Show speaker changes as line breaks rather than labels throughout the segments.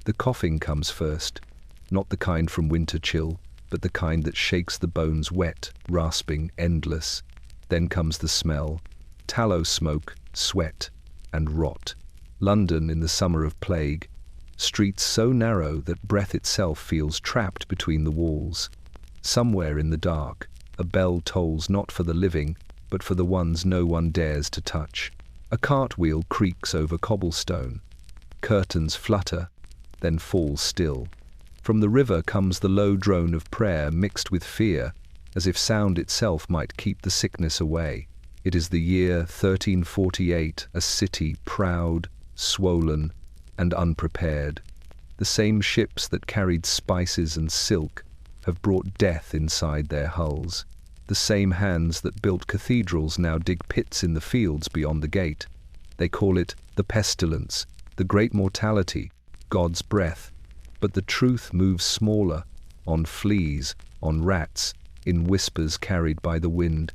The coughing comes first, not the kind from winter chill, but the kind that shakes the bones wet, rasping, endless. Then comes the smell, tallow smoke, sweat, and rot. London in the summer of plague, streets so narrow that breath itself feels trapped between the walls. Somewhere in the dark, a bell tolls not for the living, but for the ones no one dares to touch. A cartwheel creaks over cobblestone. Curtains flutter, then fall still. From the river comes the low drone of prayer mixed with fear, as if sound itself might keep the sickness away. It is the year 1348, a city proud, swollen, and unprepared. The same ships that carried spices and silk have brought death inside their hulls. The same hands that built cathedrals now dig pits in the fields beyond the gate. They call it the pestilence, the great mortality, God's breath. But the truth moves smaller, on fleas, on rats, in whispers carried by the wind.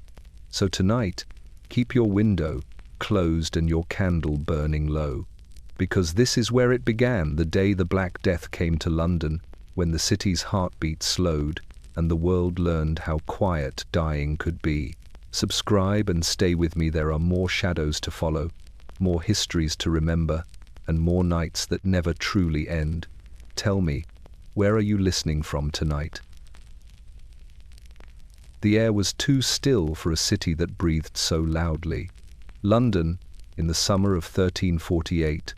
So tonight, keep your window closed and your candle burning low. Because this is where it began, the day the Black Death came to London, when the city's heartbeat slowed, and the world learned how quiet dying could be. Subscribe and stay with me, there are more shadows to follow, more histories to remember, and more nights that never truly end. Tell me, where are you listening from tonight? The air was too still for a city that breathed so loudly. London, in the summer of 1348,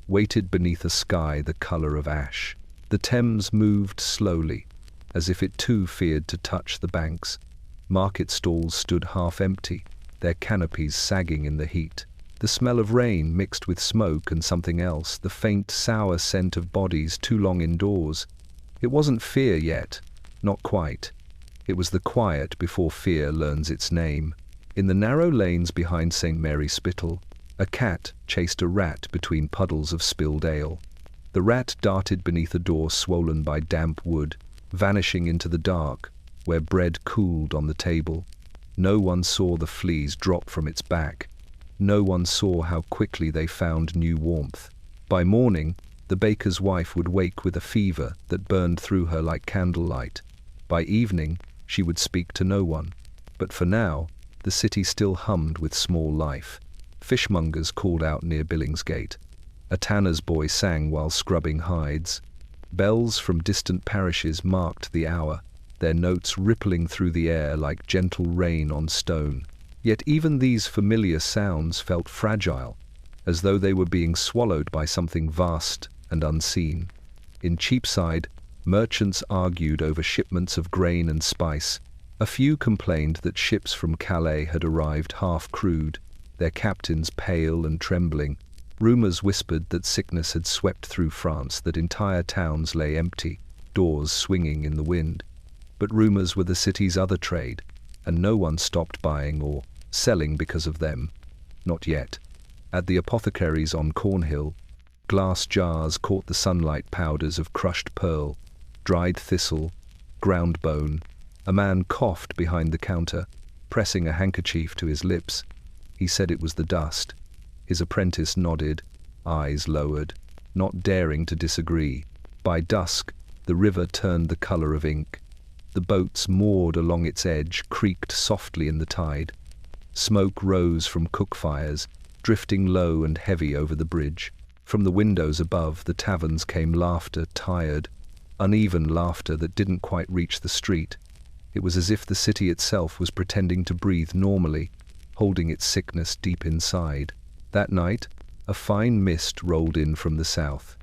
waited beneath a sky the colour of ash. The Thames moved slowly, as if it too feared to touch the banks. Market stalls stood half empty, their canopies sagging in the heat. The smell of rain mixed with smoke and something else, the faint, sour scent of bodies too long indoors. It wasn't fear yet, not quite. It was the quiet before fear learns its name. In the narrow lanes behind St. Mary's Spital, a cat chased a rat between puddles of spilled ale. The rat darted beneath a door swollen by damp wood, vanishing into the dark, where bread cooled on the table. No one saw the fleas drop from its back. No one saw how quickly they found new warmth. By morning, the baker's wife would wake with a fever that burned through her like candlelight. By evening, she would speak to no one. But for now, the city still hummed with small life. Fishmongers called out near Billingsgate. A tanner's boy sang while scrubbing hides. Bells from distant parishes marked the hour, their notes rippling through the air like gentle rain on stone. Yet even these familiar sounds felt fragile, as though they were being swallowed by something vast and unseen. In Cheapside, merchants argued over shipments of grain and spice. A few complained that ships from Calais had arrived half-crewed, their captains pale and trembling. Rumours whispered that sickness had swept through France, that entire towns lay empty, doors swinging in the wind. But rumours were the city's other trade, and no one stopped buying or selling because of them. Not yet. At the apothecaries on Cornhill, glass jars caught the sunlight powders of crushed pearl, dried thistle, ground bone. A man coughed behind the counter, pressing a handkerchief to his lips. He said it was the dust. His apprentice nodded, eyes lowered, not daring to disagree. By dusk, the river turned the colour of ink. The boats moored along its edge creaked softly in the tide. Smoke rose from cook fires, drifting low and heavy over the bridge. From the windows above the taverns came laughter, tired, uneven laughter that didn't quite reach the street. It was as if the city itself was pretending to breathe normally, holding its sickness deep inside. That night, a fine mist rolled in from the south.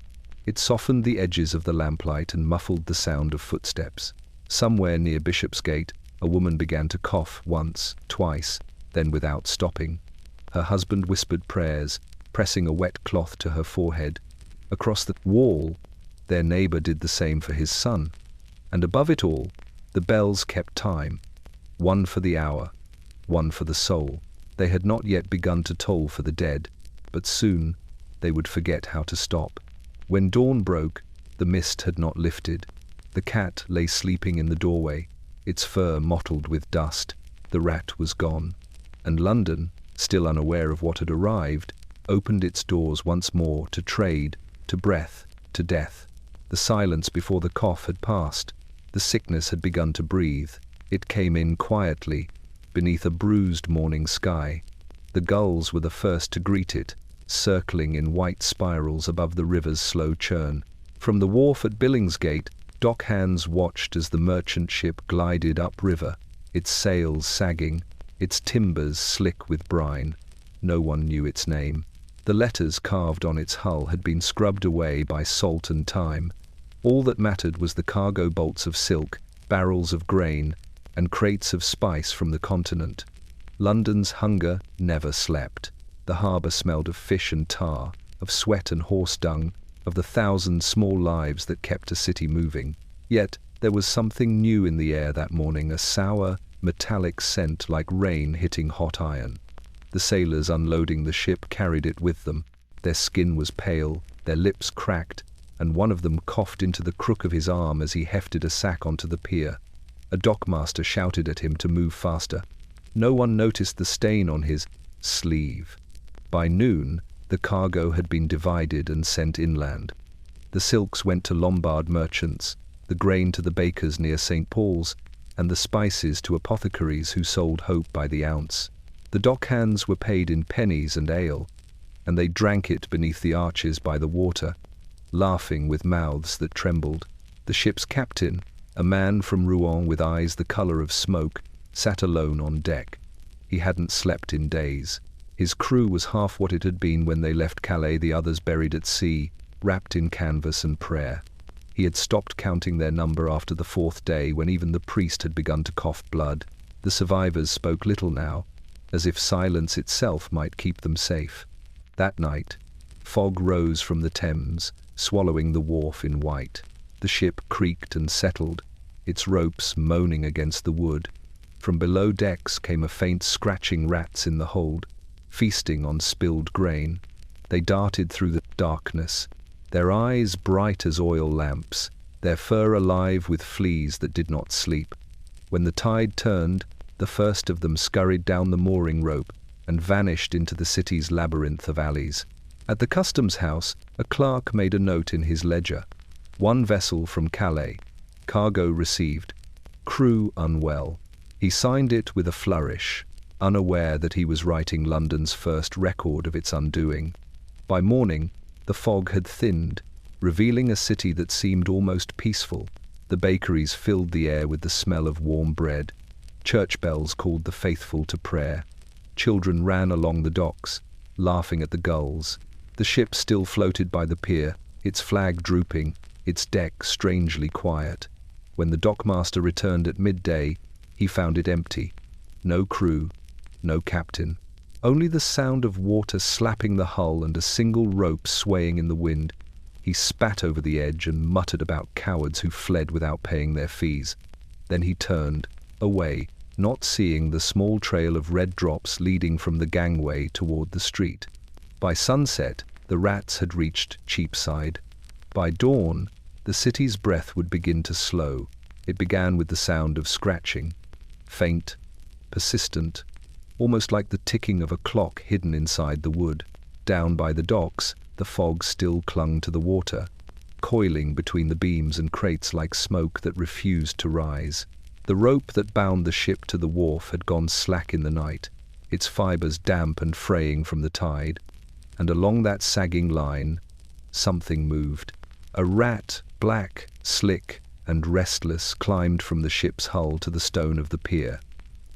It softened the edges of the lamplight and muffled the sound of footsteps. Somewhere near Bishopsgate, a woman began to cough once, twice, then without stopping. Her husband whispered prayers, pressing a wet cloth to her forehead. Across the wall, their neighbour did the same for his son. And above it all, the bells kept time. One for the hour, one for the soul. They had not yet begun to toll for the dead, but soon they would forget how to stop. When dawn broke, the mist had not lifted. The cat lay sleeping in the doorway, its fur mottled with dust. The rat was gone. And London, still unaware of what had arrived, opened its doors once more to trade, to breath, to death. The silence before the cough had passed. The sickness had begun to breathe. It came in quietly, beneath a bruised morning sky. The gulls were the first to greet it, circling in white spirals above the river's slow churn. From the wharf at Billingsgate, dock hands watched as the merchant ship glided upriver, its sails sagging, its timbers slick with brine. No one knew its name. The letters carved on its hull had been scrubbed away by salt and time. All that mattered was the cargo bolts of silk, barrels of grain, and crates of spice from the continent. London's hunger never slept. The harbour smelled of fish and tar, of sweat and horse dung, of the thousand small lives that kept a city moving. Yet there was something new in the air that morning, a sour, metallic scent like rain hitting hot iron. The sailors unloading the ship carried it with them. Their skin was pale, their lips cracked, and one of them coughed into the crook of his arm as he hefted a sack onto the pier. A dockmaster shouted at him to move faster. No one noticed the stain on his sleeve. By noon, the cargo had been divided and sent inland. The silks went to Lombard merchants, the grain to the bakers near St. Paul's, and the spices to apothecaries who sold hope by the ounce. The dockhands were paid in pennies and ale, and they drank it beneath the arches by the water, laughing with mouths that trembled. The ship's captain, a man from Rouen with eyes the colour of smoke, sat alone on deck. He hadn't slept in days. His crew was half what it had been when they left Calais, the others buried at sea, wrapped in canvas and prayer. He had stopped counting their number after the fourth day, when even the priest had begun to cough blood. The survivors spoke little now, as if silence itself might keep them safe. That night, fog rose from the Thames, swallowing the wharf in white. The ship creaked and settled, its ropes moaning against the wood. From below decks came a faint scratching. Rats in the hold, feasting on spilled grain. They darted through the darkness, their eyes bright as oil lamps, their fur alive with fleas that did not sleep. When the tide turned, the first of them scurried down the mooring rope and vanished into the city's labyrinth of alleys. At the customs house, a clerk made a note in his ledger. One vessel from Calais, cargo received, crew unwell. He signed it with a flourish, unaware that he was writing London's first record of its undoing. By morning, the fog had thinned, revealing a city that seemed almost peaceful. The bakeries filled the air with the smell of warm bread. Church bells called the faithful to prayer. Children ran along the docks, laughing at the gulls. The ship still floated by the pier, its flag drooping, its deck strangely quiet. When the dockmaster returned at midday, he found it empty. No crew, no captain. Only the sound of water slapping the hull and a single rope swaying in the wind. He spat over the edge and muttered about cowards who fled without paying their fees. Then he turned, away, not seeing the small trail of red drops leading from the gangway toward the street. By sunset, the rats had reached Cheapside. By dawn, the city's breath would begin to slow. It began with the sound of scratching, faint, persistent, almost like the ticking of a clock hidden inside the wood. Down by the docks, the fog still clung to the water, coiling between the beams and crates like smoke that refused to rise. The rope that bound the ship to the wharf had gone slack in the night, its fibers damp and fraying from the tide, and along that sagging line, something moved. A rat, black, slick, and restless, climbed from the ship's hull to the stone of the pier.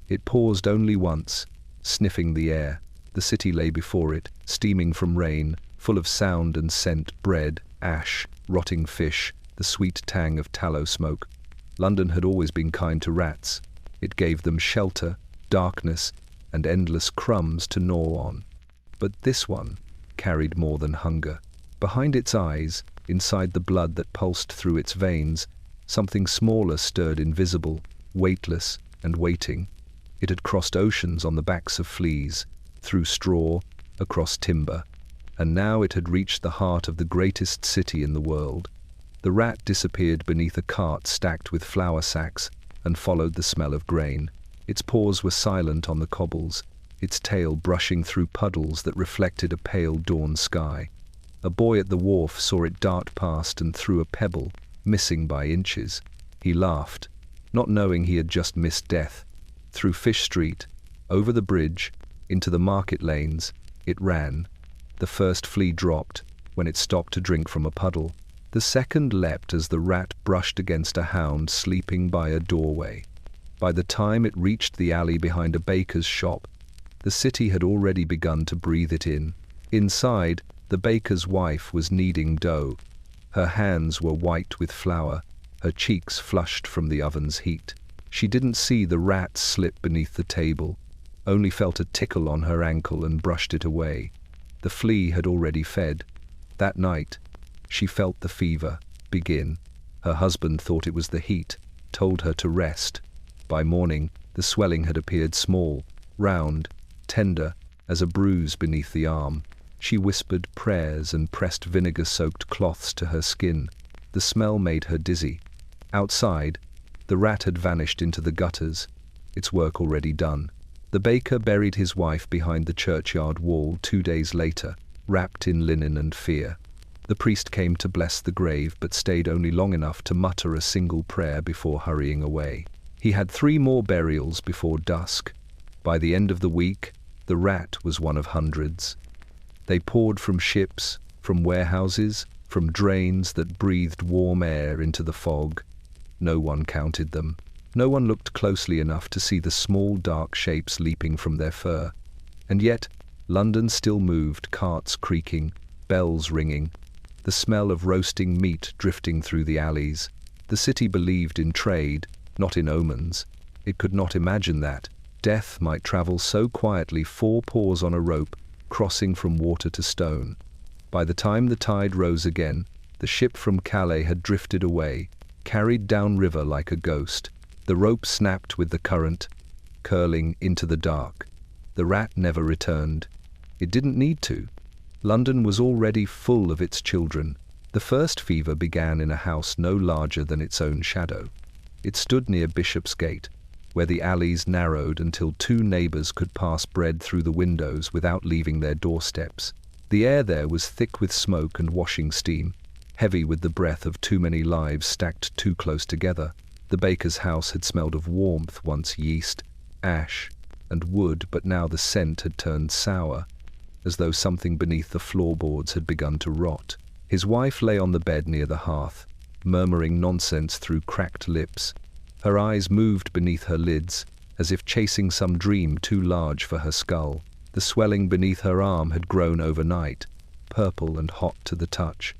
It paused only once, sniffing the air. The city lay before it, steaming from rain, full of sound and scent, bread, ash, rotting fish, the sweet tang of tallow smoke. London had always been kind to rats. It gave them shelter, darkness, and endless crumbs to gnaw on. But this one carried more than hunger. Behind its eyes, inside the blood that pulsed through its veins, something smaller stirred, invisible, weightless, and waiting. It had crossed oceans on the backs of fleas, through straw, across timber, and now it had reached the heart of the greatest city in the world. The rat disappeared beneath a cart stacked with flour sacks and followed the smell of grain. Its paws were silent on the cobbles, its tail brushing through puddles that reflected a pale dawn sky. A boy at the wharf saw it dart past and threw a pebble, missing by inches. He laughed, not knowing he had just missed death. Through Fish Street, over the bridge, into the market lanes, it ran. The first flea dropped when it stopped to drink from a puddle. The second leapt as the rat brushed against a hound sleeping by a doorway. By the time it reached the alley behind a baker's shop, the city had already begun to breathe it in. Inside, the baker's wife was kneading dough. Her hands were white with flour, her cheeks flushed from the oven's heat. She didn't see the rat slip beneath the table, only felt a tickle on her ankle and brushed it away. The flea had already fed. That night, she felt the fever begin. Her husband thought it was the heat, told her to rest. By morning, the swelling had appeared small, round, tender, as a bruise beneath the arm. She whispered prayers and pressed vinegar-soaked cloths to her skin. The smell made her dizzy. Outside, the rat had vanished into the gutters, its work already done. The baker buried his wife behind the churchyard wall 2 days later, wrapped in linen and fear. The priest came to bless the grave, but stayed only long enough to mutter a single prayer before hurrying away. He had 3 more burials before dusk. By the end of the week, the rat was one of hundreds. They poured from ships, from warehouses, from drains that breathed warm air into the fog. No one counted them. No one looked closely enough to see the small dark shapes leaping from their fur. And yet, London still moved, carts creaking, bells ringing, the smell of roasting meat drifting through the alleys. The city believed in trade, not in omens. It could not imagine that death might travel so quietly, 4 paws on a rope, crossing from water to stone. By the time the tide rose again, the ship from Calais had drifted away, carried downriver like a ghost. The rope snapped with the current, curling into the dark. The rat never returned. It didn't need to. London was already full of its children. The first fever began in a house no larger than its own shadow. It stood near Bishopsgate, where the alleys narrowed until 2 neighbours could pass bread through the windows without leaving their doorsteps. The air there was thick with smoke and washing steam, heavy with the breath of too many lives stacked too close together. The baker's house had smelled of warmth, once yeast, ash, and wood, but now the scent had turned sour, as though something beneath the floorboards had begun to rot. His wife lay on the bed near the hearth, murmuring nonsense through cracked lips. Her eyes moved beneath her lids, as if chasing some dream too large for her skull. The swelling beneath her arm had grown overnight, purple and hot to the touch.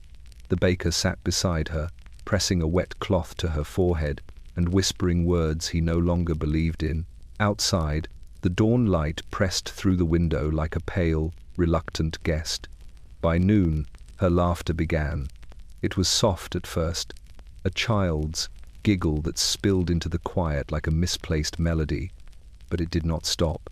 The baker sat beside her, pressing a wet cloth to her forehead and whispering words he no longer believed in. Outside, the dawn light pressed through the window like a pale, reluctant guest. By noon, her laughter began. It was soft at first, a child's giggle that spilled into the quiet like a misplaced melody, but it did not stop.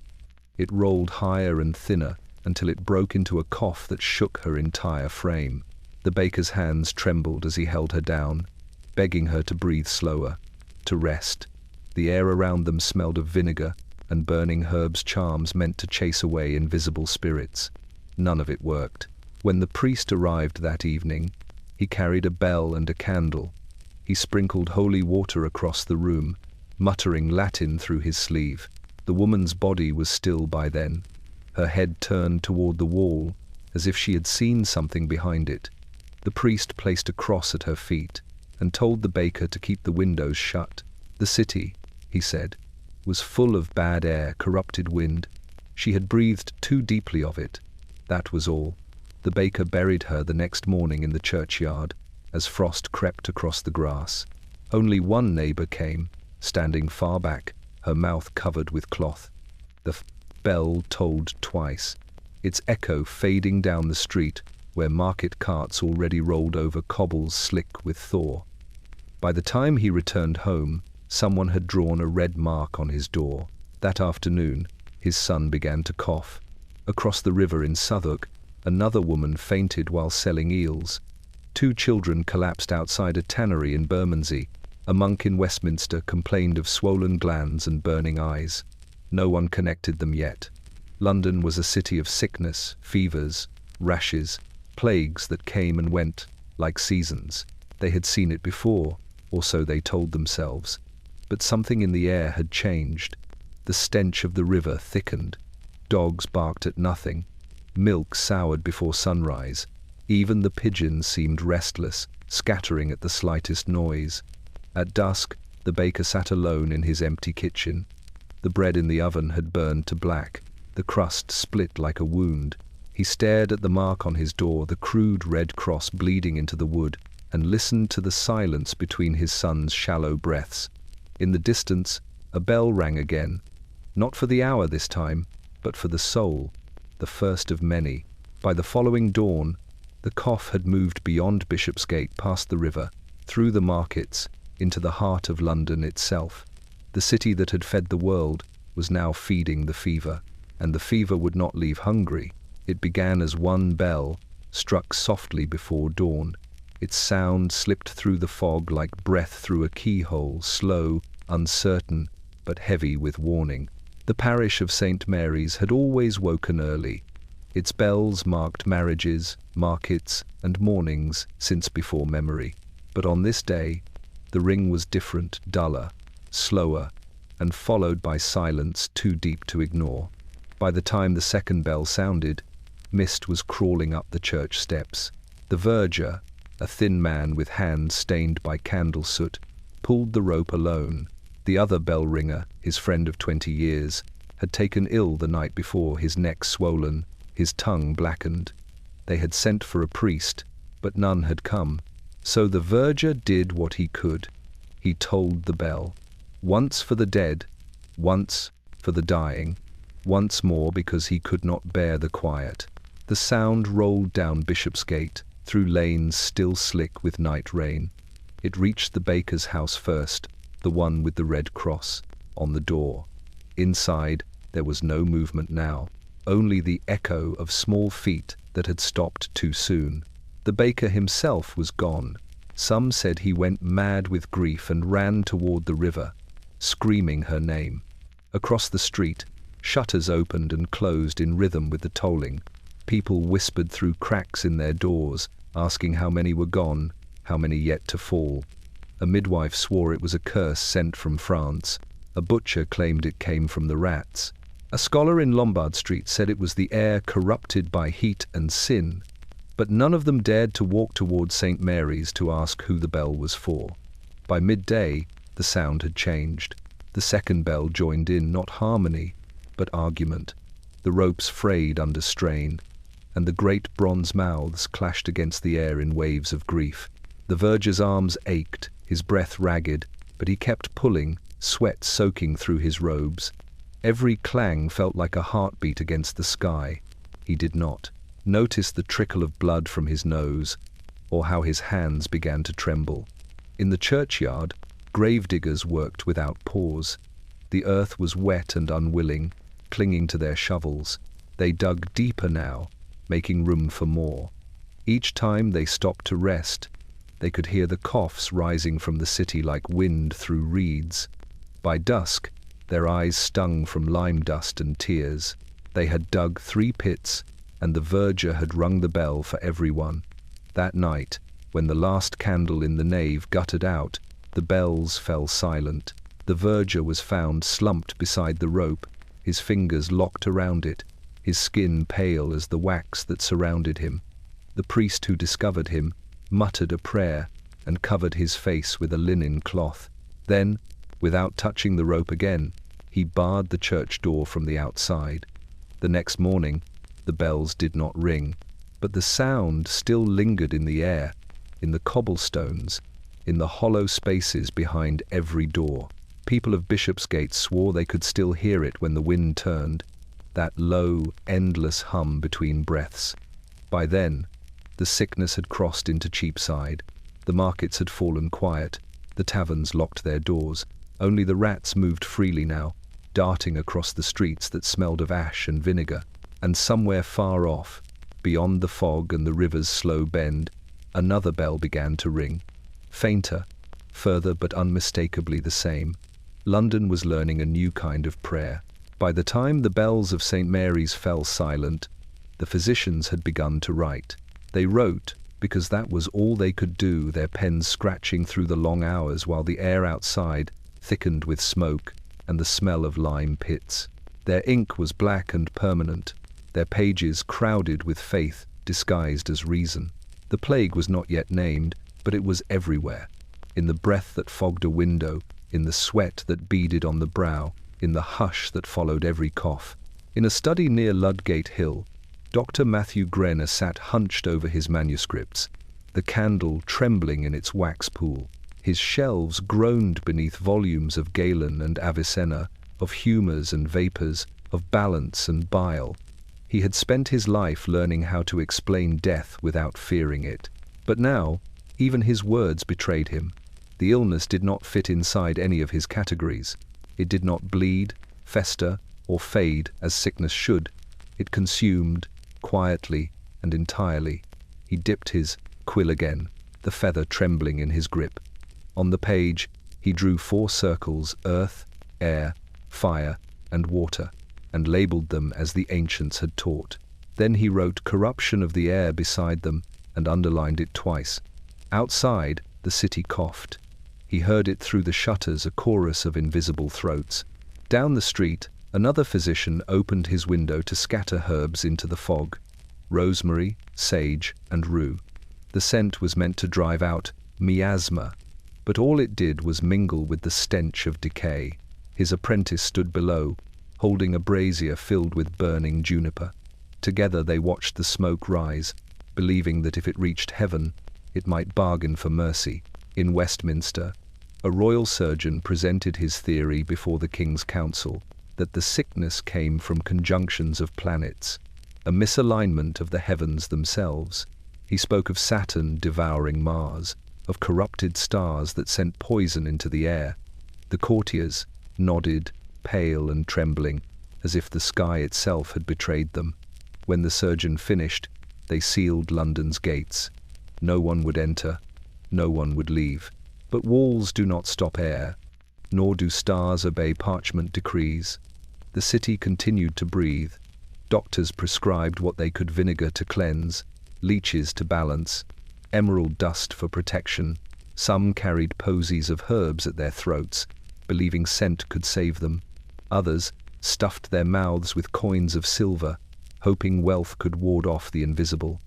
It rolled higher and thinner until it broke into a cough that shook her entire frame. The baker's hands trembled as he held her down, begging her to breathe slower, to rest. The air around them smelled of vinegar and burning herbs, charms meant to chase away invisible spirits. None of it worked. When the priest arrived that evening, he carried a bell and a candle. He sprinkled holy water across the room, muttering Latin through his sleeve. The woman's body was still by then, her head turned toward the wall, as if she had seen something behind it. The priest placed a cross at her feet and told the baker to keep the windows shut. The city, he said, was full of bad air, corrupted wind. She had breathed too deeply of it. That was all. The baker buried her the next morning in the churchyard, as frost crept across the grass. Only one neighbour came, standing far back, her mouth covered with cloth. The bell tolled twice, its echo fading down the street where market carts already rolled over cobbles slick with thaw. By the time he returned home, someone had drawn a red mark on his door. That afternoon, his son began to cough. Across the river in Southwark, another woman fainted while selling eels. 2 children collapsed outside a tannery in Bermondsey. A monk in Westminster complained of swollen glands and burning eyes. No one connected them yet. London was a city of sickness, fevers, rashes, plagues that came and went, like seasons. They had seen it before, or so they told themselves. But something in the air had changed. The stench of the river thickened. Dogs barked at nothing. Milk soured before sunrise. Even the pigeons seemed restless, scattering at the slightest noise. At dusk, the baker sat alone in his empty kitchen. The bread in the oven had burned to black, the crust split like a wound. He stared at the mark on his door, the crude red cross bleeding into the wood, and listened to the silence between his son's shallow breaths. In the distance, a bell rang again, not for the hour this time, but for the soul, the first of many. By the following dawn, the cough had moved beyond Bishopsgate, past the river, through the markets, into the heart of London itself. The city that had fed the world was now feeding the fever, and the fever would not leave hungry. It began as one bell, struck softly before dawn. Its sound slipped through the fog like breath through a keyhole, slow, uncertain, but heavy with warning. The parish of St. Mary's had always woken early. Its bells marked marriages, markets, and mornings since before memory. But on this day, the ring was different, duller, slower, and followed by silence too deep to ignore. By the time the second bell sounded, mist was crawling up the church steps. The verger, a thin man with hands stained by candle soot, pulled the rope alone. The other bell ringer, his friend of 20 years, had taken ill the night before, his neck swollen, his tongue blackened. They had sent for a priest, but none had come. So the verger did what he could. He tolled the bell. Once for the dead, once for the dying, once more because he could not bear the quiet. The sound rolled down Bishopsgate, through lanes still slick with night rain. It reached the baker's house first, the one with the red cross on the door. Inside, there was no movement now, only the echo of small feet that had stopped too soon. The baker himself was gone. Some said he went mad with grief and ran toward the river, screaming her name. Across the street, shutters opened and closed in rhythm with the tolling. People whispered through cracks in their doors, asking how many were gone, how many yet to fall. A midwife swore it was a curse sent from France. A butcher claimed it came from the rats. A scholar in Lombard Street said it was the air corrupted by heat and sin. But none of them dared to walk towards St. Mary's to ask who the bell was for. By midday, the sound had changed. The second bell joined in, not harmony, but argument. The ropes frayed under strain, and the great bronze mouths clashed against the air in waves of grief. The verger's arms ached, his breath ragged, but he kept pulling, sweat soaking through his robes. Every clang felt like a heartbeat against the sky. He did not notice the trickle of blood from his nose, or how his hands began to tremble. In the churchyard, gravediggers worked without pause. The earth was wet and unwilling, clinging to their shovels. They dug deeper now, making room for more. Each time they stopped to rest, they could hear the coughs rising from the city like wind through reeds. By dusk, their eyes stung from lime dust and tears. They had dug 3 pits, and the verger had rung the bell for everyone. That night, when the last candle in the nave guttered out, the bells fell silent. The verger was found slumped beside the rope, his fingers locked around it, his skin pale as the wax that surrounded him. The priest who discovered him muttered a prayer and covered his face with a linen cloth. Then, without touching the rope again, he barred the church door from the outside. The next morning, the bells did not ring, but the sound still lingered in the air, in the cobblestones, in the hollow spaces behind every door. People of Bishopsgate swore they could still hear it when the wind turned, that low, endless hum between breaths. By then, the sickness had crossed into Cheapside. The markets had fallen quiet. The taverns locked their doors. Only the rats moved freely now, darting across the streets that smelled of ash and vinegar. And somewhere far off, beyond the fog and the river's slow bend, another bell began to ring. Fainter, further but unmistakably the same. London was learning a new kind of prayer. By the time the bells of St. Mary's fell silent, the physicians had begun to write. They wrote because that was all they could do, their pens scratching through the long hours while the air outside thickened with smoke and the smell of lime pits. Their ink was black and permanent, their pages crowded with faith disguised as reason. The plague was not yet named, but it was everywhere. In the breath that fogged a window, in the sweat that beaded on the brow, in the hush that followed every cough. In a study near Ludgate Hill, Dr. Matthew Grenner sat hunched over his manuscripts, the candle trembling in its wax pool. His shelves groaned beneath volumes of Galen and Avicenna, of humours and vapours, of balance and bile. He had spent his life learning how to explain death without fearing it. But now, even his words betrayed him. The illness did not fit inside any of his categories. It did not bleed, fester, or fade as sickness should. It consumed, quietly and entirely. He dipped his quill again, the feather trembling in his grip. On the page, he drew 4 circles: earth, air, fire, and water, and labelled them as the ancients had taught. Then he wrote corruption of the air beside them and underlined it twice. Outside, the city coughed. He heard it through the shutters, a chorus of invisible throats. Down the street, another physician opened his window to scatter herbs into the fog: rosemary, sage, and rue. The scent was meant to drive out miasma, but all it did was mingle with the stench of decay. His apprentice stood below, holding a brazier filled with burning juniper. Together they watched the smoke rise, believing that if it reached heaven, it might bargain for mercy. In Westminster, a royal surgeon presented his theory before the King's Council, that the sickness came from conjunctions of planets, a misalignment of the heavens themselves. He spoke of Saturn devouring Mars, of corrupted stars that sent poison into the air. The courtiers nodded, pale and trembling, as if the sky itself had betrayed them. When the surgeon finished, they sealed London's gates. No one would enter, no one would leave. But walls do not stop air, nor do stars obey parchment decrees. The city continued to breathe. Doctors prescribed what they could: vinegar to cleanse, leeches to balance, emerald dust for protection. Some carried posies of herbs at their throats, believing scent could save them. Others stuffed their mouths with coins of silver, hoping wealth could ward off the invisible.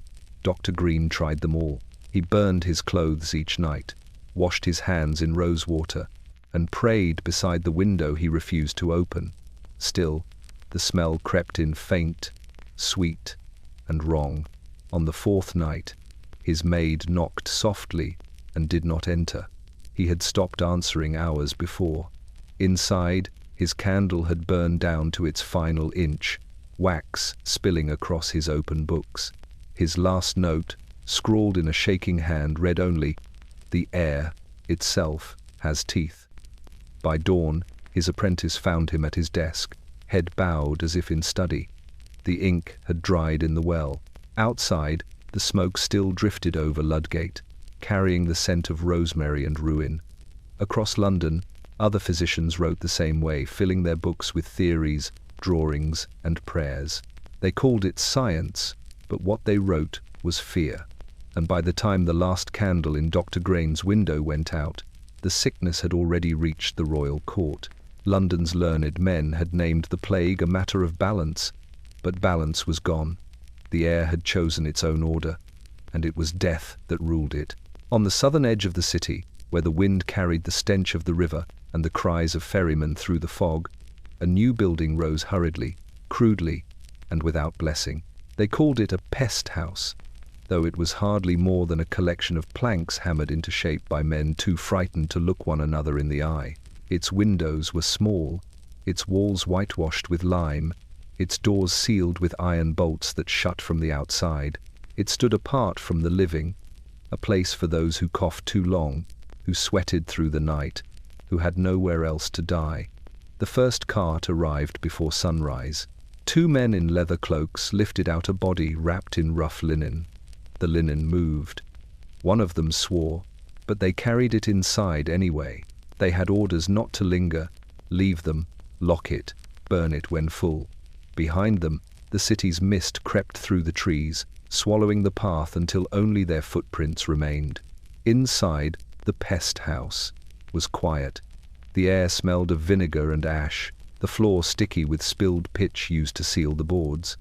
Dr. Green tried them all. He burned his clothes each night, washed his hands in rose water, and prayed beside the window he refused to open. Still, the smell crept in faint, sweet, and wrong. On the 4th night, his maid knocked softly and did not enter. He had stopped answering hours before. Inside, his candle had burned down to its final inch, wax spilling across his open books. His last note, scrawled in a shaking hand, read only, "The air itself has teeth." By dawn, his apprentice found him at his desk, head bowed as if in study. The ink had dried in the well. Outside, the smoke still drifted over Ludgate, carrying the scent of rosemary and ruin. Across London, other physicians wrote the same way, filling their books with theories, drawings, and prayers. They called it science, but what they wrote was fear. And by the time the last candle in Dr. Green's window went out, the sickness had already reached the royal court. London's learned men had named the plague a matter of balance, but balance was gone. The air had chosen its own order, and it was death that ruled it. On the southern edge of the city, where the wind carried the stench of the river and the cries of ferrymen through the fog, a new building rose hurriedly, crudely, and without blessing. They called it a pest house, though it was hardly more than a collection of planks hammered into shape by men too frightened to look one another in the eye. Its windows were small, its walls whitewashed with lime, its doors sealed with iron bolts that shut from the outside. It stood apart from the living, a place for those who coughed too long, who sweated through the night, who had nowhere else to die. The first cart arrived before sunrise. 2 men in leather cloaks lifted out a body wrapped in rough linen. The linen moved. One of them swore, but they carried it inside anyway. They had orders not to linger, leave them, lock it, burn it when full. Behind them, the city's mist crept through the trees, swallowing the path until only their footprints remained. Inside, the pest house was quiet. The air smelled of vinegar and ash, the floor sticky with spilled pitch used to seal the boards.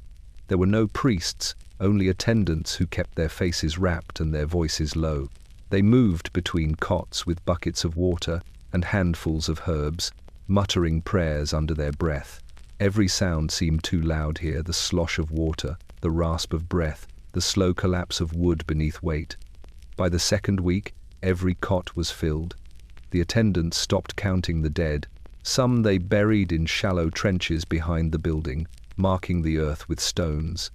There were no priests, only attendants who kept their faces wrapped and their voices low. They moved between cots with buckets of water and handfuls of herbs, muttering prayers under their breath. Every sound seemed too loud here, the slosh of water, the rasp of breath, the slow collapse of wood beneath weight. By the second week, every cot was filled. The attendants stopped counting the dead. Some they buried in shallow trenches behind the building, marking the earth with stones.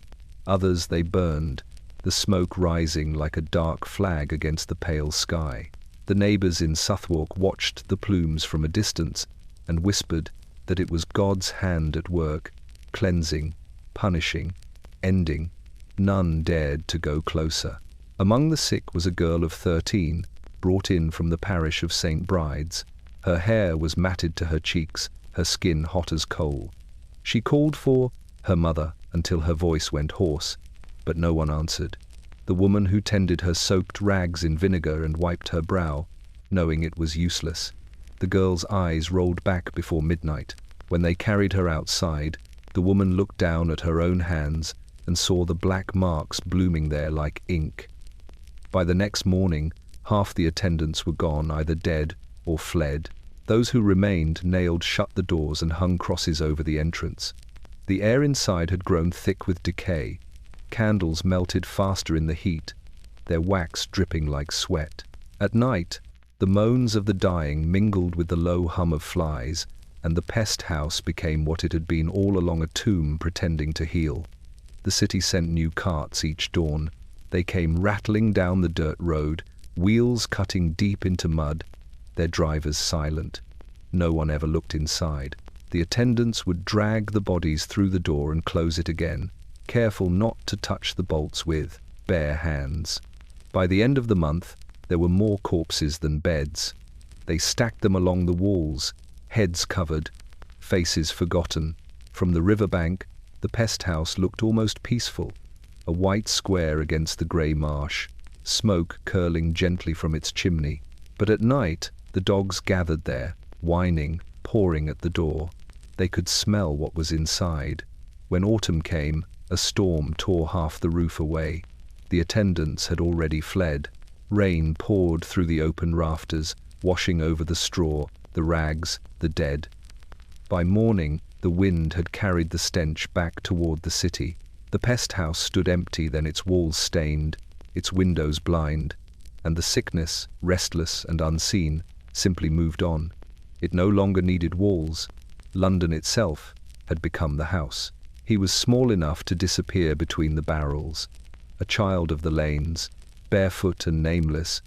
Others they burned, the smoke rising like a dark flag against the pale sky. The neighbors in Southwark watched the plumes from a distance and whispered that it was God's hand at work, cleansing, punishing, ending. None dared to go closer. Among the sick was a girl of 13, brought in from the parish of St. Bride's. Her hair was matted to her cheeks, her skin hot as coal. She called for her mother until her voice went hoarse, but no one answered. The woman who tended her soaked rags in vinegar and wiped her brow, knowing it was useless. The girl's eyes rolled back before midnight. When they carried her outside, the woman looked down at her own hands and saw the black marks blooming there like ink. By the next morning, half the attendants were gone, either dead or fled. Those who remained nailed shut the doors and hung crosses over the entrance. The air inside had grown thick with decay. Candles melted faster in the heat, their wax dripping like sweat. At night, the moans of the dying mingled with the low hum of flies, and the pest house became what it had been all along, a tomb pretending to heal. The city sent new carts each dawn. They came rattling down the dirt road, wheels cutting deep into mud, their drivers silent. No one ever looked inside. The attendants would drag the bodies through the door and close it again, careful not to touch the bolts with bare hands. By the end of the month, there were more corpses than beds. They stacked them along the walls, heads covered, faces forgotten. From the riverbank, the pest house looked almost peaceful, a white square against the grey marsh, smoke curling gently from its chimney. But at night, the dogs gathered there, whining, pawing at the door. They could smell what was inside. When autumn came, a storm tore half the roof away. The attendants had already fled. Rain poured through the open rafters, washing over the straw, the rags, the dead. By morning, the wind had carried the stench back toward the city. The pest house stood empty, then its walls stained, its windows blind, and the sickness, restless and unseen, simply moved on. It no longer needed walls. London itself had become the house. He was small enough to disappear between the barrels, a child of the lanes, barefoot and nameless,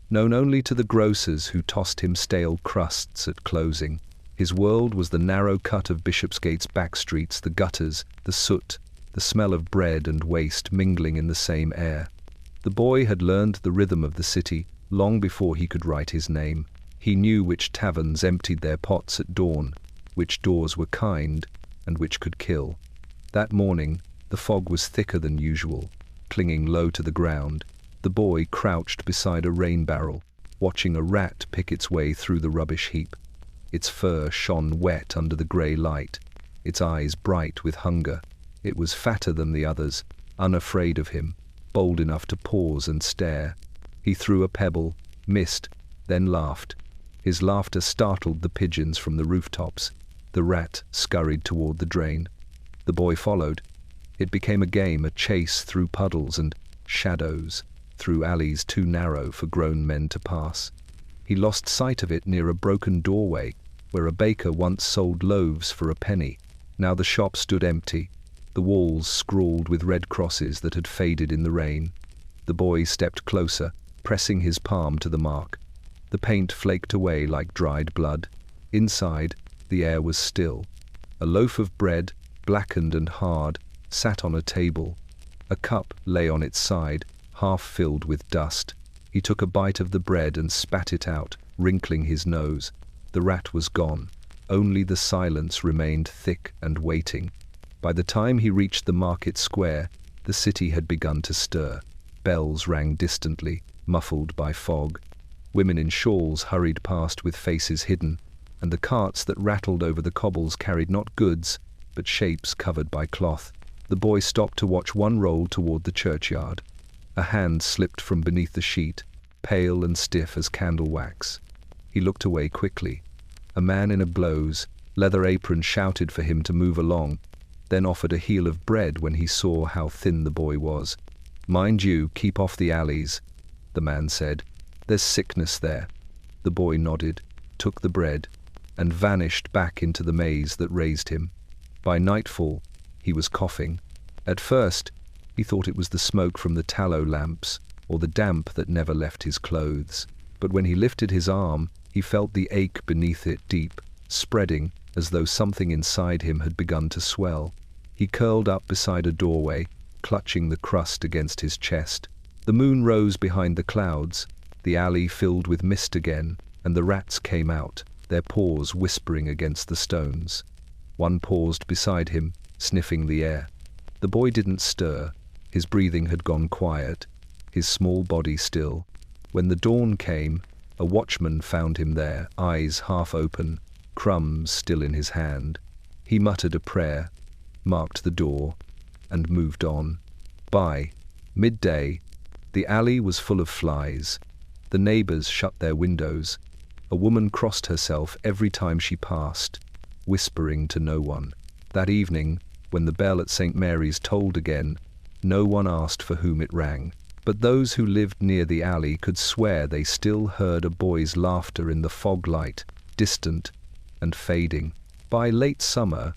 known only to the grocers who tossed him stale crusts at closing. His world was the narrow cut of Bishopsgate's back streets, the gutters, the soot, the smell of bread and waste mingling in the same air. The boy had learned the rhythm of the city long before he could write his name. He knew which taverns emptied their pots at dawn, which doors were kind, and which could kill. That morning, the fog was thicker than usual, clinging low to the ground. The boy crouched beside a rain barrel, watching a rat pick its way through the rubbish heap. Its fur shone wet under the grey light, its eyes bright with hunger. It was fatter than the others, unafraid of him, bold enough to pause and stare. He threw a pebble, missed, then laughed. His laughter startled the pigeons from the rooftops. The rat scurried toward the drain. The boy followed. It became a game, a chase through puddles and shadows, through alleys too narrow for grown men to pass. He lost sight of it near a broken doorway, where a baker once sold loaves for a penny. Now the shop stood empty, the walls scrawled with red crosses that had faded in the rain. The boy stepped closer, pressing his palm to the mark. The paint flaked away like dried blood. Inside, the air was still. A loaf of bread, blackened and hard, sat on a table. A cup lay on its side, half filled with dust. He took a bite of the bread and spat it out, wrinkling his nose. The rat was gone. Only the silence remained thick and waiting. By the time he reached the market square, The city had begun to stir. Bells rang distantly, muffled by fog. Women in shawls hurried past with faces hidden, and the carts that rattled over the cobbles carried not goods, but shapes covered by cloth. The boy stopped to watch one roll toward the churchyard. A hand slipped from beneath the sheet, pale and stiff as candle wax. He looked away quickly. A man in a blouse, leather apron shouted for him to move along, then offered a heel of bread when he saw how thin the boy was. "Mind you, keep off the alleys," the man said. "There's sickness there." The boy nodded, took the bread, and vanished back into the maze that raised him. By nightfall, he was coughing. At first, he thought it was the smoke from the tallow lamps, or the damp that never left his clothes. But when he lifted his arm, he felt the ache beneath it deep, spreading, as though something inside him had begun to swell. He curled up beside a doorway, clutching the crust against his chest. The moon rose behind the clouds, the alley filled with mist again, and the rats came out, their paws whispering against the stones. One paused beside him, sniffing the air. The boy didn't stir. His breathing had gone quiet, his small body still. When the dawn came, a watchman found him there, eyes half open, crumbs still in his hand. He muttered a prayer, marked the door, and moved on. By midday, the alley was full of flies. The neighbors shut their windows. A woman crossed herself every time she passed, whispering to no one. That evening, when the bell at St. Mary's tolled again, no one asked for whom it rang. But those who lived near the alley could swear they still heard a boy's laughter in the fog light, distant and fading. By late summer,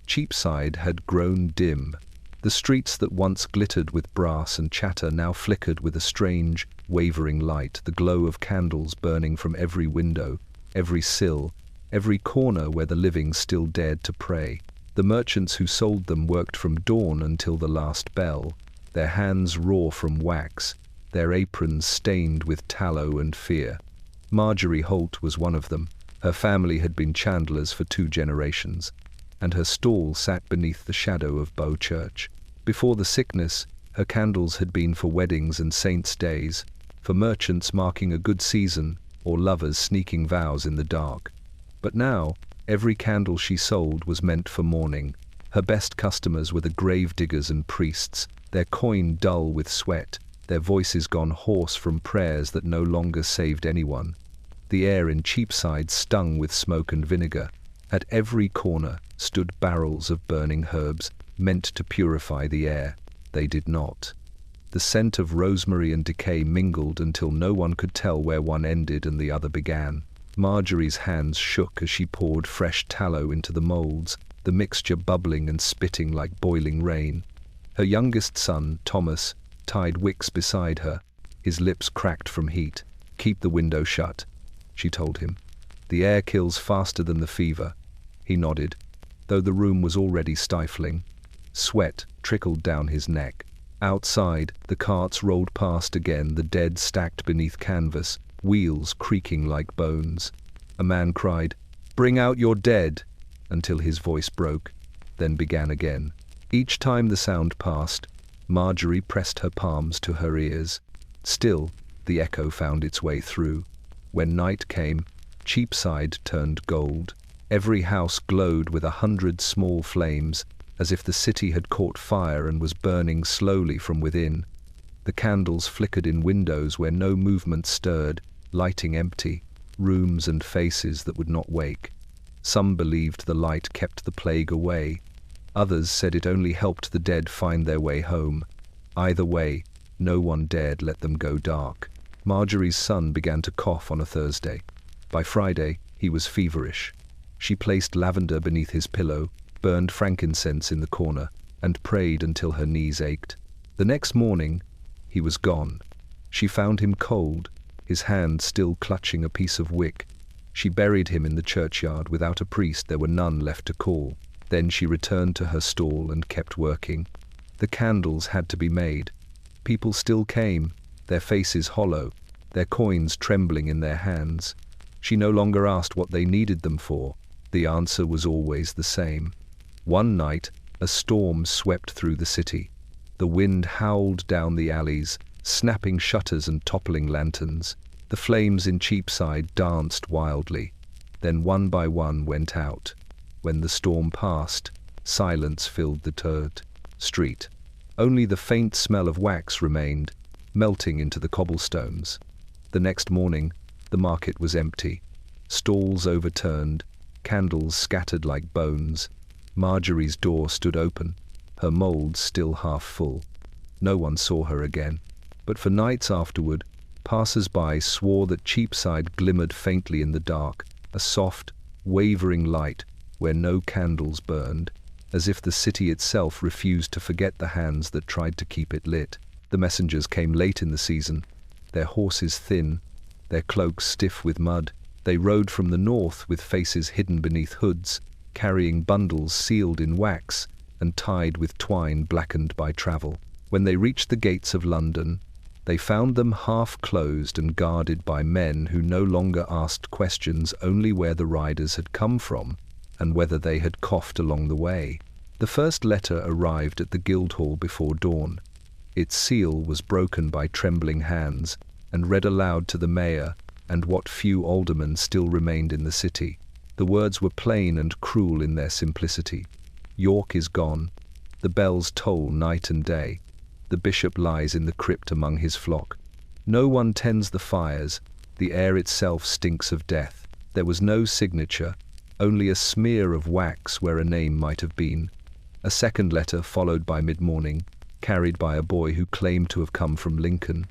Cheapside had grown dim. The streets that once glittered with brass and chatter now flickered with a strange, wavering light, the glow of candles burning from every window, every sill, every corner where the living still dared to pray. The merchants who sold them worked from dawn until the last bell, their hands raw from wax, their aprons stained with tallow and fear. Marjorie Holt was one of them. Her family had been chandlers for 2 generations, and her stall sat beneath the shadow of Bow Church. Before the sickness, her candles had been for weddings and saints' days, for merchants marking a good season, or lovers sneaking vows in the dark. But now, every candle she sold was meant for mourning. Her best customers were the grave diggers and priests, their coin dull with sweat, their voices gone hoarse from prayers that no longer saved anyone. The air in Cheapside stung with smoke and vinegar. At every corner stood barrels of burning herbs, meant to purify the air. They did not. The scent of rosemary and decay mingled until no one could tell where one ended and the other began. Marjorie's hands shook as she poured fresh tallow into the moulds, the mixture bubbling and spitting like boiling rain. Her youngest son, Thomas, tied wicks beside her, his lips cracked from heat. "Keep the window shut," she told him. "The air kills faster than the fever." He nodded, though the room was already stifling. Sweat trickled down his neck. Outside, the carts rolled past again, the dead stacked beneath canvas, wheels creaking like bones. A man cried, "Bring out your dead," until his voice broke, then began again. Each time the sound passed, Marjorie pressed her palms to her ears. Still, the echo found its way through. When night came, Cheapside turned gold. Every house glowed with 100 small flames, as if the city had caught fire and was burning slowly from within. The candles flickered in windows where no movement stirred, lighting empty, rooms and faces that would not wake. Some believed the light kept the plague away. Others said it only helped the dead find their way home. Either way, no one dared let them go dark. Marjorie's son began to cough on a Thursday. By Friday, he was feverish. She placed lavender beneath his pillow, burned frankincense in the corner, and prayed until her knees ached. The next morning, he was gone. She found him cold, his hand still clutching a piece of wick. She buried him in the churchyard. Without a priest, there were none left to call. Then she returned to her stall and kept working. The candles had to be made. People still came, their faces hollow, their coins trembling in their hands. She no longer asked what they needed them for. The answer was always the same. One night, a storm swept through the city. The wind howled down the alleys, snapping shutters and toppling lanterns. The flames in Cheapside danced wildly, then one by one went out. When the storm passed, silence filled the third street. Only the faint smell of wax remained, melting into the cobblestones. The next morning, the market was empty. Stalls overturned, candles scattered like bones. Marjorie's door stood open, her moulds still half full. No one saw her again, but for nights afterward, passers-by swore that Cheapside glimmered faintly in the dark, a soft, wavering light where no candles burned, as if the city itself refused to forget the hands that tried to keep it lit. The messengers came late in the season, their horses thin, their cloaks stiff with mud. They rode from the north with faces hidden beneath hoods, carrying bundles sealed in wax and tied with twine blackened by travel. When they reached the gates of London, they found them half closed and guarded by men who no longer asked questions, only where the riders had come from and whether they had coughed along the way. The first letter arrived at the Guildhall before dawn. Its seal was broken by trembling hands and read aloud to the mayor and what few aldermen still remained in the city. The words were plain and cruel in their simplicity. York is gone. The bells toll night and day. The bishop lies in the crypt among his flock. No one tends the fires. The air itself stinks of death. There was no signature, only a smear of wax where a name might have been. A second letter followed by mid-morning, carried by a boy who claimed to have come from Lincoln.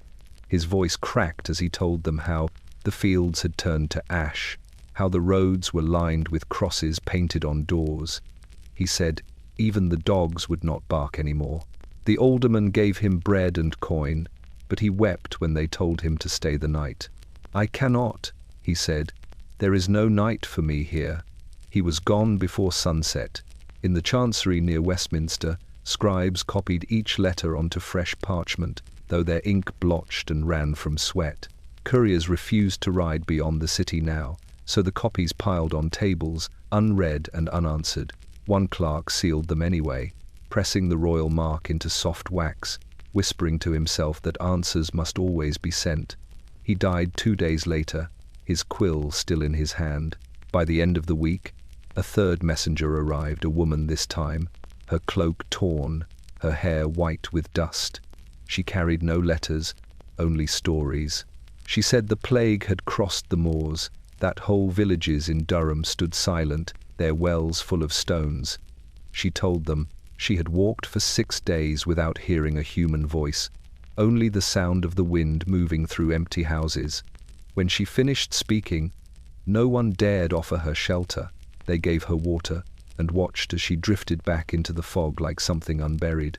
His voice cracked as he told them how the fields had turned to ash, how the roads were lined with crosses painted on doors. He said even the dogs would not bark anymore. The alderman gave him bread and coin, but he wept when they told him to stay the night. "I cannot," he said. "There is no night for me here." He was gone before sunset. In the chancery near Westminster, scribes copied each letter onto fresh parchment, though their ink blotched and ran from sweat. Couriers refused to ride beyond the city now, so the copies piled on tables, unread and unanswered. One clerk sealed them anyway, pressing the royal mark into soft wax, whispering to himself that answers must always be sent. He died 2 days later, his quill still in his hand. By the end of the week, a third messenger arrived, a woman this time, her cloak torn, her hair white with dust. She carried no letters, only stories. She said the plague had crossed the moors, that whole villages in Durham stood silent, their wells full of stones. She told them she had walked for 6 days without hearing a human voice, only the sound of the wind moving through empty houses. When she finished speaking, no one dared offer her shelter. They gave her water and watched as she drifted back into the fog like something unburied.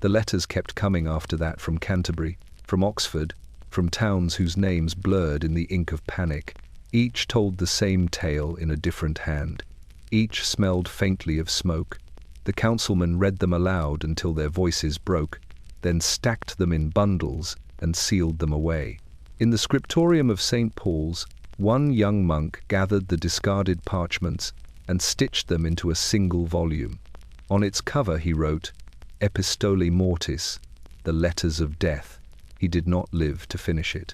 The letters kept coming after that from Canterbury, from Oxford, from towns whose names blurred in the ink of panic. Each told the same tale in a different hand. Each smelled faintly of smoke. The councilman read them aloud until their voices broke, then stacked them in bundles and sealed them away. In the scriptorium of St. Paul's, one young monk gathered the discarded parchments and stitched them into a single volume. On its cover he wrote, "Epistolae Mortis," the letters of death. He did not live to finish it.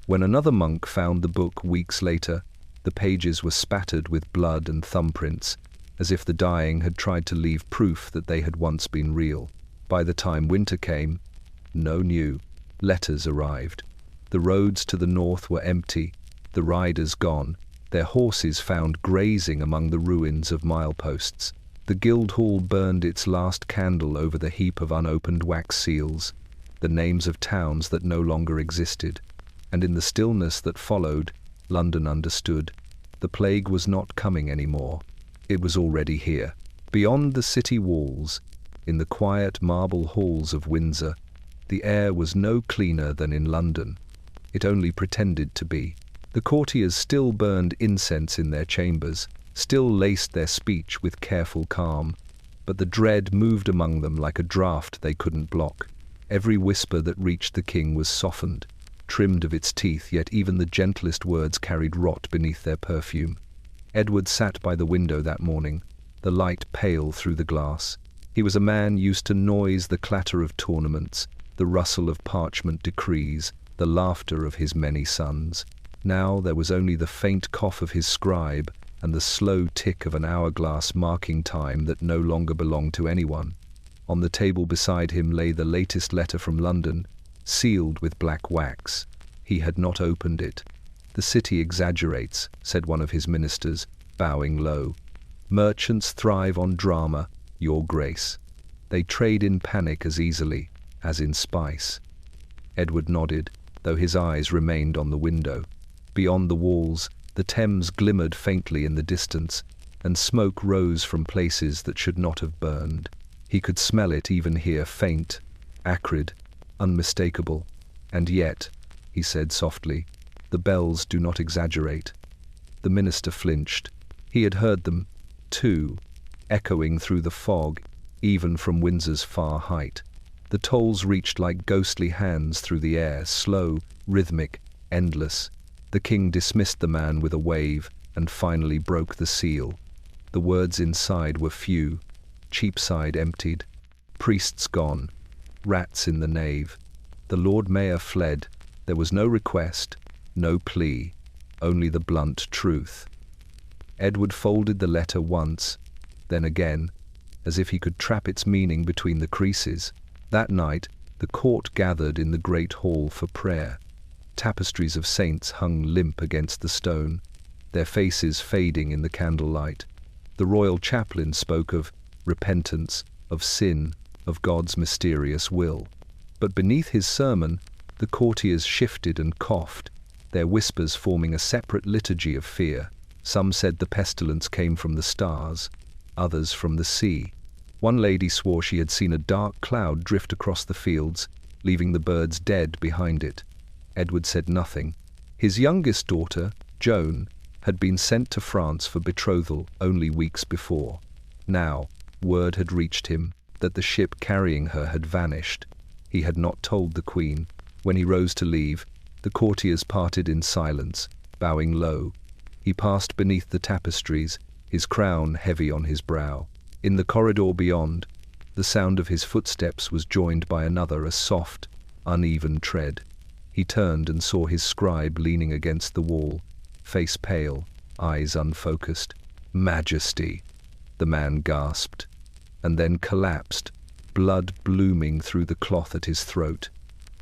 When another monk found the book weeks later, the pages were spattered with blood and thumbprints, as if the dying had tried to leave proof that they had once been real. By the time winter came, no new letters arrived. The roads to the north were empty, the riders gone, their horses found grazing among the ruins of mileposts. The Guildhall burned its last candle over the heap of unopened wax seals, the names of towns that no longer existed. And in the stillness that followed, London understood. The plague was not coming anymore. It was already here. Beyond the city walls, in the quiet marble halls of Windsor, the air was no cleaner than in London. It only pretended to be. The courtiers still burned incense in their chambers, still laced their speech with careful calm, but the dread moved among them like a draught they couldn't block. Every whisper that reached the king was softened, trimmed of its teeth, yet even the gentlest words carried rot beneath their perfume. Edward sat by the window that morning, the light pale through the glass. He was a man used to noise, the clatter of tournaments, the rustle of parchment decrees, the laughter of his many sons. Now there was only the faint cough of his scribe and the slow tick of an hourglass marking time that no longer belonged to anyone. On the table beside him lay the latest letter from London, sealed with black wax. He had not opened it. "The city exaggerates," said one of his ministers, bowing low. "Merchants thrive on drama, your grace. They trade in panic as easily as in spice." Edward nodded, though his eyes remained on the window. Beyond the walls, the Thames glimmered faintly in the distance, and smoke rose from places that should not have burned. He could smell it even here, faint, acrid, unmistakable. "And yet," he said softly, "the bells do not exaggerate." The minister flinched. He had heard them, too, echoing through the fog, even from Windsor's far height. The tolls reached like ghostly hands through the air, slow, rhythmic, endless. The king dismissed the man with a wave and finally broke the seal. The words inside were few. Cheapside emptied, priests gone, rats in the nave. The Lord Mayor fled. There was no request, no plea, only the blunt truth. Edward folded the letter once, then again, as if he could trap its meaning between the creases. That night, the court gathered in the great hall for prayer. Tapestries of saints hung limp against the stone, their faces fading in the candlelight. The royal chaplain spoke of repentance, of sin, of God's mysterious will. But beneath his sermon, the courtiers shifted and coughed, their whispers forming a separate liturgy of fear. Some said the pestilence came from the stars, others from the sea. One lady swore she had seen a dark cloud drift across the fields, leaving the birds dead behind it. Edward said nothing. His youngest daughter, Joan, had been sent to France for betrothal only weeks before. Now, word had reached him that the ship carrying her had vanished. He had not told the Queen. When he rose to leave, the courtiers parted in silence, bowing low. He passed beneath the tapestries, his crown heavy on his brow. In the corridor beyond, the sound of his footsteps was joined by another, a soft, uneven tread. He turned and saw his scribe leaning against the wall, face pale, eyes unfocused. "Majesty," the man gasped, and then collapsed, blood blooming through the cloth at his throat.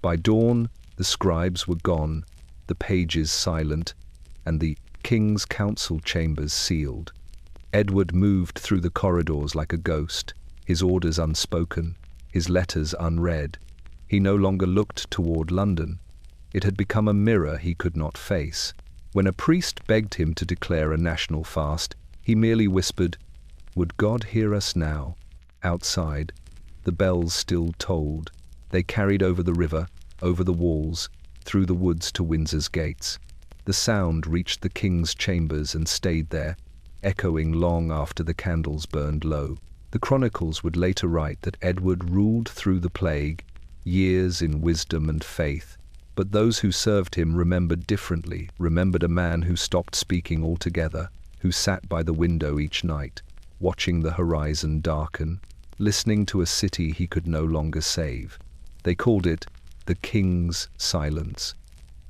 By dawn, the scribes were gone, the pages silent, and the king's council chambers sealed. Edward moved through the corridors like a ghost, his orders unspoken, his letters unread. He no longer looked toward London. It had become a mirror he could not face. When a priest begged him to declare a national fast, he merely whispered, "Would God hear us now?" Outside, the bells still tolled. They carried over the river, over the walls, through the woods to Windsor's gates. The sound reached the king's chambers and stayed there, echoing long after the candles burned low. The chronicles would later write that Edward ruled through the plague, years in wisdom and faith. But those who served him remembered differently, remembered a man who stopped speaking altogether, who sat by the window each night, watching the horizon darken, listening to a city he could no longer save. They called it the King's Silence.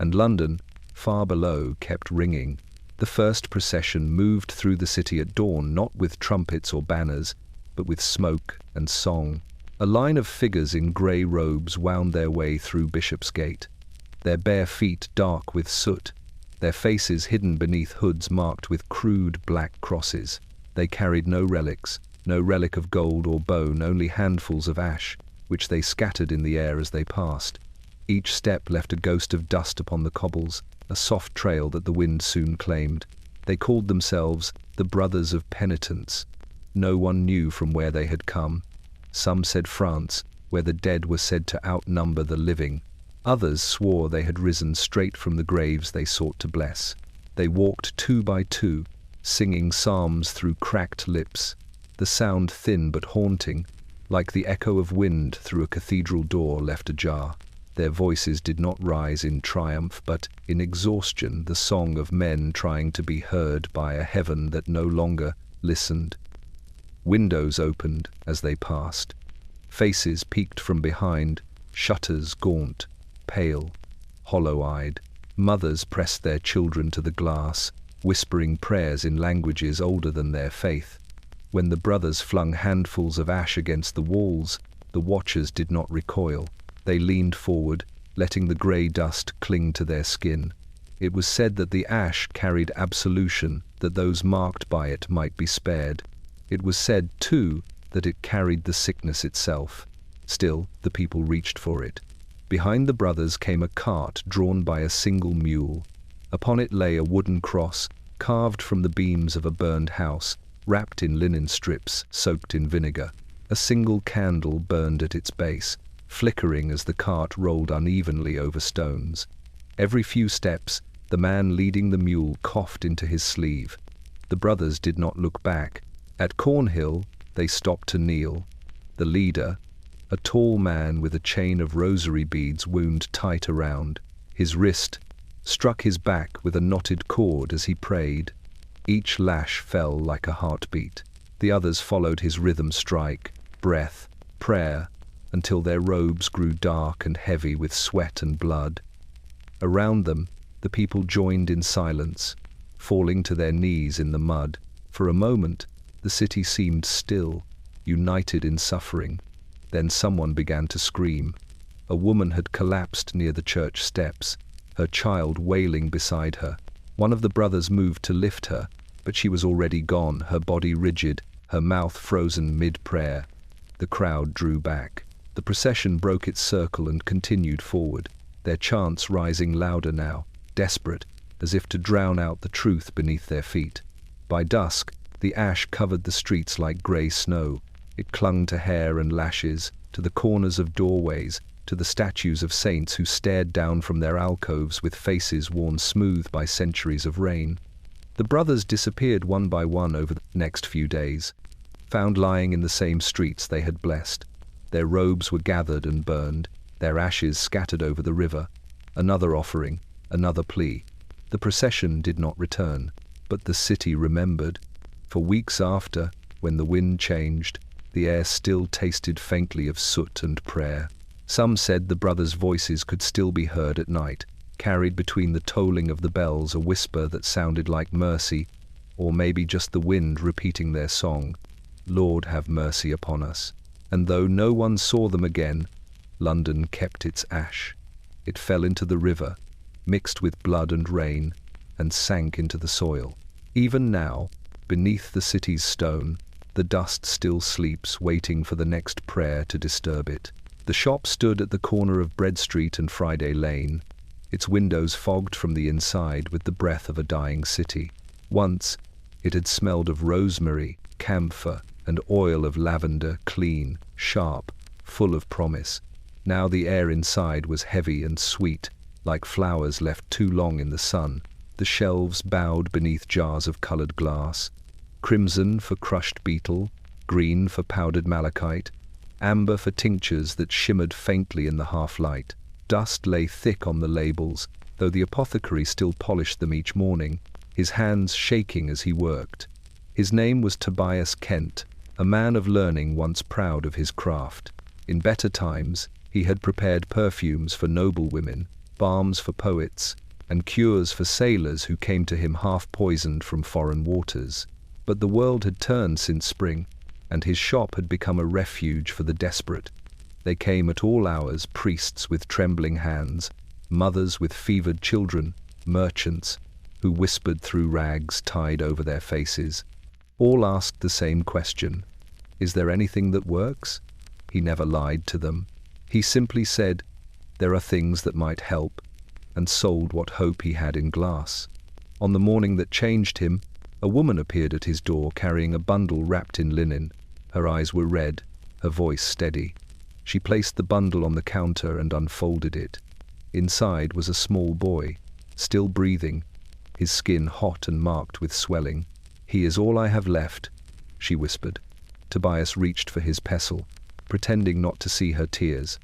And London, far below, kept ringing. The first procession moved through the city at dawn, not with trumpets or banners, but with smoke and song. A line of figures in grey robes wound their way through Bishopsgate, their bare feet dark with soot, their faces hidden beneath hoods marked with crude black crosses. They carried no relics, no relic of gold or bone, only handfuls of ash, which they scattered in the air as they passed. Each step left a ghost of dust upon the cobbles, a soft trail that the wind soon claimed. They called themselves the Brothers of Penitence. No one knew from where they had come. Some said France, where the dead were said to outnumber the living. Others swore they had risen straight from the graves they sought to bless. They walked two by two, singing psalms through cracked lips, the sound thin but haunting, like the echo of wind through a cathedral door left ajar. Their voices did not rise in triumph, but in exhaustion, the song of men trying to be heard by a heaven that no longer listened. Windows opened as they passed. Faces peeked from behind, shutters gaunt, pale, hollow-eyed. Mothers pressed their children to the glass, whispering prayers in languages older than their faith. When the brothers flung handfuls of ash against the walls, the watchers did not recoil. They leaned forward, letting the grey dust cling to their skin. It was said that the ash carried absolution, that those marked by it might be spared. It was said, too, that it carried the sickness itself. Still, the people reached for it. Behind the brothers came a cart drawn by a single mule. Upon it lay a wooden cross, carved from the beams of a burned house, wrapped in linen strips soaked in vinegar. A single candle burned at its base, flickering as the cart rolled unevenly over stones. Every few steps, the man leading the mule coughed into his sleeve. The brothers did not look back. At Cornhill, they stopped to kneel. The leader, a tall man with a chain of rosary beads wound tight around his wrist, struck his back with a knotted cord as he prayed. Each lash fell like a heartbeat. The others followed his rhythm strike, breath, prayer, until their robes grew dark and heavy with sweat and blood. Around them, the people joined in silence, falling to their knees in the mud. For a moment, the city seemed still, united in suffering. Then someone began to scream. A woman had collapsed near the church steps, her child wailing beside her. One of the brothers moved to lift her, but she was already gone, her body rigid, her mouth frozen mid-prayer. The crowd drew back. The procession broke its circle and continued forward, their chants rising louder now, desperate, as if to drown out the truth beneath their feet. By dusk, the ash covered the streets like grey snow. It clung to hair and lashes, to the corners of doorways, to the statues of saints who stared down from their alcoves with faces worn smooth by centuries of rain. The brothers disappeared one by one over the next few days, found lying in the same streets they had blessed. Their robes were gathered and burned, their ashes scattered over the river. Another offering, another plea. The procession did not return, but the city remembered. For weeks after, when the wind changed, the air still tasted faintly of soot and prayer. Some said the brothers' voices could still be heard at night, carried between the tolling of the bells, a whisper that sounded like mercy, or maybe just the wind repeating their song, "Lord, have mercy upon us." And though no one saw them again, London kept its ash. It fell into the river, mixed with blood and rain, and sank into the soil. Even now, beneath the city's stone, the dust still sleeps, waiting for the next prayer to disturb it. The shop stood at the corner of Bread Street and Friday Lane, its windows fogged from the inside with the breath of a dying city. Once, it had smelled of rosemary, camphor, and oil of lavender, clean, sharp, full of promise. Now the air inside was heavy and sweet, like flowers left too long in the sun. The shelves bowed beneath jars of coloured glass, crimson for crushed beetle, green for powdered malachite, amber for tinctures that shimmered faintly in the half-light. Dust lay thick on the labels, though the apothecary still polished them each morning, his hands shaking as he worked. His name was Tobias Kent, a man of learning once proud of his craft. In better times, he had prepared perfumes for noble women, balms for poets, and cures for sailors who came to him half-poisoned from foreign waters. But the world had turned since spring, and his shop had become a refuge for the desperate. They came at all hours, priests with trembling hands, mothers with fevered children, merchants who whispered through rags tied over their faces. All asked the same question: is there anything that works? He never lied to them. He simply said, there are things that might help, and sold what hope he had in glass. On the morning that changed him, a woman appeared at his door carrying a bundle wrapped in linen. Her eyes were red, her voice steady. She placed the bundle on the counter and unfolded it. Inside was a small boy, still breathing, his skin hot and marked with swelling. "He is all I have left," she whispered. Tobias reached for his pestle, pretending not to see her tears.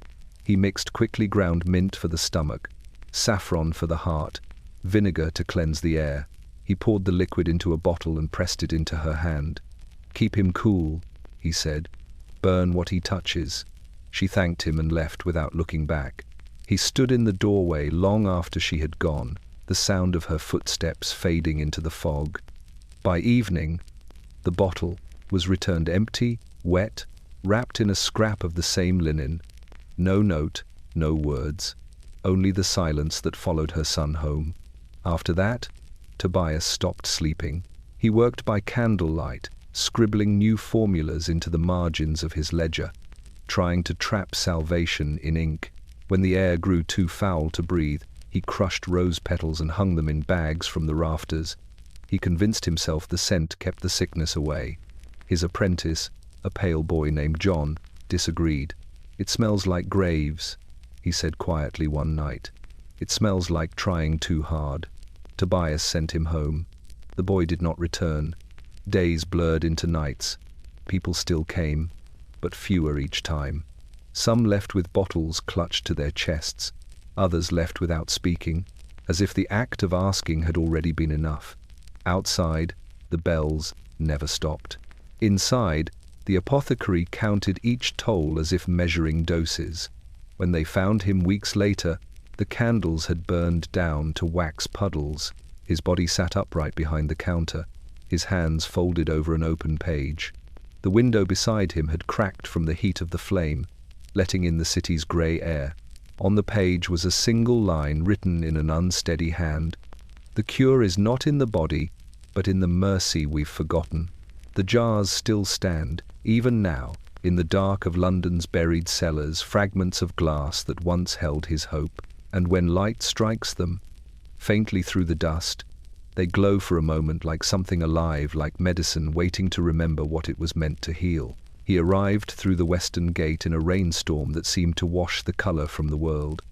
He mixed quickly ground mint for the stomach, saffron for the heart, vinegar to cleanse the air. He poured the liquid into a bottle and pressed it into her hand. "Keep him cool," he said. "Burn what he touches." She thanked him and left without looking back. He stood in the doorway long after she had gone, the sound of her footsteps fading into the fog. By evening, the bottle was returned empty, wet, wrapped in a scrap of the same linen. No note, no words, only the silence that followed her son home. After that, Tobias stopped sleeping. He worked by candlelight, scribbling new formulas into the margins of his ledger, trying to trap salvation in ink. When the air grew too foul to breathe, he crushed rose petals and hung them in bags from the rafters. He convinced himself the scent kept the sickness away. His apprentice, a pale boy named John, disagreed. "It smells like graves," he said quietly one night. "It smells like trying too hard." Tobias sent him home. The boy did not return. Days blurred into nights. People still came, but fewer each time. Some left with bottles clutched to their chests. Others left without speaking, as if the act of asking had already been enough. Outside, the bells never stopped. Inside, the apothecary counted each toll as if measuring doses. When they found him weeks later, the candles had burned down to wax puddles. His body sat upright behind the counter, his hands folded over an open page. The window beside him had cracked from the heat of the flame, letting in the city's grey air. On the page was a single line written in an unsteady hand. "The cure is not in the body, but in the mercy we've forgotten." The jars still stand, even now, in the dark of London's buried cellars, fragments of glass that once held his hope. And when light strikes them, faintly through the dust, they glow for a moment like something alive, like medicine waiting to remember what it was meant to heal. He arrived through the western gate in a rainstorm that seemed to wash the colour from the world.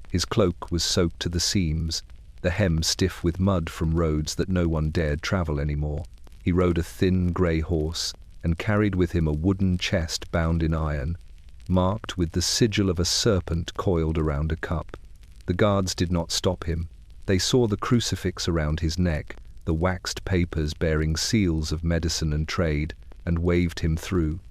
His cloak was soaked to the seams, the hem stiff with mud from roads that no one dared travel anymore. He rode a thin grey horse and carried with him a wooden chest bound in iron, marked with the sigil of a serpent coiled around a cup. The guards did not stop him. They saw the crucifix around his neck, the waxed papers bearing seals of medicine and trade, and waved him through.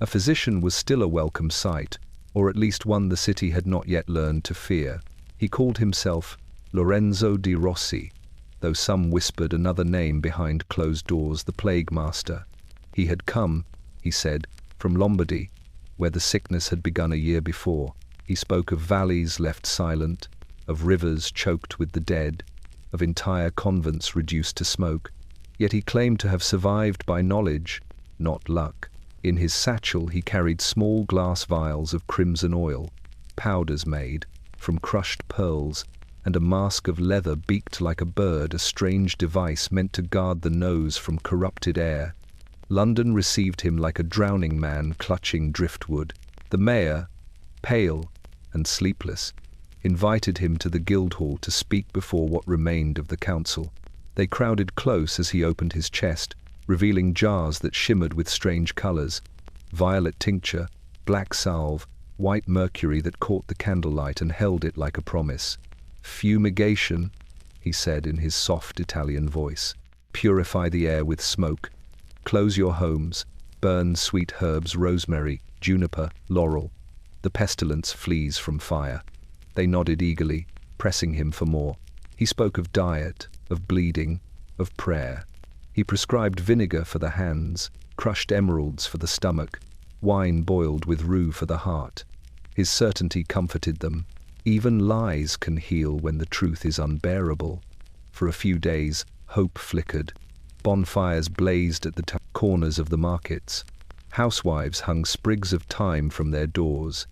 A physician was still a welcome sight, or at least one the city had not yet learned to fear. He called himself Lorenzo di Rossi, though some whispered another name behind closed doors, the plague master. He had come, he said, from Lombardy, where the sickness had begun a year before. He spoke of valleys left silent, of rivers choked with the dead, of entire convents reduced to smoke. Yet he claimed to have survived by knowledge, not luck. In his satchel he carried small glass vials of crimson oil, powders made from crushed pearls, and a mask of leather beaked like a bird, a strange device meant to guard the nose from corrupted air. London received him like a drowning man clutching driftwood. The mayor, pale and sleepless, invited him to the Guildhall to speak before what remained of the council. They crowded close as he opened his chest, revealing jars that shimmered with strange colors: violet tincture, black salve, white mercury that caught the candlelight and held it like a promise. "Fumigation," he said in his soft Italian voice. "Purify the air with smoke. Close your homes. Burn sweet herbs, rosemary, juniper, laurel. The pestilence flees from fire." They nodded eagerly, pressing him for more. He spoke of diet, of bleeding, of prayer. He prescribed vinegar for the hands, crushed emeralds for the stomach, wine boiled with rue for the heart. His certainty comforted them. Even lies can heal when the truth is unbearable. For a few days, hope flickered. Bonfires blazed at the corners of the markets. Housewives hung sprigs of thyme from their doors.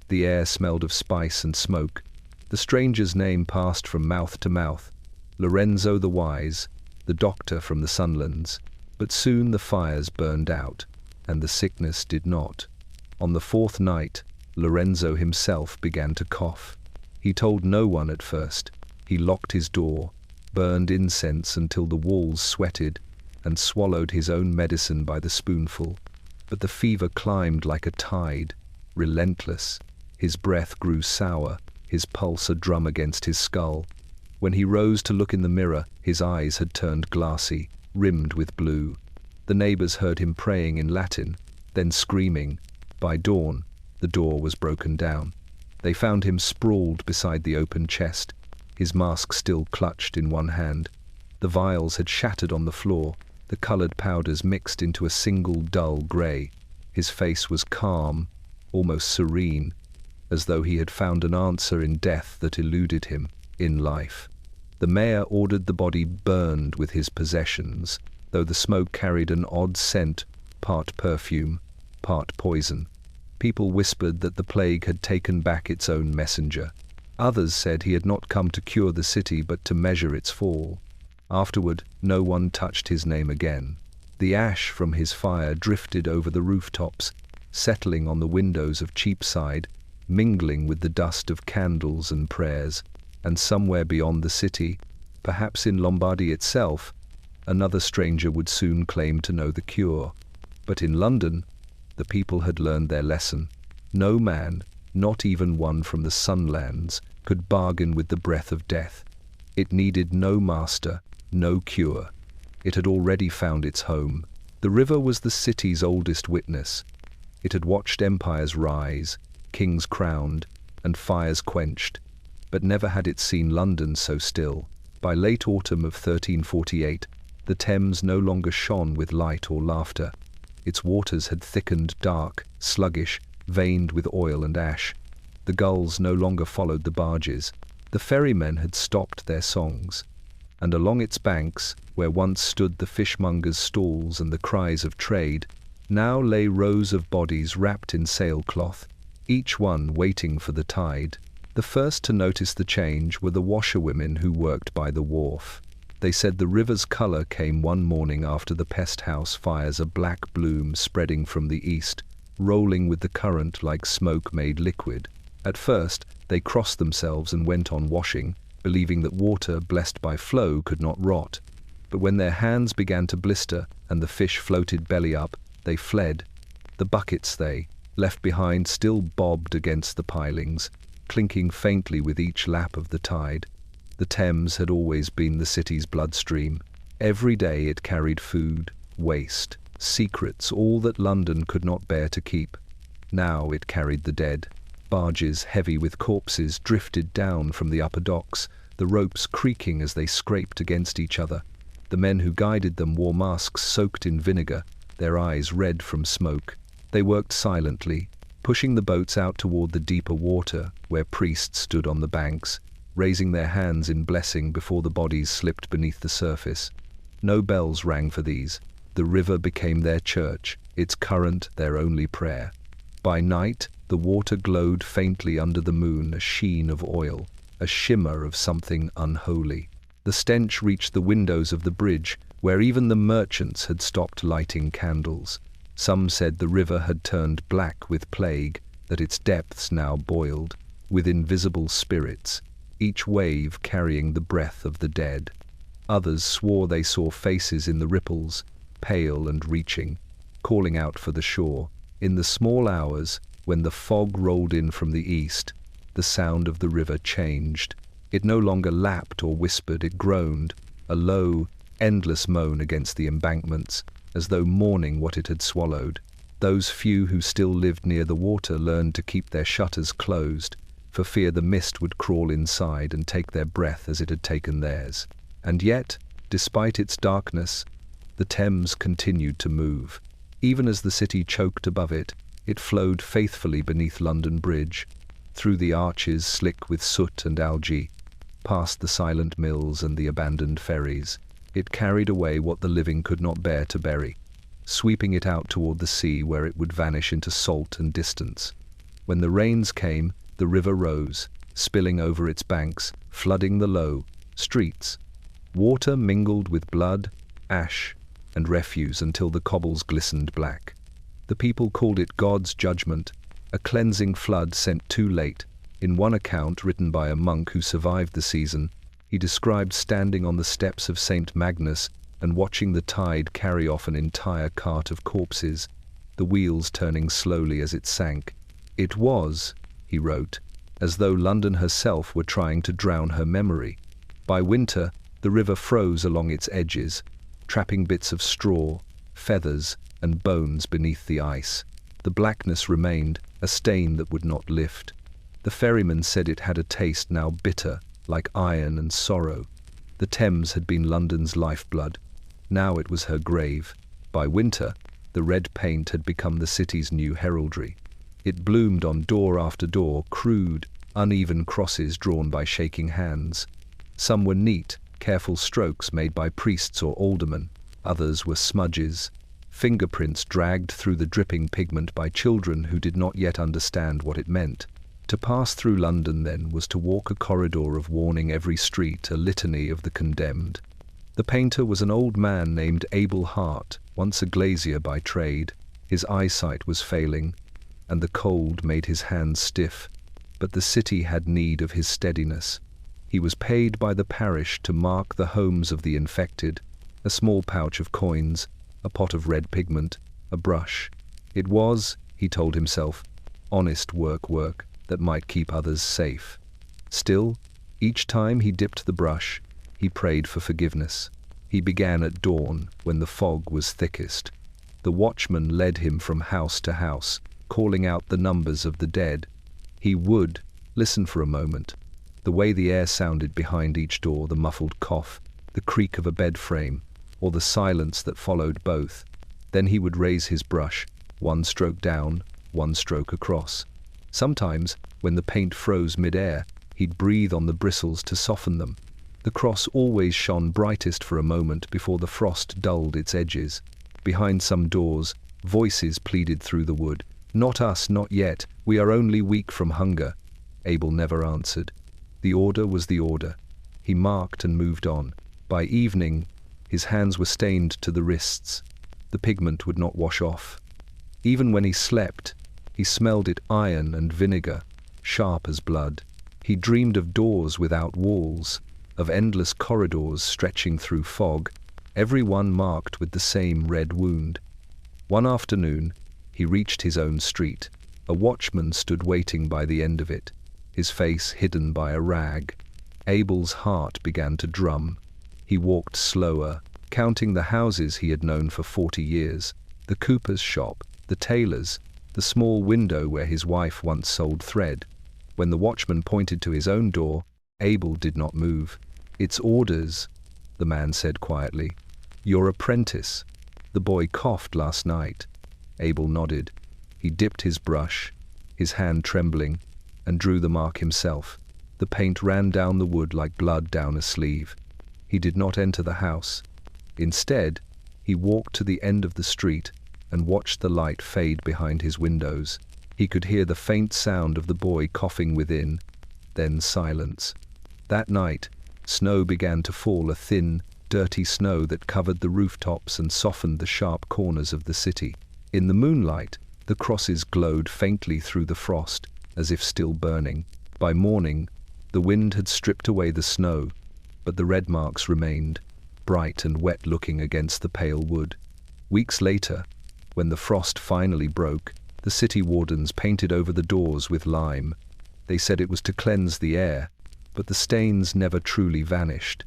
The air smelled of spice and smoke. The stranger's name passed from mouth to mouth: Lorenzo the Wise, the doctor from the Sunlands. But soon the fires burned out, and the sickness did not. On the fourth night, Lorenzo himself began to cough. He told no one at first. He locked his door, burned incense until the walls sweated, and swallowed his own medicine by the spoonful. But the fever climbed like a tide, relentless. His breath grew sour, his pulse a drum against his skull. When he rose to look in the mirror, his eyes had turned glassy, rimmed with blue. The neighbors heard him praying in Latin. then screaming. By dawn, the door was broken down. They found him sprawled beside the open chest, his mask still clutched in one hand. The vials had shattered on the floor, the colored powders mixed into a single dull gray. His face was calm, almost serene, as though he had found an answer in death that eluded him in life. The mayor ordered the body burned with his possessions, though the smoke carried an odd scent, part perfume, part poison. People whispered that the plague had taken back its own messenger. Others said he had not come to cure the city but to measure its fall. Afterward, no one touched his name again. The ash from his fire drifted over the rooftops, settling on the windows of Cheapside, mingling with the dust of candles and prayers, and somewhere beyond the city, perhaps in Lombardy itself, another stranger would soon claim to know the cure. But in London, the people had learned their lesson. No man, not even one from the Sunlands, could bargain with the breath of death. It needed no master, no cure. It had already found its home. The river was the city's oldest witness. It had watched empires rise, kings crowned, and fires quenched, but never had it seen London so still. By late autumn of 1348, the Thames no longer shone with light or laughter. Its waters had thickened dark, sluggish, veined with oil and ash. The gulls no longer followed the barges. The ferrymen had stopped their songs. And along its banks, where once stood the fishmongers' stalls and the cries of trade, now lay rows of bodies wrapped in sailcloth, each one waiting for the tide. The first to notice the change were the washerwomen who worked by the wharf. They said the river's color came one morning after the pest house fires, a black bloom spreading from the east, rolling with the current like smoke made liquid. At first, they crossed themselves and went on washing, believing that water blessed by flow could not rot. But when their hands began to blister and the fish floated belly up, they fled. The buckets they left behind still bobbed against the pilings, clinking faintly with each lap of the tide. The Thames had always been the city's bloodstream. Every day it carried food, waste, secrets, all that London could not bear to keep. Now it carried the dead. Barges heavy with corpses drifted down from the upper docks, the ropes creaking as they scraped against each other. The men who guided them wore masks soaked in vinegar, their eyes red from smoke. They worked silently, pushing the boats out toward the deeper water, where priests stood on the banks, raising their hands in blessing before the bodies slipped beneath the surface. No bells rang for these. The river became their church, its current their only prayer. By night, the water glowed faintly under the moon, a sheen of oil, a shimmer of something unholy. The stench reached the windows of the bridge, where even the merchants had stopped lighting candles. Some said the river had turned black with plague, that its depths now boiled, with invisible spirits, each wave carrying the breath of the dead. Others swore they saw faces in the ripples, pale and reaching, calling out for the shore. In the small hours, when the fog rolled in from the east, the sound of the river changed. It no longer lapped or whispered, it groaned, a low, endless moan against the embankments, as though mourning what it had swallowed. Those few who still lived near the water learned to keep their shutters closed, for fear the mist would crawl inside and take their breath as it had taken theirs. And yet, despite its darkness, the Thames continued to move. Even as the city choked above it, it flowed faithfully beneath London Bridge, through the arches slick with soot and algae, past the silent mills and the abandoned ferries. It carried away what the living could not bear to bury, sweeping it out toward the sea where it would vanish into salt and distance. When the rains came, the river rose, spilling over its banks, flooding the low streets. Water mingled with blood, ash, and refuse until the cobbles glistened black. The people called it God's judgment, a cleansing flood sent too late. In one account written by a monk who survived the season, he described standing on the steps of St. Magnus and watching the tide carry off an entire cart of corpses, the wheels turning slowly as it sank. It was, he wrote, as though London herself were trying to drown her memory. By winter, the river froze along its edges, trapping bits of straw, feathers, and bones beneath the ice. The blackness remained, a stain that would not lift. The ferryman said it had a taste now bitter, like iron and sorrow. The Thames had been London's lifeblood. Now it was her grave. By winter, the red paint had become the city's new heraldry. It bloomed on door after door, crude, uneven crosses drawn by shaking hands. Some were neat, careful strokes made by priests or aldermen. Others were smudges, fingerprints dragged through the dripping pigment by children who did not yet understand what it meant. To pass through London, then, was to walk a corridor of warning, every street a litany of the condemned. The painter was an old man named Abel Hart, once a glazier by trade. His eyesight was failing, and the cold made his hands stiff, but the city had need of his steadiness. He was paid by the parish to mark the homes of the infected, a small pouch of coins, a pot of red pigment, a brush. It was, he told himself, honest work that might keep others safe. Still, each time he dipped the brush, he prayed for forgiveness. He began at dawn, when the fog was thickest. The watchman led him from house to house, calling out the numbers of the dead. He would listen for a moment. The way the air sounded behind each door, the muffled cough, the creak of a bed frame, or the silence that followed both. Then he would raise his brush, one stroke down, one stroke across. Sometimes, when the paint froze mid-air, he'd breathe on the bristles to soften them. The cross always shone brightest for a moment before the frost dulled its edges. Behind some doors, voices pleaded through the wood. "Not us, not yet. We are only weak from hunger." Abel never answered. The order was the order. He marked and moved on. By evening, his hands were stained to the wrists. The pigment would not wash off. Even when he slept, he smelled it iron and vinegar, sharp as blood. He dreamed of doors without walls, of endless corridors stretching through fog, every one marked with the same red wound. One afternoon, he reached his own street. A watchman stood waiting by the end of it, his face hidden by a rag. Abel's heart began to drum. He walked slower, counting the houses he had known for 40 years, the cooper's shop, the tailor's, the small window where his wife once sold thread. When the watchman pointed to his own door, Abel did not move. "It's orders," the man said quietly. "Your apprentice. The boy coughed last night." Abel nodded. He dipped his brush, his hand trembling, and drew the mark himself. The paint ran down the wood like blood down a sleeve. He did not enter the house. Instead, he walked to the end of the street and watched the light fade behind his windows. He could hear the faint sound of the boy coughing within, then silence. That night, snow began to fall, a thin, dirty snow that covered the rooftops and softened the sharp corners of the city. In the moonlight, the crosses glowed faintly through the frost, as if still burning. By morning, the wind had stripped away the snow, but the red marks remained, bright and wet-looking against the pale wood. Weeks later, when the frost finally broke, the city wardens painted over the doors with lime. They said it was to cleanse the air, but the stains never truly vanished.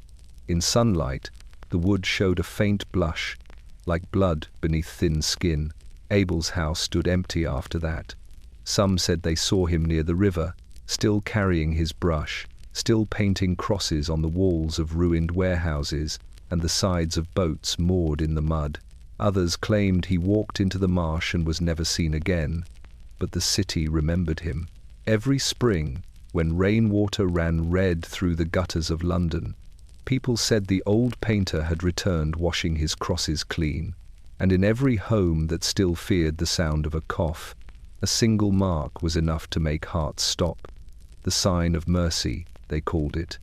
In sunlight, the wood showed a faint blush, like blood beneath thin skin. Abel's house stood empty after that. Some said they saw him near the river, still carrying his brush, still painting crosses on the walls of ruined warehouses and the sides of boats moored in the mud. Others claimed he walked into the marsh and was never seen again, but the city remembered him. Every spring, when rainwater ran red through the gutters of London, people said the old painter had returned, washing his crosses clean. And in every home that still feared the sound of a cough, a single mark was enough to make hearts stop. The sign of mercy, they called it.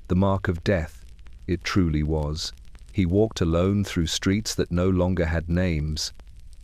The mark of death, it truly was. He walked alone through streets that no longer had names.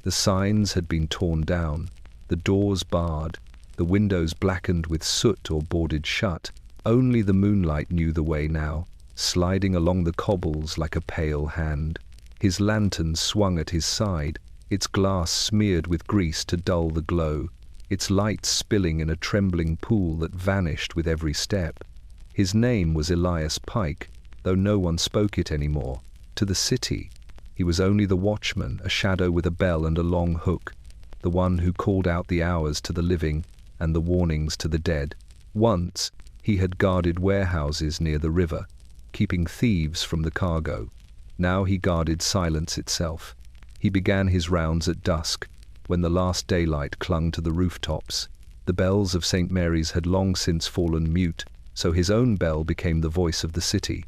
The signs had been torn down, the doors barred, the windows blackened with soot or boarded shut. Only the moonlight knew the way now, sliding along the cobbles like a pale hand. His lantern swung at his side, its glass smeared with grease to dull the glow, its light spilling in a trembling pool that vanished with every step. His name was Elias Pike, though no one spoke it anymore. To the city, He was only the watchman, a shadow with a bell and a long hook, the one who called out the hours to the living and the warnings to the dead. Once, he had guarded warehouses near the river, keeping thieves from the cargo. Now he guarded silence itself. He began his rounds at dusk, when the last daylight clung to the rooftops. The bells of St. Mary's had long since fallen mute, so his own bell became the voice of the city.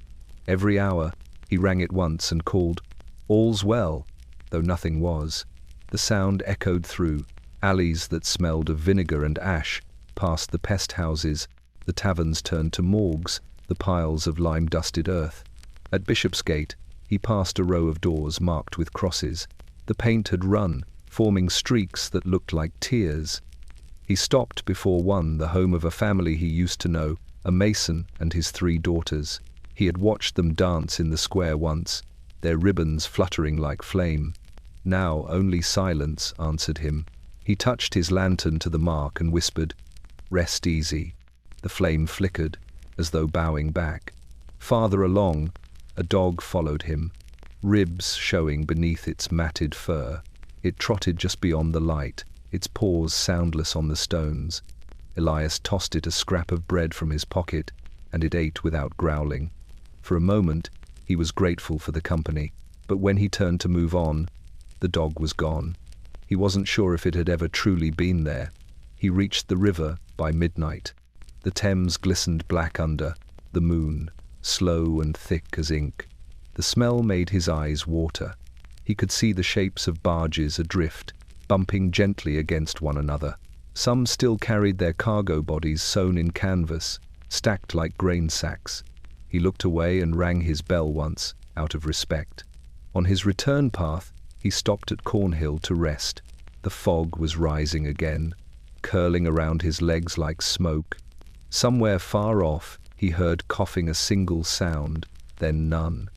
Every hour, he rang it once and called, "All's well," though nothing was. The sound echoed through alleys that smelled of vinegar and ash, past the pest houses. The taverns turned to morgues, the piles of lime-dusted earth. At Bishopsgate, he passed a row of doors marked with crosses. The paint had run, forming streaks that looked like tears. He stopped before one, the home of a family he used to know, a mason and his 3 daughters. He had watched them dance in the square once, their ribbons fluttering like flame. Now only silence answered him. He touched his lantern to the mark and whispered, "Rest easy." The flame flickered, as though bowing back. Farther along, a dog followed him, ribs showing beneath its matted fur. It trotted just beyond the light, its paws soundless on the stones. Elias tossed it a scrap of bread from his pocket, and it ate without growling. For a moment, he was grateful for the company, but when he turned to move on, the dog was gone. He wasn't sure if it had ever truly been there. He reached the river by midnight. The Thames glistened black under, the moon, slow and thick as ink. The smell made his eyes water. He could see the shapes of barges adrift, bumping gently against one another. Some still carried their cargo bodies sewn in canvas, stacked like grain sacks. He looked away and rang his bell once, out of respect. On his return path, he stopped at Cornhill to rest. The fog was rising again, curling around his legs like smoke. Somewhere far off, he heard coughing a single sound, then none.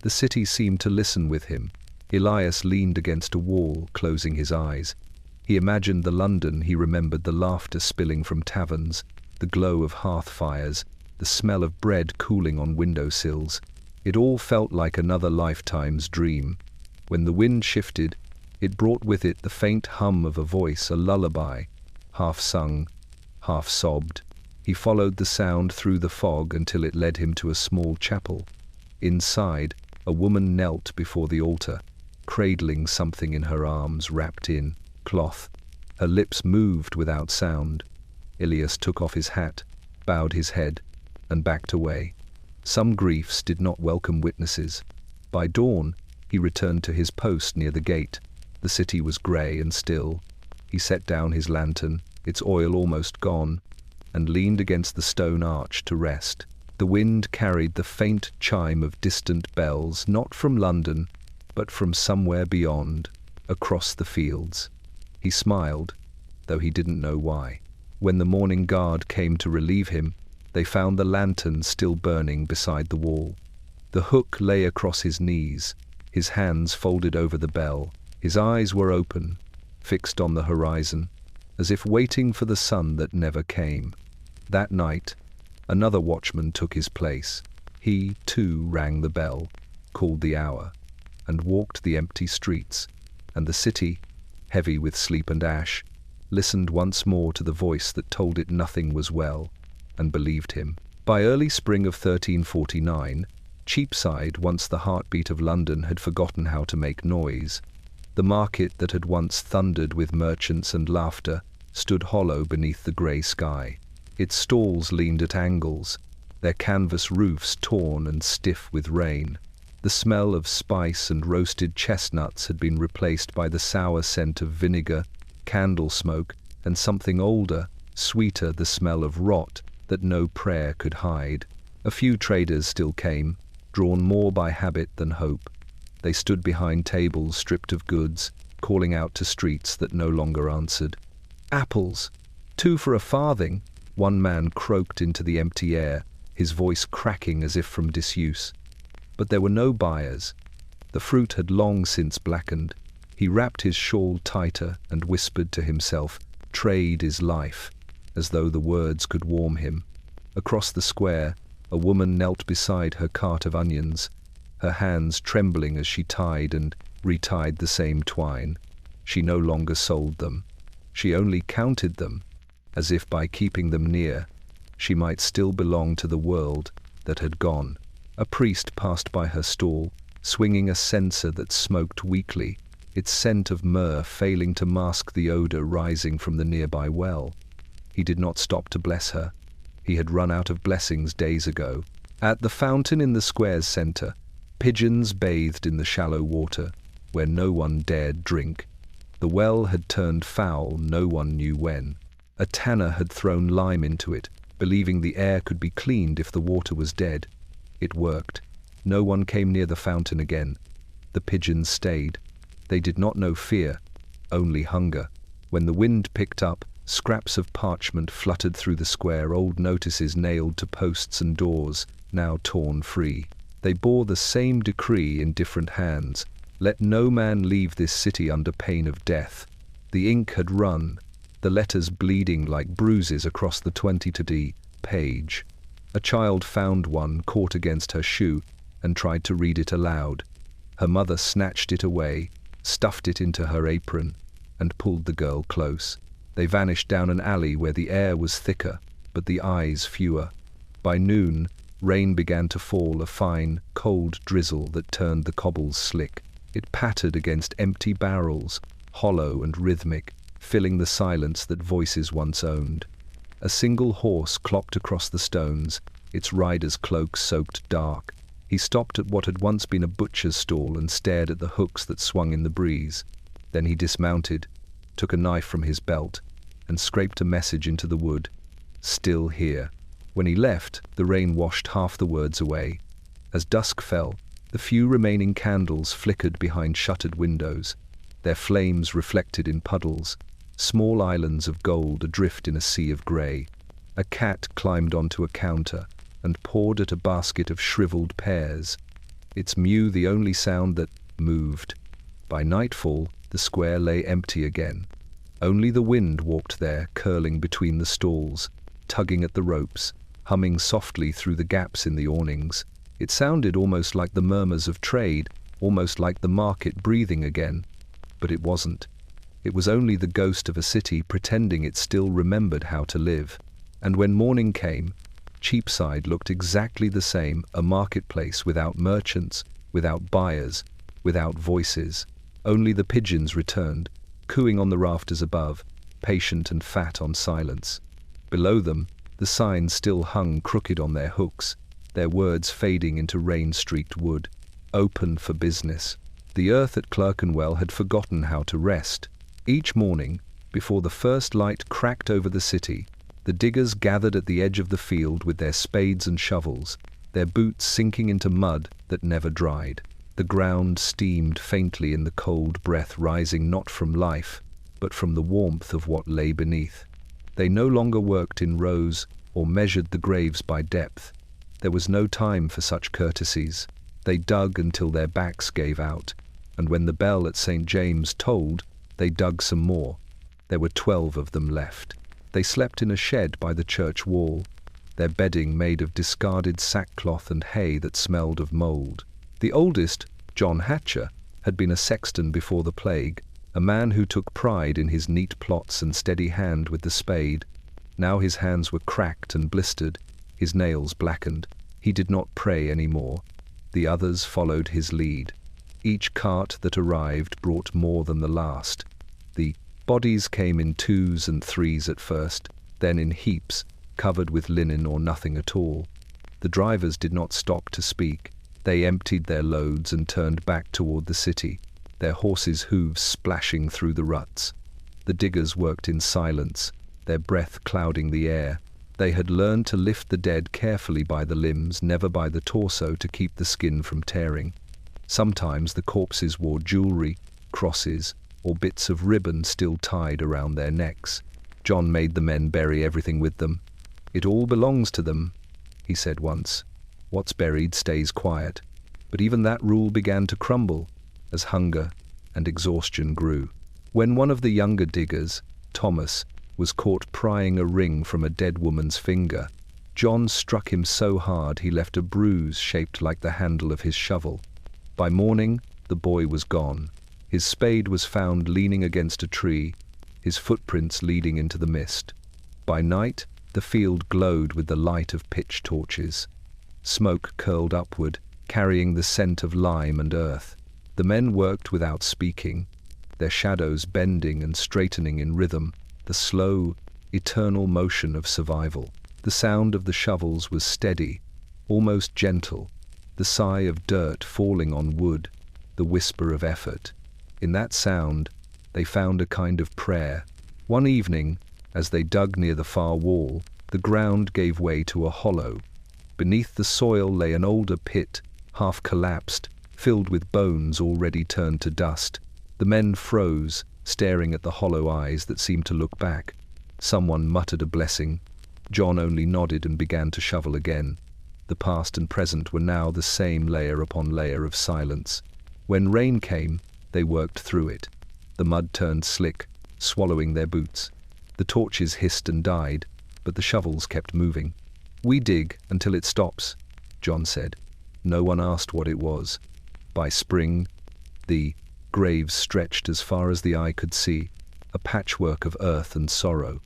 The city seemed to listen with him. Elias leaned against a wall, closing his eyes. He imagined the London he remembered, the laughter spilling from taverns, the glow of hearth fires, the smell of bread cooling on windowsills. It all felt like another lifetime's dream. When the wind shifted, it brought with it the faint hum of a voice, a lullaby, half sung, half sobbed. He followed the sound through the fog until it led him to a small chapel. Inside, a woman knelt before the altar, cradling something in her arms wrapped in cloth. Her lips moved without sound. Elias took off his hat, bowed his head, and backed away. Some griefs did not welcome witnesses. By dawn, he returned to his post near the gate. The city was grey and still. He set down his lantern, its oil almost gone, and leaned against the stone arch to rest. The wind carried the faint chime of distant bells, not from London, but from somewhere beyond, across the fields. He smiled, though he didn't know why. When the morning guard came to relieve him, they found the lantern still burning beside the wall. The hook lay across his knees, his hands folded over the bell. His eyes were open, fixed on the horizon, as if waiting for the sun that never came. That night, another watchman took his place. He, too, rang the bell, called the hour, and walked the empty streets, and the city, heavy with sleep and ash, listened once more to the voice that told it nothing was well, and believed him. By early spring of 1349, Cheapside, once the heartbeat of London, had forgotten how to make noise. The market that had once thundered with merchants and laughter stood hollow beneath the grey sky. Its stalls leaned at angles, their canvas roofs torn and stiff with rain. The smell of spice and roasted chestnuts had been replaced by the sour scent of vinegar, candle smoke, and something older, sweeter, the smell of rot that no prayer could hide. A few traders still came, drawn more by habit than hope. They stood behind tables stripped of goods, calling out to streets that no longer answered. "Apples! 2 for a farthing!" One man croaked into the empty air, his voice cracking as if from disuse. But there were no buyers. The fruit had long since blackened. He wrapped his shawl tighter and whispered to himself, "Trade is life," as though the words could warm him. Across the square, a woman knelt beside her cart of onions. her hands trembling as she tied and retied the same twine. She no longer sold them. She only counted them, as if by keeping them near, she might still belong to the world that had gone. A priest passed by her stall, swinging a censer that smoked weakly, its scent of myrrh failing to mask the odor rising from the nearby well. He did not stop to bless her. He had run out of blessings days ago. At the fountain in the square's center, pigeons bathed in the shallow water, where no one dared drink. The well had turned foul, no one knew when. A tanner had thrown lime into it, believing the air could be cleaned if the water was dead. It worked. No one came near the fountain again. The pigeons stayed. They did not know fear, only hunger. When the wind picked up, scraps of parchment fluttered through the square, old notices nailed to posts and doors, now torn free. They bore the same decree in different hands. Let no man leave this city under pain of death. The ink had run, the letters bleeding like bruises across the 20-D page. A child found one caught against her shoe and tried to read it aloud. Her mother snatched it away, stuffed it into her apron, and pulled the girl close. They vanished down an alley where the air was thicker, but the eyes fewer. By noon, rain began to fall, a fine, cold drizzle that turned the cobbles slick. It pattered against empty barrels, hollow and rhythmic, filling the silence that voices once owned. A single horse clopped across the stones, its rider's cloak soaked dark. He stopped at what had once been a butcher's stall and stared at the hooks that swung in the breeze. Then he dismounted, took a knife from his belt, and scraped a message into the wood. Still here. When he left, the rain washed half the words away. As dusk fell, the few remaining candles flickered behind shuttered windows, their flames reflected in puddles, small islands of gold adrift in a sea of grey. A cat climbed onto a counter and pawed at a basket of shriveled pears, its mew the only sound that moved. By nightfall, the square lay empty again. Only the wind walked there, curling between the stalls, tugging at the ropes, humming softly through the gaps in the awnings. It sounded almost like the murmurs of trade, almost like the market breathing again. But it wasn't. It was only the ghost of a city pretending it still remembered how to live. And when morning came, Cheapside looked exactly the same, a marketplace without merchants, without buyers, without voices. Only the pigeons returned, cooing on the rafters above, patient and fat on silence. Below them, the signs still hung crooked on their hooks, their words fading into rain-streaked wood. Open for business. The earth at Clerkenwell had forgotten how to rest. Each morning, before the first light cracked over the city, the diggers gathered at the edge of the field with their spades and shovels, their boots sinking into mud that never dried. The ground steamed faintly in the cold breath rising not from life, but from the warmth of what lay beneath. They no longer worked in rows or measured the graves by depth. There was no time for such courtesies. They dug until their backs gave out, and when the bell at St. James tolled, they dug some more. There were 12 of them left. They slept in a shed by the church wall, their bedding made of discarded sackcloth and hay that smelled of mould. The oldest, John Hatcher, had been a sexton before the plague, a man who took pride in his neat plots and steady hand with the spade. Now his hands were cracked and blistered, his nails blackened. He did not pray any more. The others followed his lead. Each cart that arrived brought more than the last. The bodies came in 2s and 3s at first, then in heaps, covered with linen or nothing at all. The drivers did not stop to speak. They emptied their loads and turned back toward the city, their horses' hooves splashing through the ruts. The diggers worked in silence, their breath clouding the air. They had learned to lift the dead carefully by the limbs, never by the torso, to keep the skin from tearing. Sometimes the corpses wore jewelry, crosses, or bits of ribbon still tied around their necks. John made the men bury everything with them. "It all belongs to them," he said once. "What's buried stays quiet." But even that rule began to crumble as hunger and exhaustion grew. When one of the younger diggers, Thomas, was caught prying a ring from a dead woman's finger, John struck him so hard he left a bruise shaped like the handle of his shovel. By morning, the boy was gone. His spade was found leaning against a tree, his footprints leading into the mist. By night, the field glowed with the light of pitch torches. Smoke curled upward, carrying the scent of lime and earth. The men worked without speaking, their shadows bending and straightening in rhythm, the slow, eternal motion of survival. The sound of the shovels was steady, almost gentle, the sigh of dirt falling on wood, the whisper of effort. In that sound, they found a kind of prayer. One evening, as they dug near the far wall, the ground gave way to a hollow. Beneath the soil lay an older pit, half collapsed, filled with bones already turned to dust. The men froze, staring at the hollow eyes that seemed to look back. Someone muttered a blessing. John only nodded and began to shovel again. The past and present were now the same layer upon layer of silence. When rain came, they worked through it. The mud turned slick, swallowing their boots. The torches hissed and died, but the shovels kept moving. "We dig until it stops," John said. No one asked what it was. By spring, the graves stretched as far as the eye could see, a patchwork of earth and sorrow.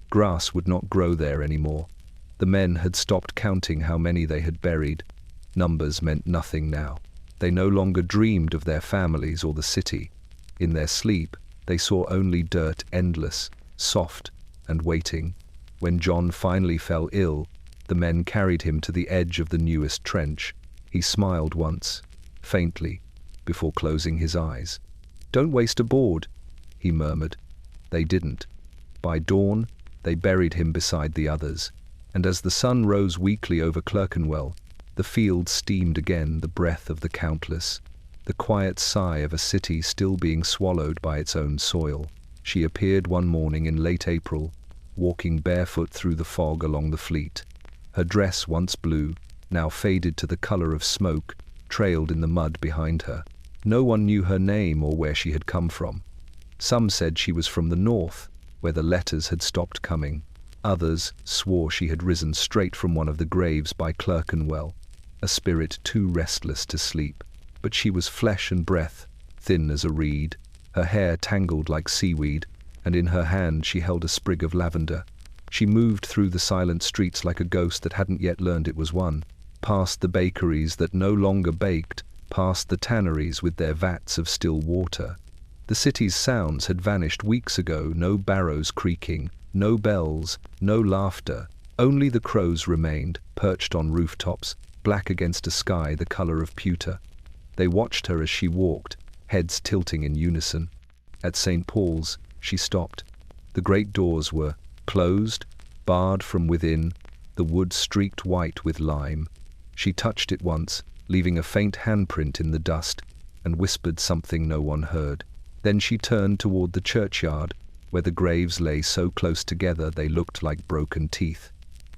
Grass would not grow there anymore. The men had stopped counting how many they had buried. Numbers meant nothing now. They no longer dreamed of their families or the city. In their sleep, they saw only dirt, endless, soft, and waiting. When John finally fell ill, the men carried him to the edge of the newest trench. He smiled once, faintly, before closing his eyes. "Don't waste a board," he murmured. They didn't. By dawn, they buried him beside the others, and as the sun rose weakly over Clerkenwell, the field steamed again, the breath of the countless, the quiet sigh of a city still being swallowed by its own soil. She appeared one morning in late April, walking barefoot through the fog along the Fleet. Her dress, once blue, now faded to the color of smoke, trailed in the mud behind her. No one knew her name or where she had come from. Some said she was from the north, where the letters had stopped coming. Others swore she had risen straight from one of the graves by Clerkenwell, a spirit too restless to sleep. But she was flesh and breath, thin as a reed, her hair tangled like seaweed, and in her hand she held a sprig of lavender. She moved through the silent streets like a ghost that hadn't yet learned it was one, past the bakeries that no longer baked, past the tanneries with their vats of still water. The city's sounds had vanished weeks ago, no barrows creaking, no bells, no laughter. Only the crows remained, perched on rooftops, black against a sky the color of pewter. They watched her as she walked, heads tilting in unison. At St. Paul's, she stopped. The great doors were closed, barred from within, the wood streaked white with lime. She touched it once, leaving a faint handprint in the dust, and whispered something no one heard. Then she turned toward the churchyard, where the graves lay so close together they looked like broken teeth.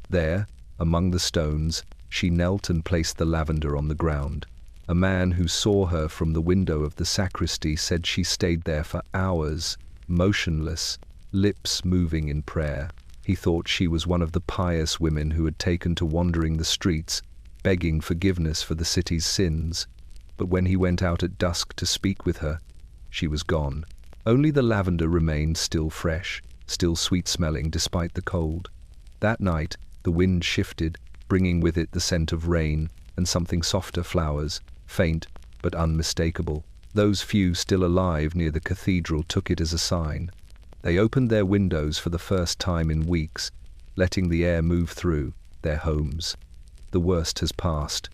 There, among the stones, she knelt and placed the lavender on the ground. A man who saw her from the window of the sacristy said she stayed there for hours, motionless, lips moving in prayer. He thought she was one of the pious women who had taken to wandering the streets, begging forgiveness for the city's sins. But when he went out at dusk to speak with her, she was gone. Only the lavender remained still fresh, still sweet-smelling despite the cold. That night, the wind shifted, bringing with it the scent of rain and something softer flowers, faint but unmistakable. Those few still alive near the cathedral took it as a sign. They opened their windows for the first time in weeks, letting the air move through their homes. "The worst has passed,"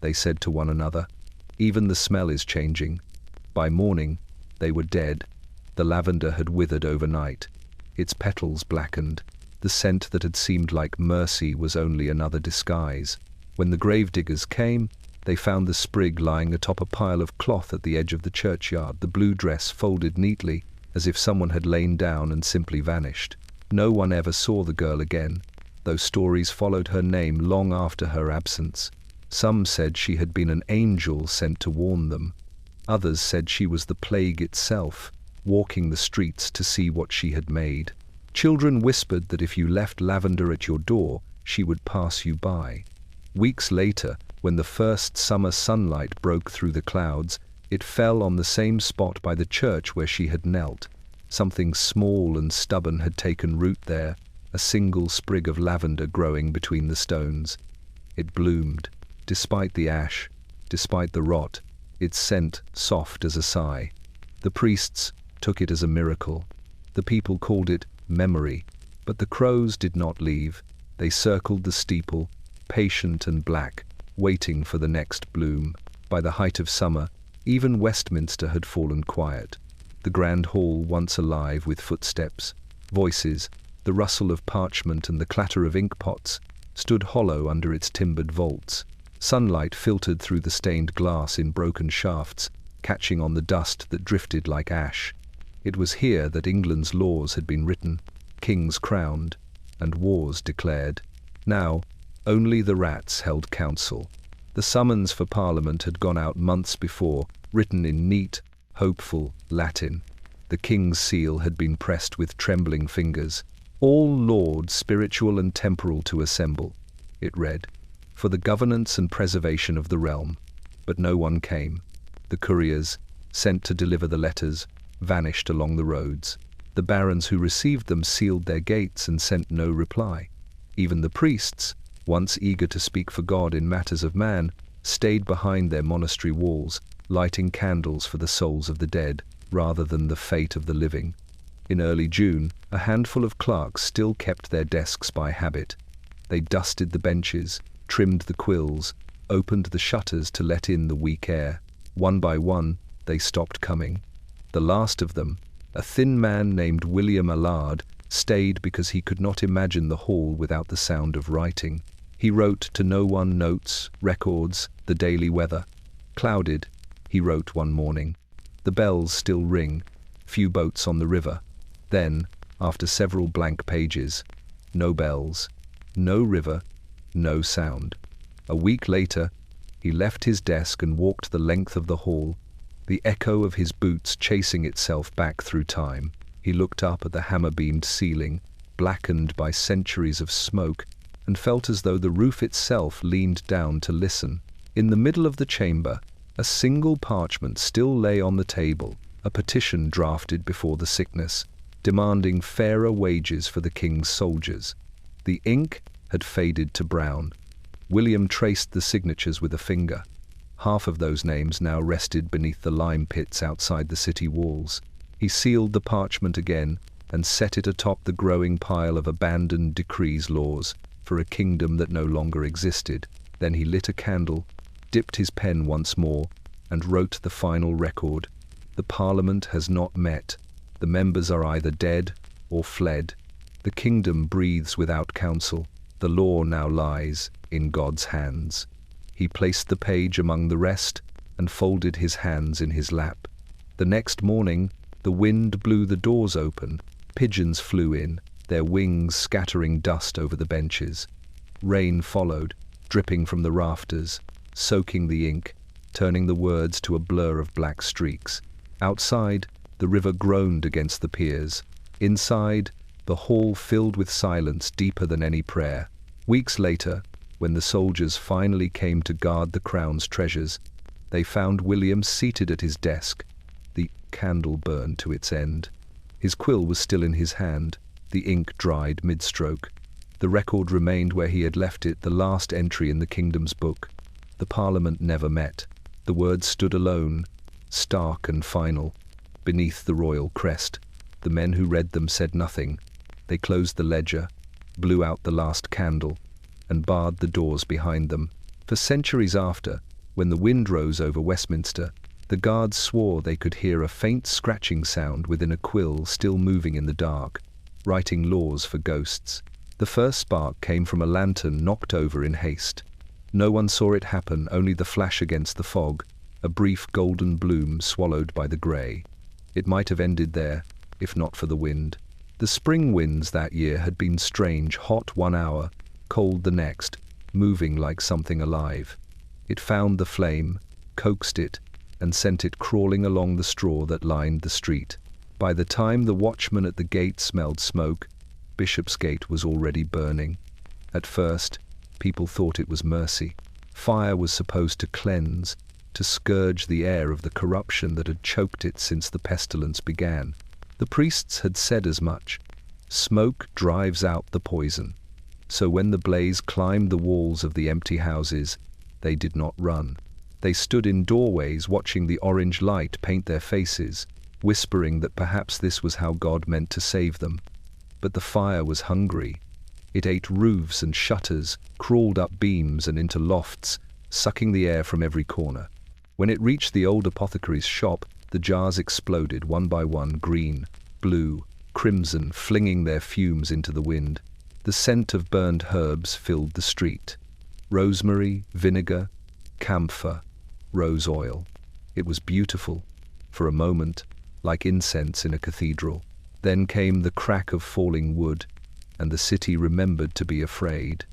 they said to one another. "Even the smell is changing." By morning, they were dead. The lavender had withered overnight, its petals blackened. The scent that had seemed like mercy was only another disguise. When the gravediggers came, they found the sprig lying atop a pile of cloth at the edge of the churchyard, the blue dress folded neatly, as if someone had lain down and simply vanished. No one ever saw the girl again, though stories followed her name long after her absence. Some said she had been an angel sent to warn them. Others said she was the plague itself, walking the streets to see what she had made. Children whispered that if you left lavender at your door, she would pass you by. Weeks later, When the first summer sunlight broke through the clouds, it fell on the same spot by the church where she had knelt. Something small and stubborn had taken root there, a single sprig of lavender growing between the stones. It bloomed, despite the ash, despite the rot, its scent soft as a sigh. The priests took it as a miracle. The people called it memory, but the crows did not leave. They circled the steeple, patient and black, waiting for the next bloom. By the height of summer, even Westminster had fallen quiet. The grand hall once alive with footsteps, voices, the rustle of parchment and the clatter of inkpots, stood hollow under its timbered vaults. Sunlight filtered through the stained glass in broken shafts, catching on the dust that drifted like ash. It was here that England's laws had been written, kings crowned, and wars declared. Now, only the rats held council. The summons for Parliament had gone out months before, written in neat, hopeful Latin. The king's seal had been pressed with trembling fingers. All lords, spiritual and temporal, to assemble, it read, for the governance and preservation of the realm. But no one came. The couriers, sent to deliver the letters, vanished along the roads. The barons who received them sealed their gates and sent no reply. Even the priests, once eager to speak for God in matters of man, stayed behind their monastery walls, lighting candles for the souls of the dead, rather than the fate of the living. In early June, a handful of clerks still kept their desks by habit. They dusted the benches, trimmed the quills, opened the shutters to let in the weak air. One by one, they stopped coming. The last of them, a thin man named William Allard, stayed because he could not imagine the hall without the sound of writing. He wrote to no one notes, records, the daily weather. Clouded, he wrote one morning. The bells still ring, few boats on the river. Then, after several blank pages, no bells, no river, no sound. A week later, he left his desk and walked the length of the hall, the echo of his boots chasing itself back through time. He looked up at the hammer-beamed ceiling, blackened by centuries of smoke, and felt as though the roof itself leaned down to listen. In the middle of the chamber, a single parchment still lay on the table, a petition drafted before the sickness, demanding fairer wages for the king's soldiers. The ink had faded to brown. William traced the signatures with a finger. Half of those names now rested beneath the lime pits outside the city walls. He sealed the parchment again and set it atop the growing pile of abandoned decrees laws for a kingdom that no longer existed. Then he lit a candle, dipped his pen once more, and wrote the final record. The Parliament has not met. The members are either dead or fled. The kingdom breathes without counsel. The law now lies in God's hands. He placed the page among the rest and folded his hands in his lap. The next morning, the wind blew the doors open. Pigeons flew in, their wings scattering dust over the benches. Rain followed, dripping from the rafters, soaking the ink, turning the words to a blur of black streaks. Outside, the river groaned against the piers. Inside, the hall filled with silence deeper than any prayer. Weeks later, when the soldiers finally came to guard the crown's treasures, they found William seated at his desk. The candle burned to its end. His quill was still in his hand, the ink dried mid-stroke. The record remained where he had left it, the last entry in the kingdom's book. The Parliament never met. The words stood alone, stark and final, beneath the royal crest. The men who read them said nothing. They closed the ledger, blew out the last candle, and barred the doors behind them. For centuries after, when the wind rose over Westminster, the guards swore they could hear a faint scratching sound within a quill still moving in the dark, writing laws for ghosts. The first spark came from a lantern knocked over in haste. No one saw it happen, only the flash against the fog, a brief golden bloom swallowed by the grey. It might have ended there, if not for the wind. The spring winds that year had been strange, hot one hour, cold the next, moving like something alive. It found the flame, coaxed it, and sent it crawling along the straw that lined the street. By the time the watchman at the gate smelled smoke, Bishopsgate was already burning. At first, people thought it was mercy. Fire was supposed to cleanse, to scourge the air of the corruption that had choked it since the pestilence began. The priests had said as much. Smoke drives out the poison. So when the blaze climbed the walls of the empty houses, they did not run. They stood in doorways watching the orange light paint their faces, whispering that perhaps this was how God meant to save them. But the fire was hungry. It ate roofs and shutters, crawled up beams and into lofts, sucking the air from every corner. When it reached the old apothecary's shop, the jars exploded one by one, green, blue, crimson, flinging their fumes into the wind. The scent of burned herbs filled the street. Rosemary, vinegar, camphor, rose oil. It was beautiful, for a moment, like incense in a cathedral. Then came the crack of falling wood, and the city remembered to be afraid.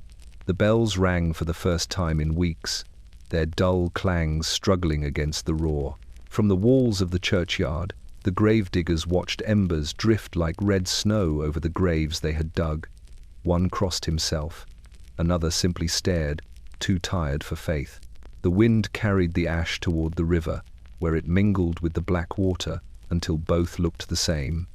The bells rang for the first time in weeks, their dull clangs struggling against the roar. From the walls of the churchyard, the gravediggers watched embers drift like red snow over the graves they had dug. One crossed himself, another simply stared, too tired for faith. The wind carried the ash toward the river, where it mingled with the black water until both looked the same.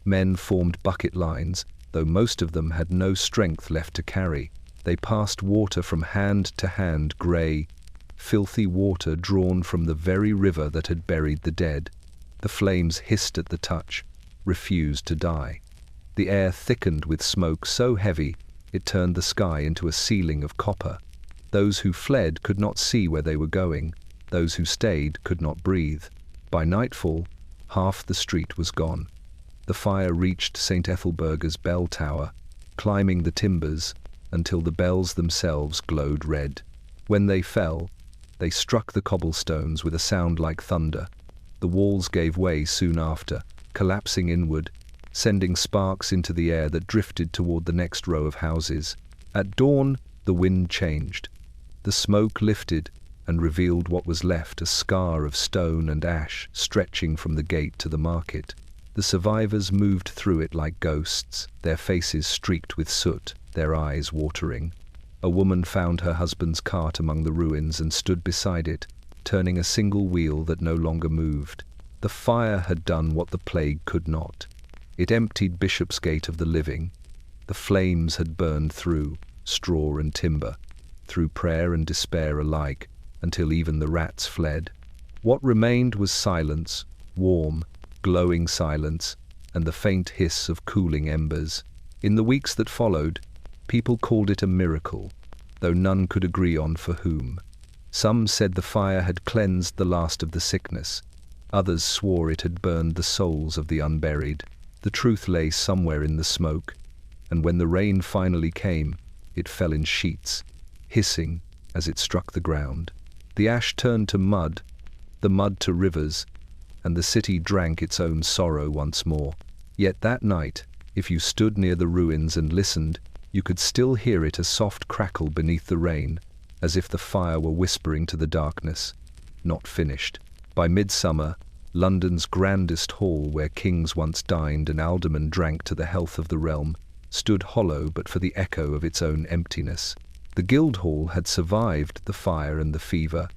Men formed bucket lines, though most of them had no strength left to carry. They passed water from hand to hand, grey, filthy water drawn from the very river that had buried the dead. The flames hissed at the touch, refused to die. The air thickened with smoke so heavy it turned the sky into a ceiling of copper. Those who fled could not see where they were going. Those who stayed could not breathe. By nightfall, half the street was gone. The fire reached St. Ethelburga's bell tower, climbing the timbers until the bells themselves glowed red. When they fell, they struck the cobblestones with a sound like thunder. The walls gave way soon after, collapsing inward, sending sparks into the air that drifted toward the next row of houses. At dawn, the wind changed. The smoke lifted and revealed what was left, a scar of stone and ash stretching from the gate to the market. The survivors moved through it like ghosts, their faces streaked with soot, their eyes watering. A woman found her husband's cart among the ruins and stood beside it, turning a single wheel that no longer moved. The fire had done what the plague could not. It emptied Bishopsgate of the living. The flames had burned through straw and timber, through prayer and despair alike, until even the rats fled. What remained was silence, warm, glowing silence, and the faint hiss of cooling embers. In the weeks that followed, people called it a miracle, though none could agree on for whom. Some said the fire had cleansed the last of the sickness. Others swore it had burned the souls of the unburied. The truth lay somewhere in the smoke, and when the rain finally came, it fell in sheets, hissing as it struck the ground. The ash turned to mud, the mud to rivers, and the city drank its own sorrow once more. Yet that night, if you stood near the ruins and listened, you could still hear it, a soft crackle beneath the rain, as if the fire were whispering to the darkness, not finished. By midsummer, London's grandest hall, where kings once dined and aldermen drank to the health of the realm, stood hollow but for the echo of its own emptiness. The Guildhall had survived the fire and the fever,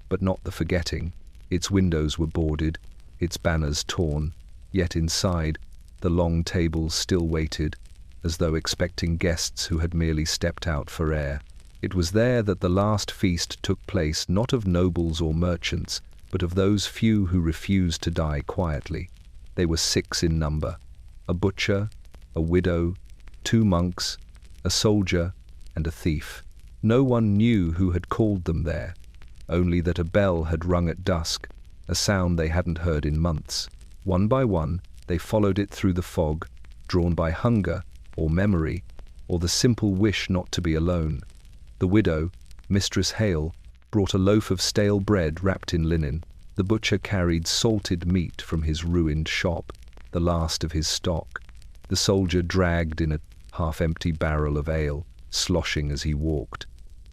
but not the forgetting. Its windows were boarded, its banners torn, yet inside, the long tables still waited, as though expecting guests who had merely stepped out for air. It was there that the last feast took place, not of nobles or merchants, but of those few who refused to die quietly. They were 6 in number: a butcher, a widow, 2 monks, a soldier, and a thief. No one knew who had called them there, only that a bell had rung at dusk, a sound they hadn't heard in months. One by one, they followed it through the fog, drawn by hunger, or memory, or the simple wish not to be alone. The widow, Mistress Hale, brought a loaf of stale bread wrapped in linen. The butcher carried salted meat from his ruined shop, the last of his stock. The soldier dragged in a half-empty barrel of ale, sloshing as he walked.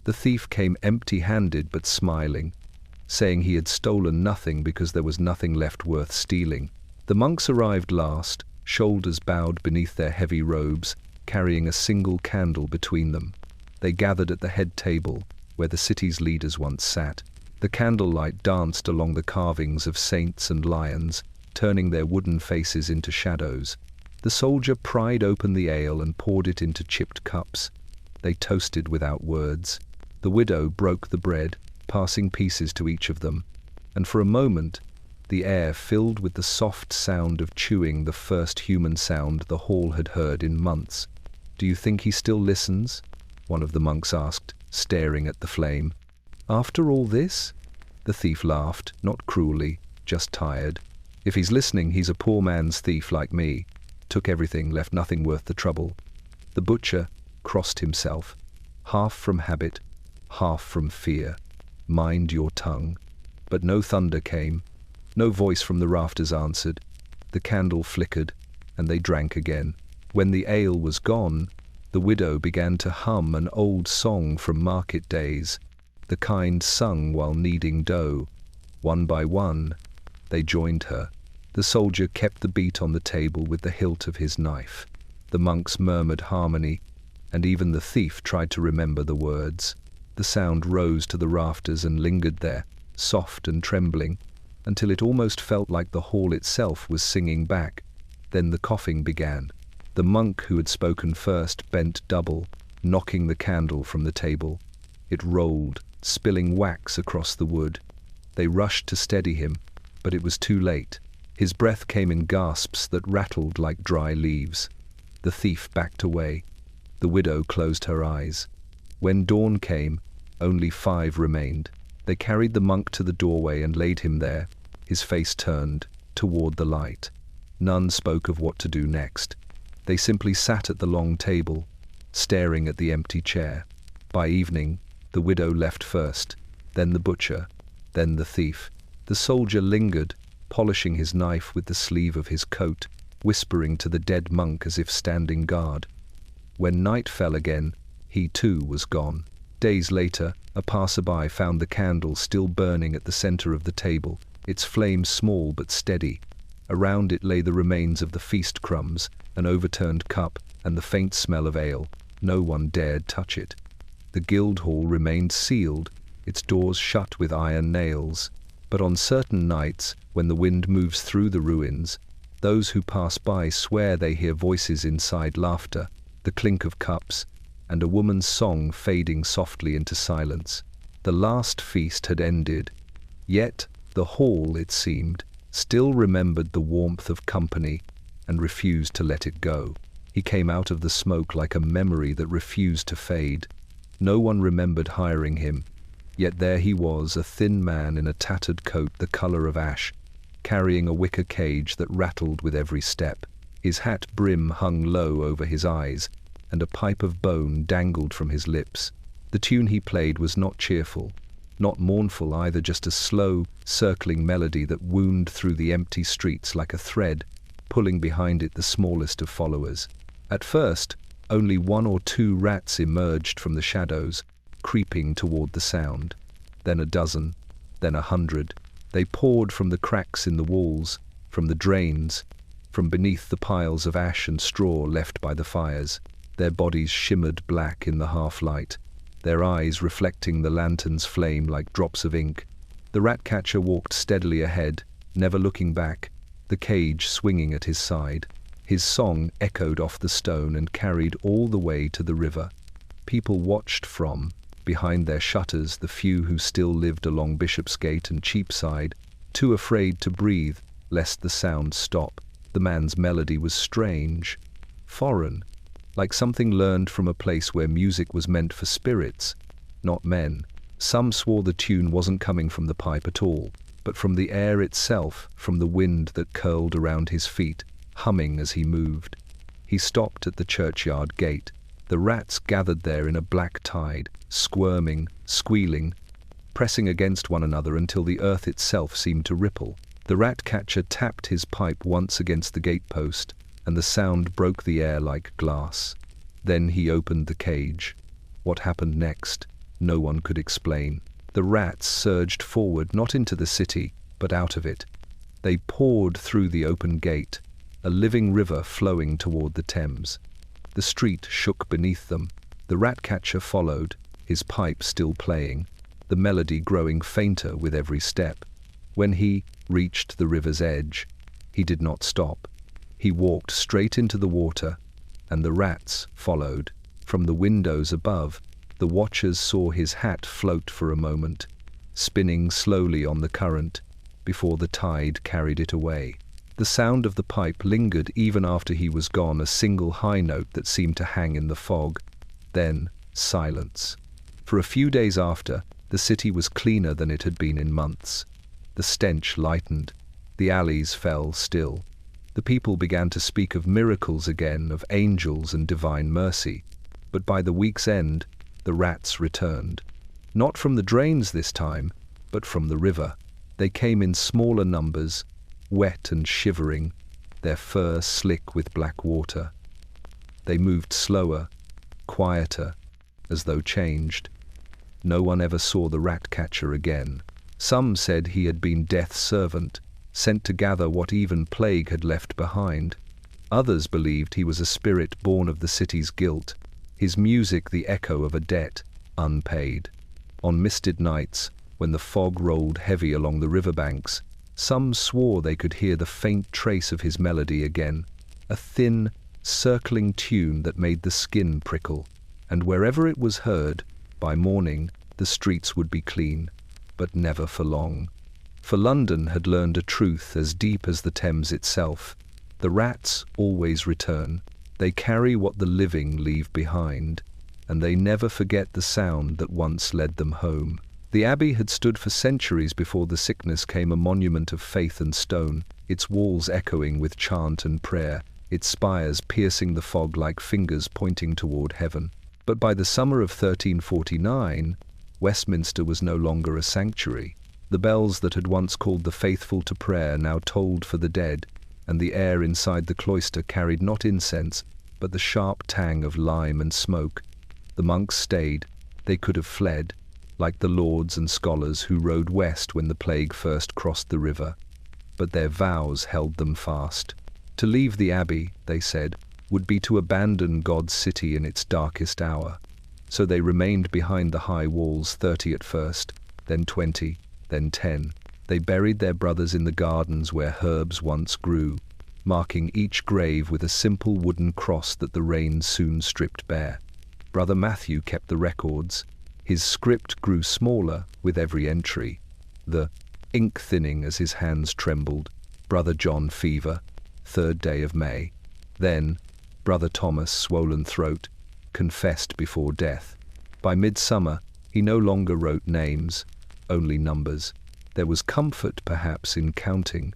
The thief came empty-handed but smiling, saying he had stolen nothing because there was nothing left worth stealing. The monks arrived last, shoulders bowed beneath their heavy robes, carrying a single candle between them. They gathered at the head table, where the city's leaders once sat. The candlelight danced along the carvings of saints and lions, turning their wooden faces into shadows. The soldier pried open the ale and poured it into chipped cups. They toasted without words. The widow broke the bread, passing pieces to each of them, and for a moment the air filled with the soft sound of chewing, the first human sound the hall had heard in months. "Do you think he still listens?" one of the monks asked, staring at the flame. "After all this?" The thief laughed, not cruelly, just tired. "If he's listening, he's a poor man's thief like me. Took everything, left nothing worth the trouble." The butcher crossed himself, half from habit, half from fear. "Mind your tongue." But no thunder came. No voice from the rafters answered. The candle flickered, and they drank again. When the ale was gone, the widow began to hum an old song from market days. The kind sung while kneading dough. One by one, they joined her. The soldier kept the beat on the table with the hilt of his knife. The monks murmured harmony, and even the thief tried to remember the words. The sound rose to the rafters and lingered there, soft and trembling, until it almost felt like the hall itself was singing back. Then the coughing began. The monk who had spoken first bent double, knocking the candle from the table. It rolled, spilling wax across the wood. They rushed to steady him, but it was too late. His breath came in gasps that rattled like dry leaves. The thief backed away. The widow closed her eyes. When dawn came, only 5 remained. They carried the monk to the doorway and laid him there, his face turned toward the light. None spoke of what to do next. They simply sat at the long table, staring at the empty chair. By evening, the widow left first, then the butcher, then the thief. The soldier lingered, polishing his knife with the sleeve of his coat, whispering to the dead monk as if standing guard. When night fell again, he too was gone. Days later, a passerby found the candle still burning at the center of the table, its flame small but steady. Around it lay the remains of the feast crumbs, an overturned cup, and the faint smell of ale. No one dared touch it. The guild hall remained sealed, its doors shut with iron nails. But on certain nights, when the wind moves through the ruins, those who pass by swear they hear voices inside, laughter, the clink of cups, and a woman's song fading softly into silence. The last feast had ended, yet the hall, it seemed, still remembered the warmth of company and refused to let it go. He came out of the smoke like a memory that refused to fade. No one remembered hiring him, yet there he was, a thin man in a tattered coat the color of ash, carrying a wicker cage that rattled with every step. His hat brim hung low over his eyes, and a pipe of bone dangled from his lips. The tune he played was not cheerful, not mournful either, just a slow, circling melody that wound through the empty streets like a thread, pulling behind it the smallest of followers. At first, only 1 or 2 rats emerged from the shadows, creeping toward the sound. Then a dozen, then 100. They poured from the cracks in the walls, from the drains, from beneath the piles of ash and straw left by the fires. Their bodies shimmered black in the half-light, their eyes reflecting the lantern's flame like drops of ink. The rat-catcher walked steadily ahead, never looking back, the cage swinging at his side. His song echoed off the stone and carried all the way to the river. People watched from behind their shutters, the few who still lived along Bishopsgate and Cheapside, too afraid to breathe lest the sound stop. The man's melody was strange, foreign, like something learned from a place where music was meant for spirits, not men. Some swore the tune wasn't coming from the pipe at all, but from the air itself, from the wind that curled around his feet, humming as he moved. He stopped at the churchyard gate. The rats gathered there in a black tide, squirming, squealing, pressing against one another until the earth itself seemed to ripple. The rat-catcher tapped his pipe once against the gatepost, and the sound broke the air like glass. Then he opened the cage. What happened next, no one could explain. The rats surged forward, not into the city, but out of it. They poured through the open gate, a living river flowing toward the Thames. The street shook beneath them. The rat-catcher followed, his pipe still playing, the melody growing fainter with every step. When he reached the river's edge, he did not stop. He walked straight into the water, and the rats followed. From the windows above, the watchers saw his hat float for a moment, spinning slowly on the current, before the tide carried it away. The sound of the pipe lingered even after he was gone, a single high note that seemed to hang in the fog. Then silence. For a few days after, the city was cleaner than it had been in months. The stench lightened. The alleys fell still. The people began to speak of miracles again, of angels and divine mercy. But by the week's end, the rats returned. Not from the drains this time, but from the river. They came in smaller numbers, wet and shivering, their fur slick with black water. They moved slower, quieter, as though changed. No one ever saw the rat-catcher again. Some said he had been death's servant, sent to gather what even plague had left behind. Others believed he was a spirit born of the city's guilt, his music the echo of a debt unpaid. On misted nights, when the fog rolled heavy along the riverbanks, some swore they could hear the faint trace of his melody again, a thin, circling tune that made the skin prickle. And wherever it was heard, by morning the streets would be clean, but never for long. For London had learned a truth as deep as the Thames itself. The rats always return. They carry what the living leave behind, and they never forget the sound that once led them home. The abbey had stood for centuries before the sickness came, a monument of faith and stone, its walls echoing with chant and prayer, its spires piercing the fog like fingers pointing toward heaven. But by the summer of 1349, Westminster was no longer a sanctuary. The bells that had once called the faithful to prayer now tolled for the dead, and the air inside the cloister carried not incense, but the sharp tang of lime and smoke. The monks stayed. They could have fled, like the lords and scholars who rode west when the plague first crossed the river. But their vows held them fast. To leave the abbey, they said, would be to abandon God's city in its darkest hour. So they remained behind the high walls, 30 at first, then 20, then 10. They buried their brothers in the gardens where herbs once grew, marking each grave with a simple wooden cross that the rain soon stripped bare. Brother Matthew kept the records. His script grew smaller with every entry, the ink thinning as his hands trembled. Brother John, fever, 3rd day of May. Then Brother Thomas, swollen throat, confessed before death. By midsummer, he no longer wrote names, only numbers. There was comfort, perhaps, in counting.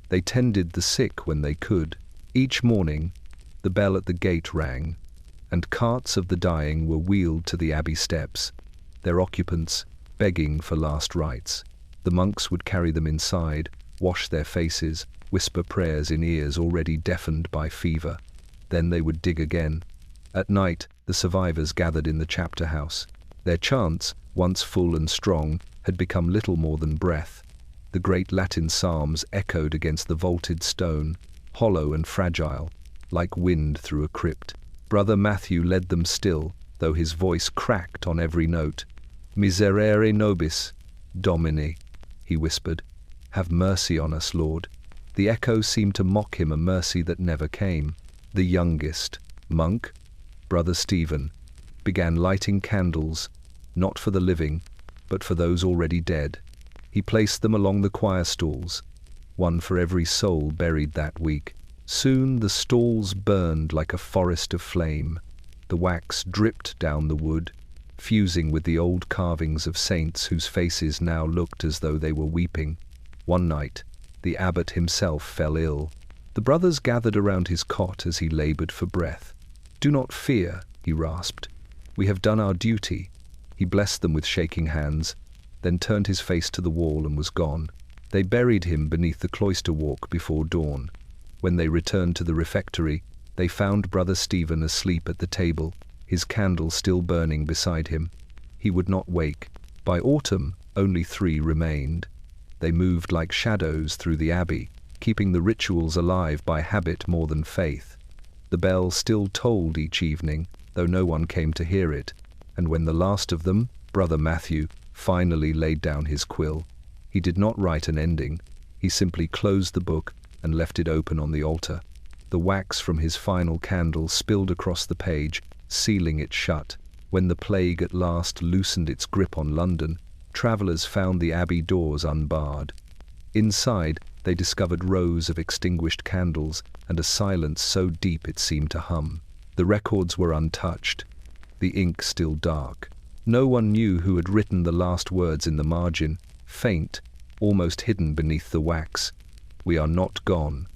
They tended the sick when they could. Each morning, the bell at the gate rang, and carts of the dying were wheeled to the abbey steps, their occupants begging for last rites. The monks would carry them inside, wash their faces, whisper prayers in ears already deafened by fever. Then they would dig again. At night, the survivors gathered in the chapter house. Their chants, once full and strong, had become little more than breath. The great Latin psalms echoed against the vaulted stone, hollow and fragile, like wind through a crypt. Brother Matthew led them still, though his voice cracked on every note. Miserere nobis, Domini, he whispered. Have mercy on us, Lord. The echo seemed to mock him, a mercy that never came. The youngest monk, Brother Stephen, began lighting candles, not for the living, but for those already dead. He placed them along the choir stalls, one for every soul buried that week. Soon the stalls burned like a forest of flame. The wax dripped down the wood, fusing with the old carvings of saints whose faces now looked as though they were weeping. One night, the abbot himself fell ill. The brothers gathered around his cot as he labored for breath. "Do not fear," he rasped. "We have done our duty." He blessed them with shaking hands, then turned his face to the wall and was gone. They buried him beneath the cloister walk before dawn. When they returned to the refectory, they found Brother Stephen asleep at the table, his candle still burning beside him. He would not wake. By autumn, only 3 remained. They moved like shadows through the abbey, keeping the rituals alive by habit more than faith. The bell still tolled each evening, though no one came to hear it, And when the last of them, Brother Matthew, finally laid down his quill, he did not write an ending. He simply closed the book and left it open on the altar. The wax from his final candle spilled across the page, sealing it shut. When the plague at last loosened its grip on London, travellers found the abbey doors unbarred. Inside, they discovered rows of extinguished candles and a silence so deep it seemed to hum. The records were untouched, the ink still dark. No one knew who had written the last words in the margin, faint, almost hidden beneath the wax. "We are not gone.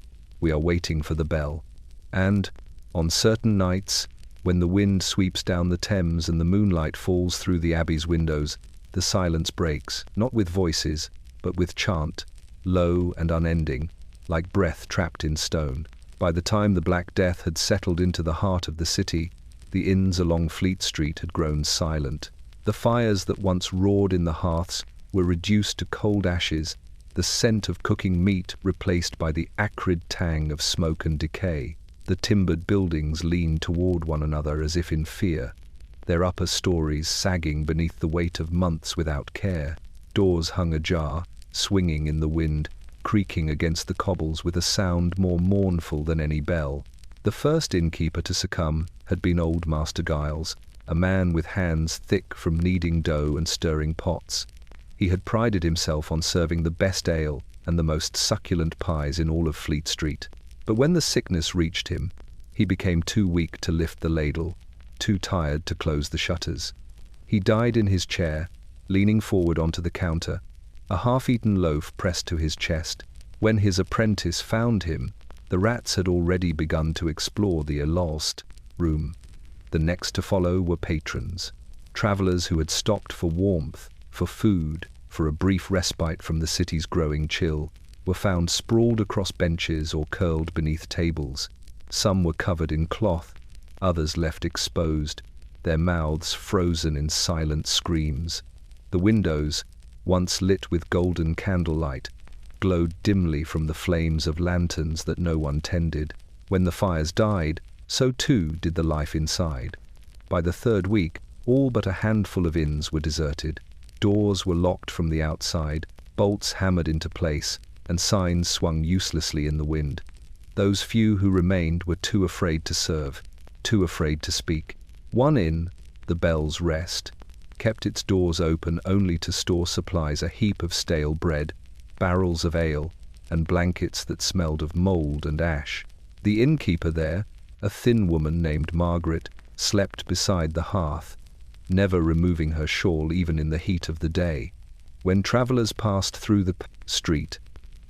We are waiting for the bell." And, on certain nights, when the wind sweeps down the Thames and the moonlight falls through the abbey's windows, the silence breaks, not with voices, but with chant, low and unending, like breath trapped in stone. By the time the Black Death had settled into the heart of the city, the inns along Fleet Street had grown silent. The fires that once roared in the hearths were reduced to cold ashes, the scent of cooking meat replaced by the acrid tang of smoke and decay. The timbered buildings leaned toward one another as if in fear, their upper stories sagging beneath the weight of months without care. Doors hung ajar, swinging in the wind, creaking against the cobbles with a sound more mournful than any bell. The first innkeeper to succumb had been old Master Giles, a man with hands thick from kneading dough and stirring pots. He had prided himself on serving the best ale and the most succulent pies in all of Fleet Street. But when the sickness reached him, he became too weak to lift the ladle, too tired to close the shutters. He died in his chair, leaning forward onto the counter, a half-eaten loaf pressed to his chest. When his apprentice found him, the rats had already begun to explore the lost room. The next to follow were patrons, travellers who had stopped for warmth, for food, for a brief respite from the city's growing chill, were found sprawled across benches or curled beneath tables. Some were covered in cloth, others left exposed, their mouths frozen in silent screams. The windows, once lit with golden candlelight, glowed dimly from the flames of lanterns that no one tended. When the fires died, so too did the life inside. By the third week, all but a handful of inns were deserted. Doors were locked from the outside, bolts hammered into place, and signs swung uselessly in the wind. Those few who remained were too afraid to serve, too afraid to speak. One inn, the Bell's Rest, kept its doors open only to store supplies: a heap of stale bread, barrels of ale, and blankets that smelled of mould and ash. The innkeeper there, a thin woman named Margaret, slept beside the hearth, never removing her shawl even in the heat of the day. When travellers passed through the street,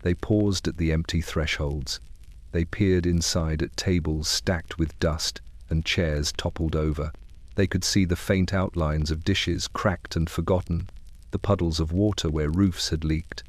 they paused at the empty thresholds. They peered inside at tables stacked with dust and chairs toppled over. They could see the faint outlines of dishes cracked and forgotten, the puddles of water where roofs had leaked.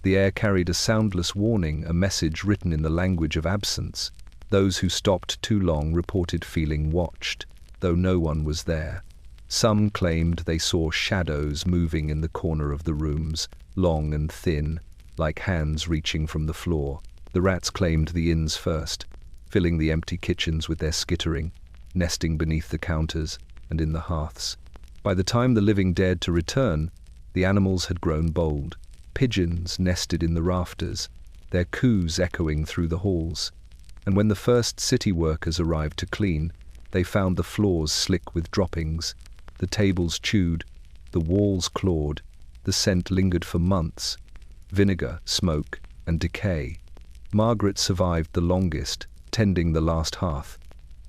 The air carried a soundless warning, a message written in the language of absence. Those who stopped too long reported feeling watched, though no one was there. Some claimed they saw shadows moving in the corner of the rooms, long and thin, like hands reaching from the floor. The rats claimed the inns first, filling the empty kitchens with their skittering, nesting beneath the counters and in the hearths. By the time the living dared to return, the animals had grown bold. Pigeons nested in the rafters, their coos echoing through the halls. And when the first city workers arrived to clean, they found the floors slick with droppings, the tables chewed, the walls clawed. The scent lingered for months: vinegar, smoke, and decay. Margaret survived the longest, tending the last hearth,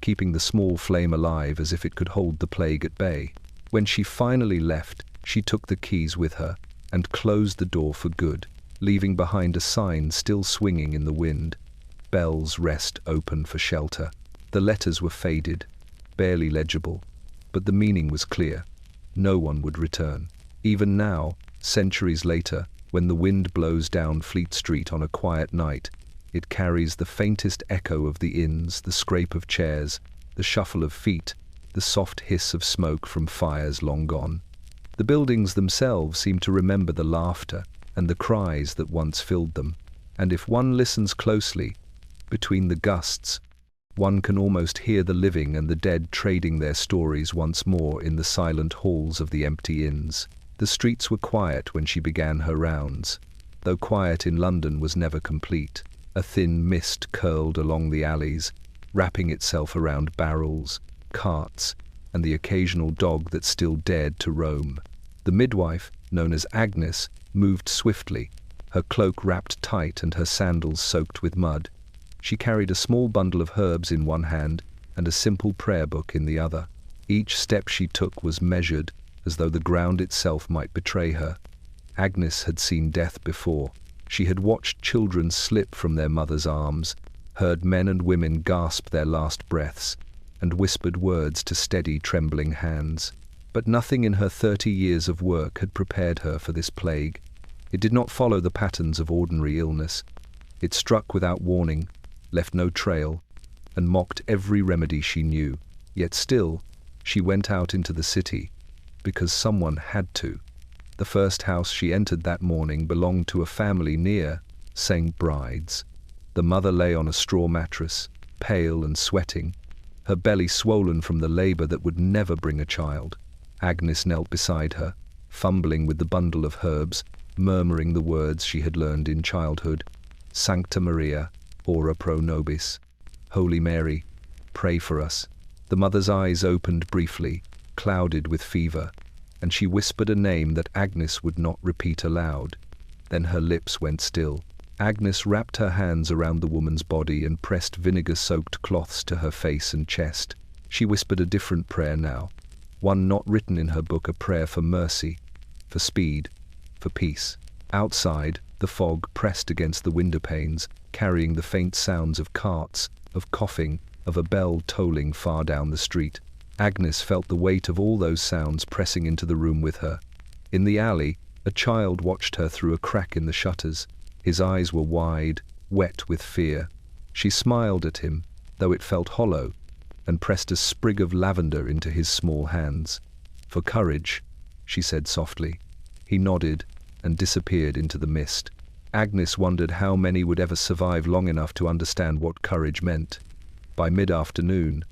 keeping the small flame alive as if it could hold the plague at bay. When she finally left, she took the keys with her and closed the door for good, leaving behind a sign still swinging in the wind: Bell's Rest open for shelter. The letters were faded, barely legible, but the meaning was clear. No one would return. Even now, centuries later, when the wind blows down Fleet Street on a quiet night, it carries the faintest echo of the inns, the scrape of chairs, the shuffle of feet, the soft hiss of smoke from fires long gone. The buildings themselves seem to remember the laughter and the cries that once filled them, and if one listens closely, between the gusts, One can almost hear the living and the dead trading their stories once more in the silent halls of the empty inns. The streets were quiet when she began her rounds, though quiet in London was never complete. A thin mist curled along the alleys, wrapping itself around barrels, carts, and the occasional dog that still dared to roam. The midwife, known as Agnes, moved swiftly, her cloak wrapped tight and her sandals soaked with mud. She carried a small bundle of herbs in one hand and a simple prayer book in the other. Each step she took was measured, as though the ground itself might betray her. Agnes had seen death before. She had watched children slip from their mother's arms, heard men and women gasp their last breaths, and whispered words to steady, trembling hands. But nothing in her 30 years of work had prepared her for this plague. It did not follow the patterns of ordinary illness. It struck without warning, left no trail, and mocked every remedy she knew. Yet still, she went out into the city, because someone had to. The first house she entered that morning belonged to a family near St. Bride's. The mother lay on a straw mattress, pale and sweating, her belly swollen from the labor that would never bring a child. Agnes knelt beside her, fumbling with the bundle of herbs, murmuring the words she had learned in childhood. Sancta Maria, ora pro nobis. Holy Mary, pray for us. The mother's eyes opened briefly, clouded with fever, and she whispered a name that Agnes would not repeat aloud. Then her lips went still. Agnes wrapped her hands around the woman's body and pressed vinegar-soaked cloths to her face and chest. She whispered a different prayer now, one not written in her book, a prayer for mercy, for speed, for peace. Outside, the fog pressed against the window panes, carrying the faint sounds of carts, of coughing, of a bell tolling far down the street. Agnes felt the weight of all those sounds pressing into the room with her. In the alley, a child watched her through a crack in the shutters. His eyes were wide, wet with fear. She smiled at him, though it felt hollow, and pressed a sprig of lavender into his small hands. "For courage," she said softly. He nodded and disappeared into the mist. Agnes wondered how many would ever survive long enough to understand what courage meant. By mid-afternoon,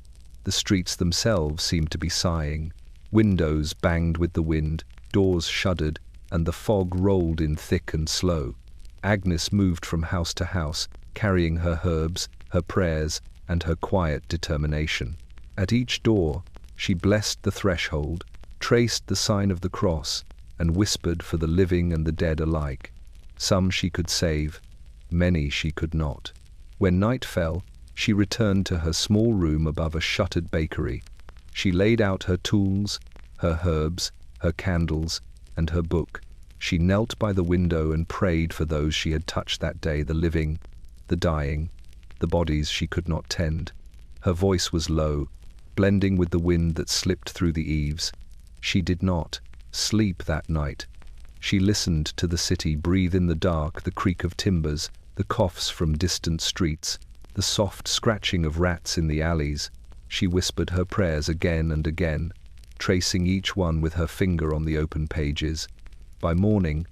the streets themselves seemed to be sighing. Windows banged with the wind, doors shuddered, and the fog rolled in thick and slow. Agnes moved from house to house, carrying her herbs, her prayers, and her quiet determination. At each door, she blessed the threshold, traced the sign of the cross, and whispered for the living and the dead alike. Some she could save, many she could not. When night fell, she returned to her small room above a shuttered bakery. She laid out her tools, her herbs, her candles, and her book. She knelt by the window and prayed for those she had touched that day, the living, the dying, the bodies she could not tend. Her voice was low, blending with the wind that slipped through the eaves. She did not sleep that night. She listened to the city breathe in the dark, the creak of timbers, the coughs from distant streets, the soft scratching of rats in the alleys. She whispered her prayers again and again, tracing each one with her finger on the open pages. By morning,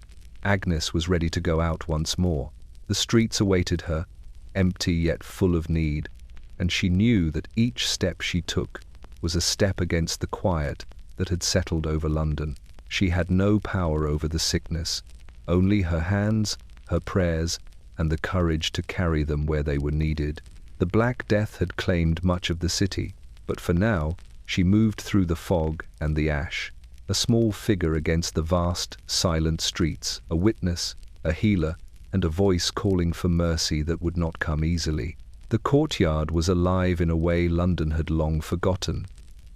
Agnes was ready to go out once more. The streets awaited her, empty yet full of need, and she knew that each step she took was a step against the quiet that had settled over London. She had no power over the sickness, only her hands, her prayers, and the courage to carry them where they were needed. The Black Death had claimed much of the city, but for now she moved through the fog and the ash, a small figure against the vast, silent streets, a witness, a healer, and a voice calling for mercy that would not come easily. The courtyard was alive in a way London had long forgotten.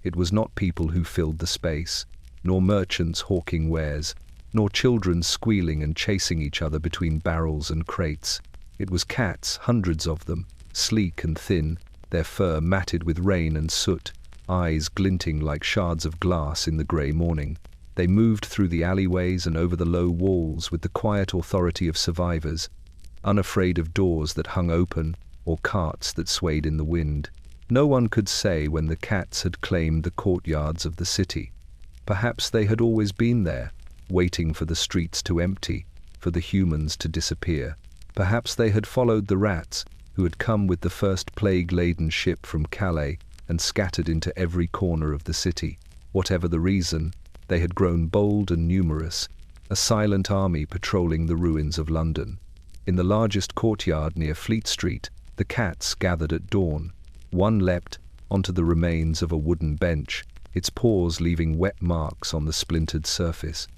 It was not people who filled the space, nor merchants hawking wares, nor children squealing and chasing each other between barrels and crates. It was cats, hundreds of them, sleek and thin, their fur matted with rain and soot, eyes glinting like shards of glass in the grey morning. They moved through the alleyways and over the low walls with the quiet authority of survivors, unafraid of doors that hung open or carts that swayed in the wind. No one could say when the cats had claimed the courtyards of the city. Perhaps they had always been there, waiting for the streets to empty, for the humans to disappear. Perhaps they had followed the rats, who had come with the first plague-laden ship from Calais and scattered into every corner of the city. Whatever the reason, they had grown bold and numerous, a silent army patrolling the ruins of London. In the largest courtyard near Fleet Street, the cats gathered at dawn. One leapt onto the remains of a wooden bench, its paws leaving wet marks on the splintered surface.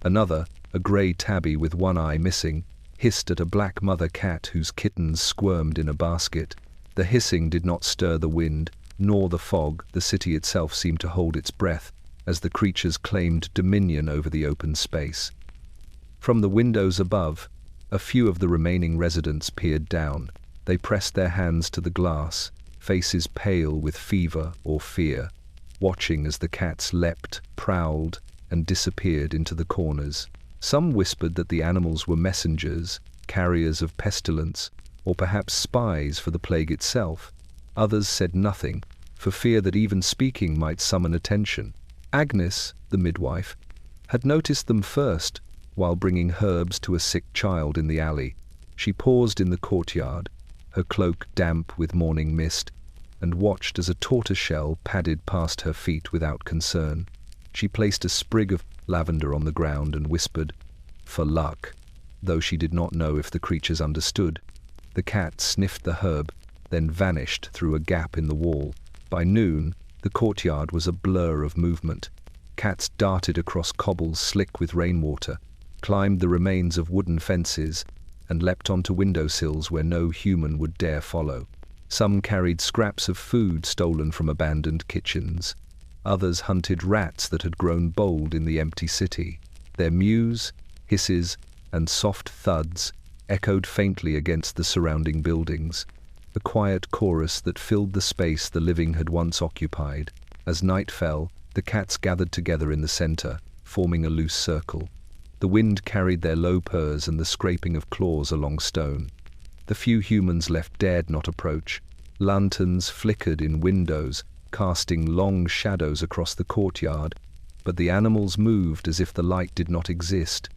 Another, a grey tabby with one eye missing, hissed at a black mother cat whose kittens squirmed in a basket. The hissing did not stir the wind, nor the fog. The city itself seemed to hold its breath as the creatures claimed dominion over the open space. From the windows above, a few of the remaining residents peered down. They pressed their hands to the glass, faces pale with fever or fear, watching as the cats leapt, prowled, and disappeared into the corners. Some whispered that the animals were messengers, carriers of pestilence, or perhaps spies for the plague itself. Others said nothing, for fear that even speaking might summon attention. Agnes, the midwife, had noticed them first while bringing herbs to a sick child in the alley. She paused in the courtyard, her cloak damp with morning mist, and watched as a tortoiseshell padded past her feet without concern. She placed a sprig of lavender on the ground and whispered, "For luck," though she did not know if the creatures understood. The cat sniffed the herb, then vanished through a gap in the wall. By noon, the courtyard was a blur of movement. Cats darted across cobbles slick with rainwater, climbed the remains of wooden fences, and leapt onto windowsills where no human would dare follow. Some carried scraps of food stolen from abandoned kitchens. Others hunted rats that had grown bold in the empty city. Their mews, hisses, and soft thuds echoed faintly against the surrounding buildings, a quiet chorus that filled the space the living had once occupied. As night fell, the cats gathered together in the center, forming a loose circle. The wind carried their low purrs and the scraping of claws along stone. The few humans left dared not approach. Lanterns flickered in windows, casting long shadows across the courtyard, but the animals moved as if the light did not exist,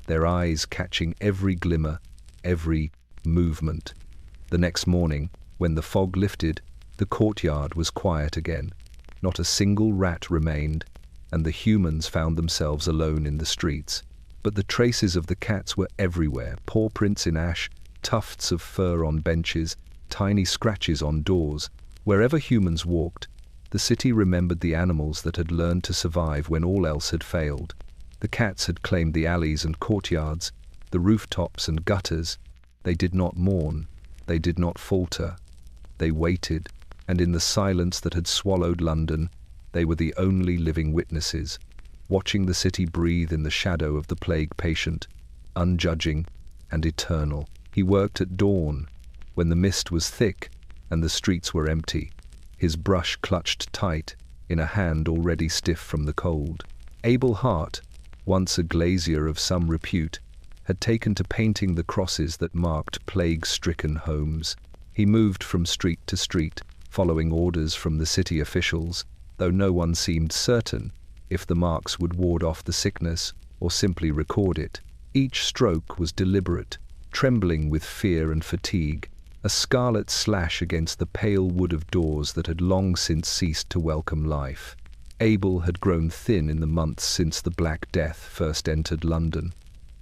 their eyes catching every glimmer, every movement. The next morning, when the fog lifted, the courtyard was quiet again. Not a single rat remained, and the humans found themselves alone in the streets. But the traces of the cats were everywhere: paw prints in ash, tufts of fur on benches, tiny scratches on doors. Wherever humans walked, the city remembered the animals that had learned to survive when all else had failed. The cats had claimed the alleys and courtyards, the rooftops and gutters. They did not mourn, they did not falter. They waited, and in the silence that had swallowed London, they were the only living witnesses, watching the city breathe in the shadow of the plague patient, unjudging and eternal. He worked at dawn, when the mist was thick and the streets were empty, his brush clutched tight in a hand already stiff from the cold. Abel Hart, once a glazier of some repute, had taken to painting the crosses that marked plague-stricken homes. He moved from street to street, following orders from the city officials, though no one seemed certain if the marks would ward off the sickness or simply record it. Each stroke was deliberate, trembling with fear and fatigue, a scarlet slash against the pale wood of doors that had long since ceased to welcome life. Abel had grown thin in the months since the Black Death first entered London.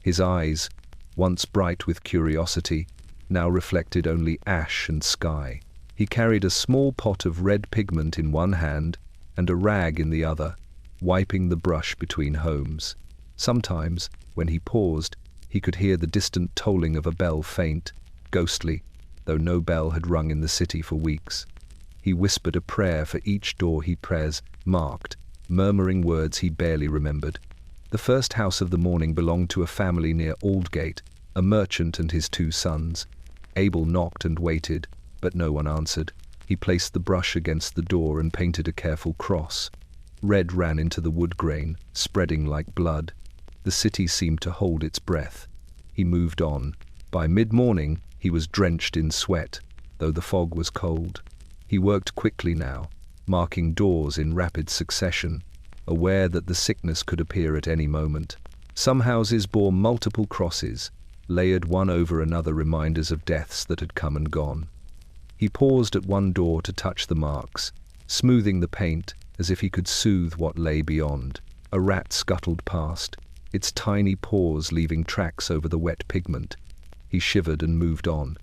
His eyes, once bright with curiosity, now reflected only ash and sky. He carried a small pot of red pigment in one hand and a rag in the other, wiping the brush between homes. Sometimes, when he paused, he could hear the distant tolling of a bell, faint, ghostly, though no bell had rung in the city for weeks. He whispered a prayer for each door he marked, murmuring words he barely remembered. The first house of the morning belonged to a family near Aldgate, a merchant and his 2 sons. Abel knocked and waited, but no one answered. He placed the brush against the door and painted a careful cross. Red ran into the wood grain, spreading like blood. The city seemed to hold its breath. He moved on. By mid-morning, he was drenched in sweat, though the fog was cold. He worked quickly now, marking doors in rapid succession, aware that the sickness could appear at any moment. Some houses bore multiple crosses, layered one over another, reminders of deaths that had come and gone. He paused at one door to touch the marks, smoothing the paint as if he could soothe what lay beyond. A rat scuttled past, its tiny paws leaving tracks over the wet pigment. He shivered and moved on.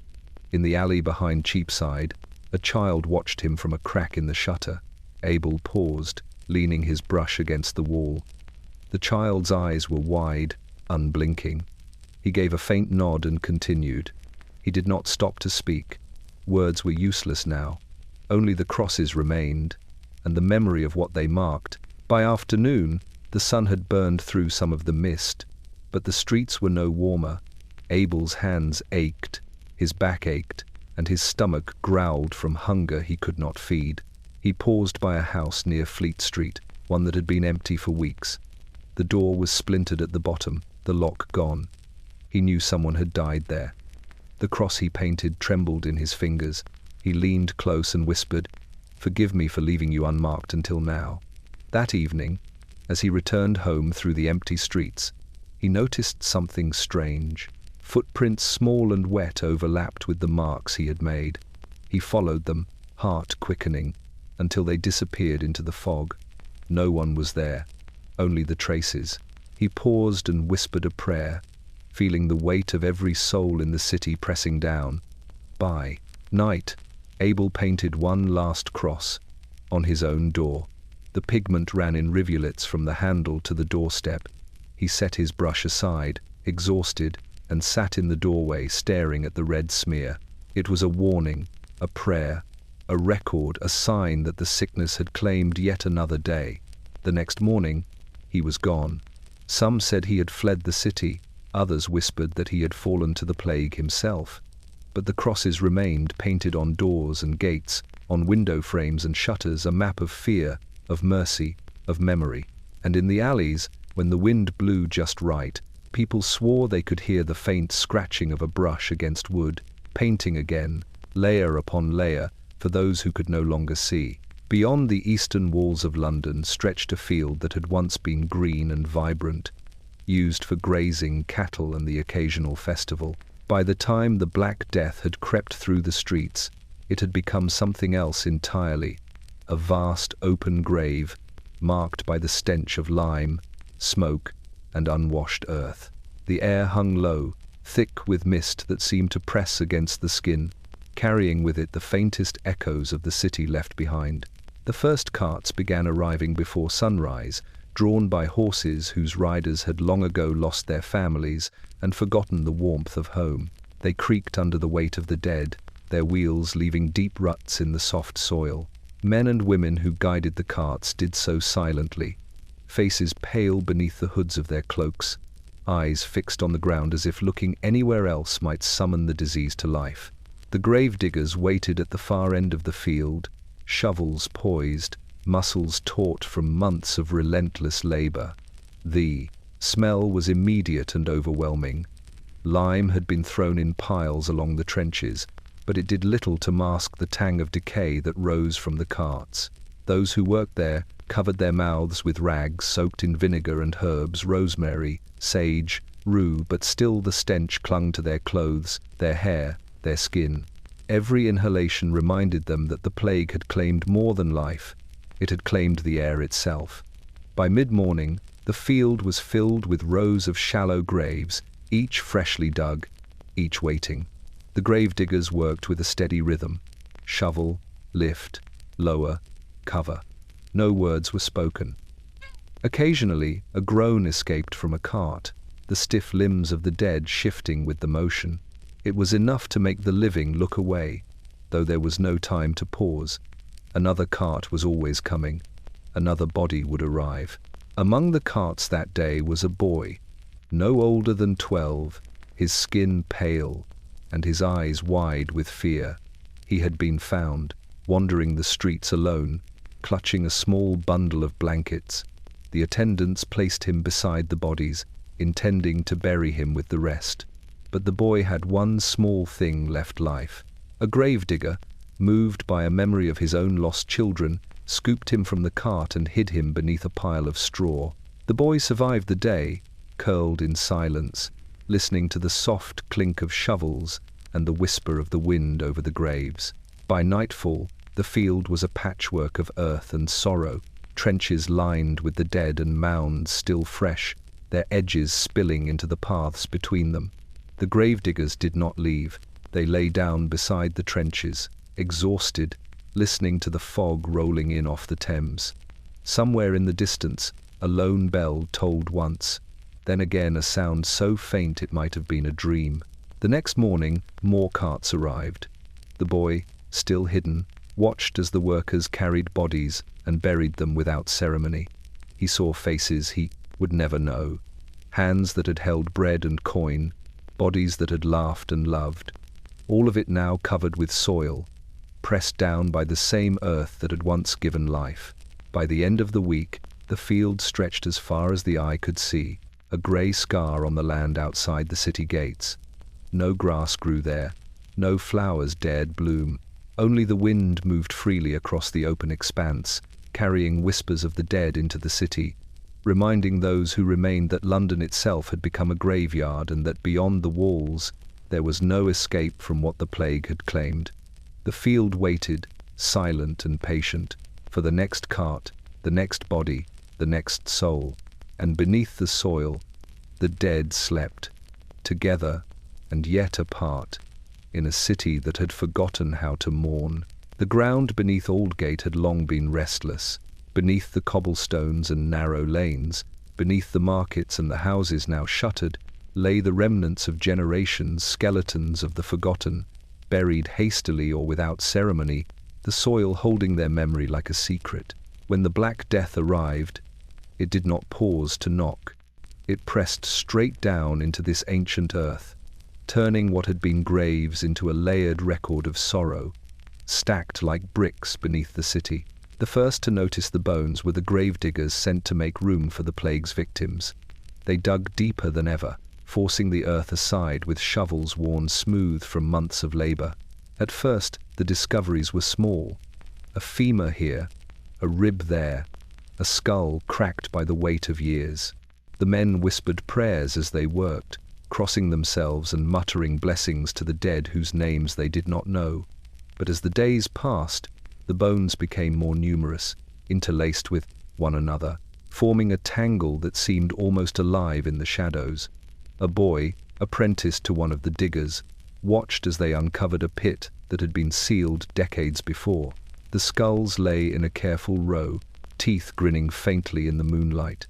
In the alley behind Cheapside, a child watched him from a crack in the shutter. Abel paused, leaning his brush against the wall. The child's eyes were wide, unblinking. He gave a faint nod and continued. He did not stop to speak. Words were useless now. Only the crosses remained, and the memory of what they marked. By afternoon, the sun had burned through some of the mist, but the streets were no warmer. Abel's hands ached, his back ached, and his stomach growled from hunger he could not feed. He paused by a house near Fleet Street, one that had been empty for weeks. The door was splintered at the bottom, the lock gone. He knew someone had died there. The cross he painted trembled in his fingers. He leaned close and whispered, "Forgive me for leaving you unmarked until now." That evening, as he returned home through the empty streets, he noticed something strange. Footprints small and wet overlapped with the marks he had made. He followed them, heart quickening, until they disappeared into the fog. No one was there, only the traces. He paused and whispered a prayer, feeling the weight of every soul in the city pressing down. By night, Abel painted one last cross on his own door. The pigment ran in rivulets from the handle to the doorstep. He set his brush aside, exhausted, and sat in the doorway staring at the red smear. It was a warning, a prayer, a record, a sign that the sickness had claimed yet another day. The next morning, he was gone. Some said he had fled the city, others whispered that he had fallen to the plague himself. But the crosses remained painted on doors and gates, on window frames and shutters, a map of fear, of mercy, of memory. And in the alleys, when the wind blew just right, people swore they could hear the faint scratching of a brush against wood, painting again, layer upon layer, for those who could no longer see. Beyond the eastern walls of London stretched a field that had once been green and vibrant, used for grazing cattle and the occasional festival. By the time the Black Death had crept through the streets, it had become something else entirely, a vast open grave, marked by the stench of lime, smoke, and unwashed earth. The air hung low, thick with mist that seemed to press against the skin, carrying with it the faintest echoes of the city left behind. The first carts began arriving before sunrise, drawn by horses whose riders had long ago lost their families and forgotten the warmth of home. They creaked under the weight of the dead, their wheels leaving deep ruts in the soft soil. Men and women who guided the carts did so silently, faces pale beneath the hoods of their cloaks, eyes fixed on the ground as if looking anywhere else might summon the disease to life. The gravediggers waited at the far end of the field, shovels poised, muscles taut from months of relentless labor. The smell was immediate and overwhelming. Lime had been thrown in piles along the trenches, but it did little to mask the tang of decay that rose from the carts. Those who worked there covered their mouths with rags soaked in vinegar and herbs, rosemary, sage, rue, but still the stench clung to their clothes, their hair, their skin. Every inhalation reminded them that the plague had claimed more than life. It had claimed the air itself. By mid-morning, the field was filled with rows of shallow graves, each freshly dug, each waiting. The gravediggers worked with a steady rhythm. Shovel, lift, lower, cover. No words were spoken. Occasionally, a groan escaped from a cart, the stiff limbs of the dead shifting with the motion. It was enough to make the living look away, though there was no time to pause. Another cart was always coming. Another body would arrive. Among the carts that day was a boy, no older than 12, his skin pale, and his eyes wide with fear. He had been found, wandering the streets alone, clutching a small bundle of blankets. The attendants placed him beside the bodies, intending to bury him with the rest. But the boy had one small thing left: life. A gravedigger, moved by a memory of his own lost children, scooped him from the cart and hid him beneath a pile of straw. The boy survived the day, curled in silence, listening to the soft clink of shovels and the whisper of the wind over the graves. By nightfall, the field was a patchwork of earth and sorrow, trenches lined with the dead and mounds still fresh, their edges spilling into the paths between them. The gravediggers did not leave. They lay down beside the trenches, exhausted, listening to the fog rolling in off the Thames. Somewhere in the distance, a lone bell tolled once, then again a sound so faint it might have been a dream. The next morning, more carts arrived. The boy, still hidden, watched as the workers carried bodies and buried them without ceremony. He saw faces he would never know, hands that had held bread and coin, bodies that had laughed and loved, all of it now covered with soil, pressed down by the same earth that had once given life. By the end of the week, the field stretched as far as the eye could see, a grey scar on the land outside the city gates. No grass grew there, no flowers dared bloom. Only the wind moved freely across the open expanse, carrying whispers of the dead into the city, reminding those who remained that London itself had become a graveyard and that beyond the walls there was no escape from what the plague had claimed. The field waited, silent and patient, for the next cart, the next body, the next soul, and beneath the soil, the dead slept, together and yet apart, in a city that had forgotten how to mourn. The ground beneath Aldgate had long been restless. Beneath the cobblestones and narrow lanes, beneath the markets and the houses now shuttered, lay the remnants of generations, skeletons of the forgotten, buried hastily or without ceremony, the soil holding their memory like a secret. When the Black Death arrived, it did not pause to knock. It pressed straight down into this ancient earth, turning what had been graves into a layered record of sorrow, stacked like bricks beneath the city. The first to notice the bones were the gravediggers sent to make room for the plague's victims. They dug deeper than ever, forcing the earth aside with shovels worn smooth from months of labor. At first, the discoveries were small. A femur here, a rib there, a skull cracked by the weight of years. The men whispered prayers as they worked, crossing themselves and muttering blessings to the dead whose names they did not know. But as the days passed, the bones became more numerous, interlaced with one another, forming a tangle that seemed almost alive in the shadows. A boy, apprenticed to one of the diggers, watched as they uncovered a pit that had been sealed decades before. The skulls lay in a careful row, teeth grinning faintly in the moonlight.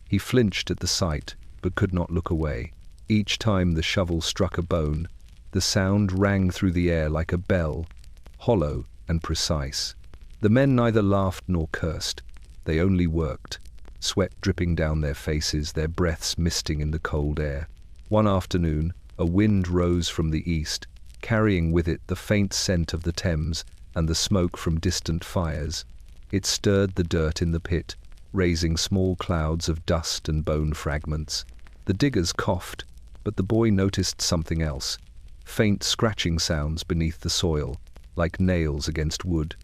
He flinched at the sight, but could not look away. Each time the shovel struck a bone, the sound rang through the air like a bell, hollow and precise. The men neither laughed nor cursed. They only worked, sweat dripping down their faces, their breaths misting in the cold air. One afternoon, a wind rose from the east, carrying with it the faint scent of the Thames and the smoke from distant fires. It stirred the dirt in the pit, raising small clouds of dust and bone fragments. The diggers coughed, but the boy noticed something else. Faint scratching sounds beneath the soil, like nails against wood.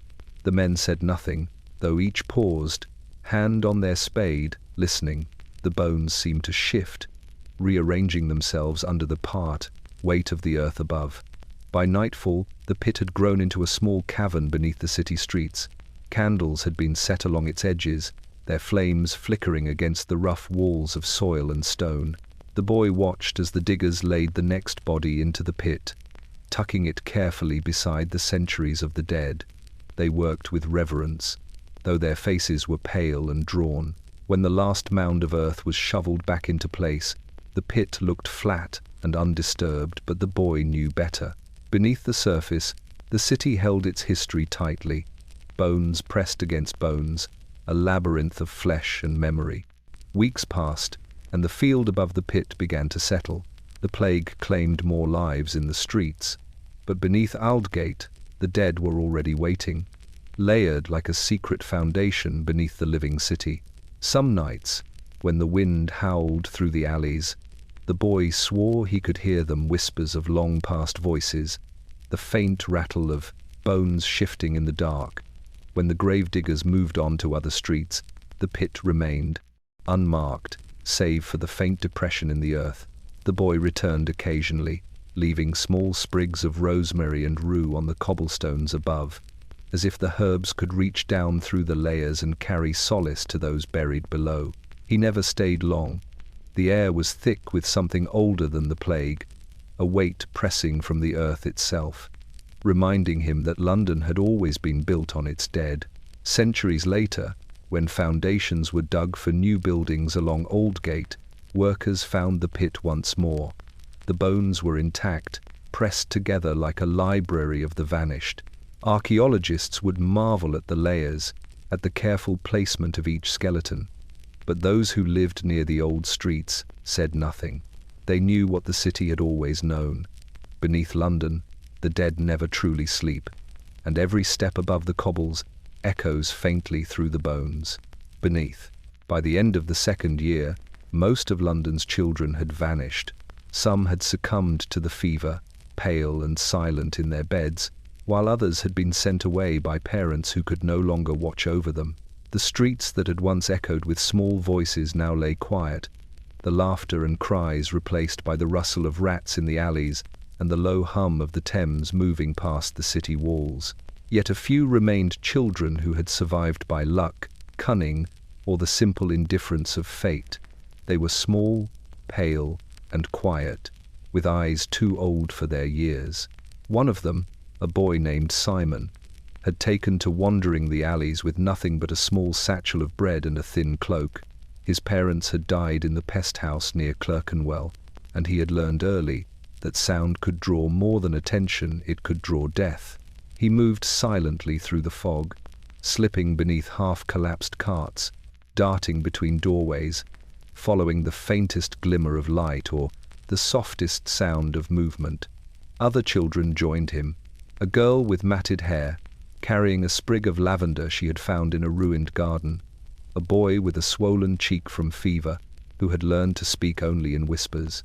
The men said nothing, though each paused, hand on their spade, listening. The bones seemed to shift, rearranging themselves under the weight of the earth above. By nightfall, the pit had grown into a small cavern beneath the city streets. Candles had been set along its edges, their flames flickering against the rough walls of soil and stone. The boy watched as the diggers laid the next body into the pit, tucking it carefully beside the centuries of the dead. They worked with reverence, though their faces were pale and drawn. When the last mound of earth was shoveled back into place, the pit looked flat and undisturbed, but the boy knew better. Beneath the surface, the city held its history tightly, bones pressed against bones, a labyrinth of flesh and memory. Weeks passed, and the field above the pit began to settle. The plague claimed more lives in the streets, but beneath Aldgate, the dead were already waiting, layered like a secret foundation beneath the living city. Some nights, when the wind howled through the alleys, the boy swore he could hear them, whispers of long-past voices, the faint rattle of bones shifting in the dark. When the gravediggers moved on to other streets, the pit remained, unmarked, save for the faint depression in the earth. The boy returned occasionally, leaving small sprigs of rosemary and rue on the cobblestones above, as if the herbs could reach down through the layers and carry solace to those buried below. He never stayed long. The air was thick with something older than the plague, a weight pressing from the earth itself, reminding him that London had always been built on its dead. Centuries later, when foundations were dug for new buildings along Aldgate, workers found the pit once more. The bones were intact, pressed together like a library of the vanished. Archaeologists would marvel at the layers, at the careful placement of each skeleton. But those who lived near the old streets said nothing. They knew what the city had always known. Beneath London, the dead never truly sleep, and every step above the cobbles echoes faintly through the bones. Beneath, by the end of the second year, most of London's children had vanished. Some had succumbed to the fever, pale and silent in their beds, while others had been sent away by parents who could no longer watch over them. The streets that had once echoed with small voices now lay quiet, the laughter and cries replaced by the rustle of rats in the alleys and the low hum of the Thames moving past the city walls. Yet a few remained children who had survived by luck, cunning, or the simple indifference of fate. They were small, pale, and quiet, with eyes too old for their years. One of them, a boy named Simon, had taken to wandering the alleys with nothing but a small satchel of bread and a thin cloak. His parents had died in the pest house near Clerkenwell, and he had learned early that sound could draw more than attention, it could draw death. He moved silently through the fog, slipping beneath half-collapsed carts, darting between doorways, following the faintest glimmer of light or the softest sound of movement. Other children joined him. A girl with matted hair, carrying a sprig of lavender she had found in a ruined garden. A boy with a swollen cheek from fever, who had learned to speak only in whispers.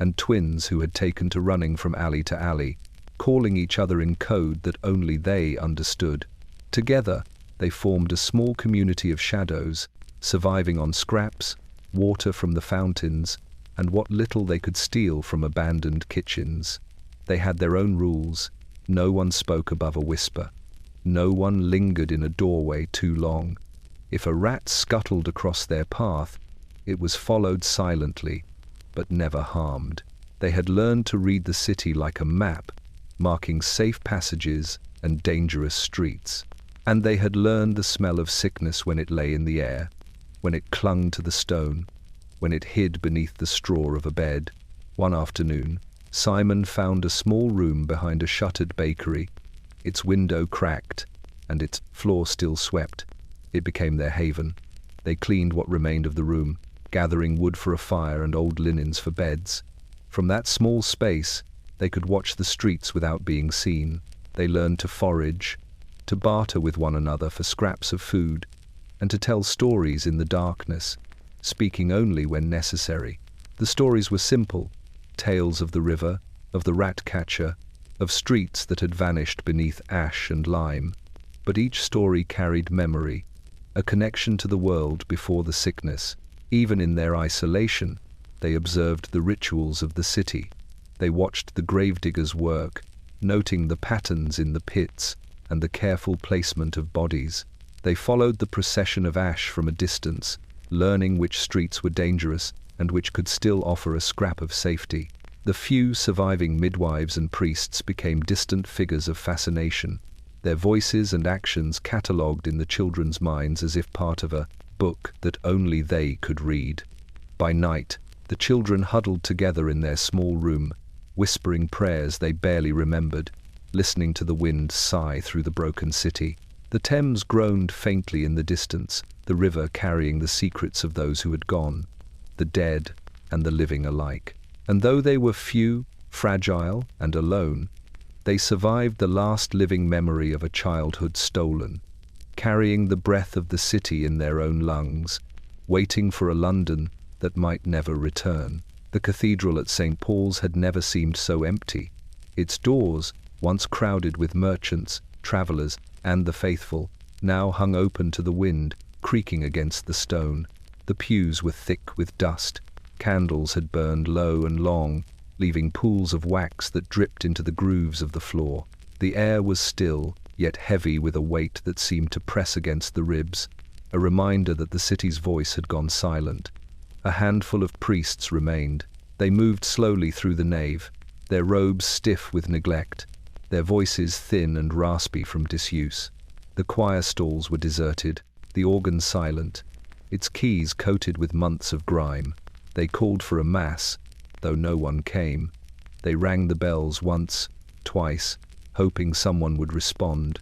And twins who had taken to running from alley to alley, calling each other in code that only they understood. Together, they formed a small community of shadows, surviving on scraps, water from the fountains, and what little they could steal from abandoned kitchens. They had their own rules. No one spoke above a whisper. No one lingered in a doorway too long. If a rat scuttled across their path, it was followed silently, but never harmed. They had learned to read the city like a map, marking safe passages and dangerous streets. And they had learned the smell of sickness when it lay in the air, when it clung to the stone, when it hid beneath the straw of a bed. One afternoon, Simon found a small room behind a shuttered bakery, its window cracked and its floor still swept. It became their haven. They cleaned what remained of the room, gathering wood for a fire and old linens for beds. From that small space, they could watch the streets without being seen. They learned to forage, to barter with one another for scraps of food, and to tell stories in the darkness, speaking only when necessary. The stories were simple, tales of the river, of the rat-catcher, of streets that had vanished beneath ash and lime. But each story carried memory, a connection to the world before the sickness. Even in their isolation, they observed the rituals of the city. They watched the gravediggers work, noting the patterns in the pits and the careful placement of bodies. They followed the procession of ash from a distance, learning which streets were dangerous and which could still offer a scrap of safety. The few surviving midwives and priests became distant figures of fascination, their voices and actions catalogued in the children's minds as if part of a book that only they could read. By night, the children huddled together in their small room, whispering prayers they barely remembered, listening to the wind sigh through the broken city. The Thames groaned faintly in the distance, the river carrying the secrets of those who had gone, the dead and the living alike. And though they were few, fragile, and alone, they survived the last living memory of a childhood stolen, carrying the breath of the city in their own lungs, waiting for a London that might never return. The cathedral at St. Paul's had never seemed so empty. Its doors, once crowded with merchants, travellers, and the faithful, now hung open to the wind, creaking against the stone. The pews were thick with dust. Candles had burned low and long, leaving pools of wax that dripped into the grooves of the floor. The air was still, yet heavy with a weight that seemed to press against the ribs, a reminder that the city's voice had gone silent. A handful of priests remained. They moved slowly through the nave, their robes stiff with neglect, their voices thin and raspy from disuse. The choir stalls were deserted, the organ silent, its keys coated with months of grime. They called for a mass, though no one came. They rang the bells once, twice, hoping someone would respond.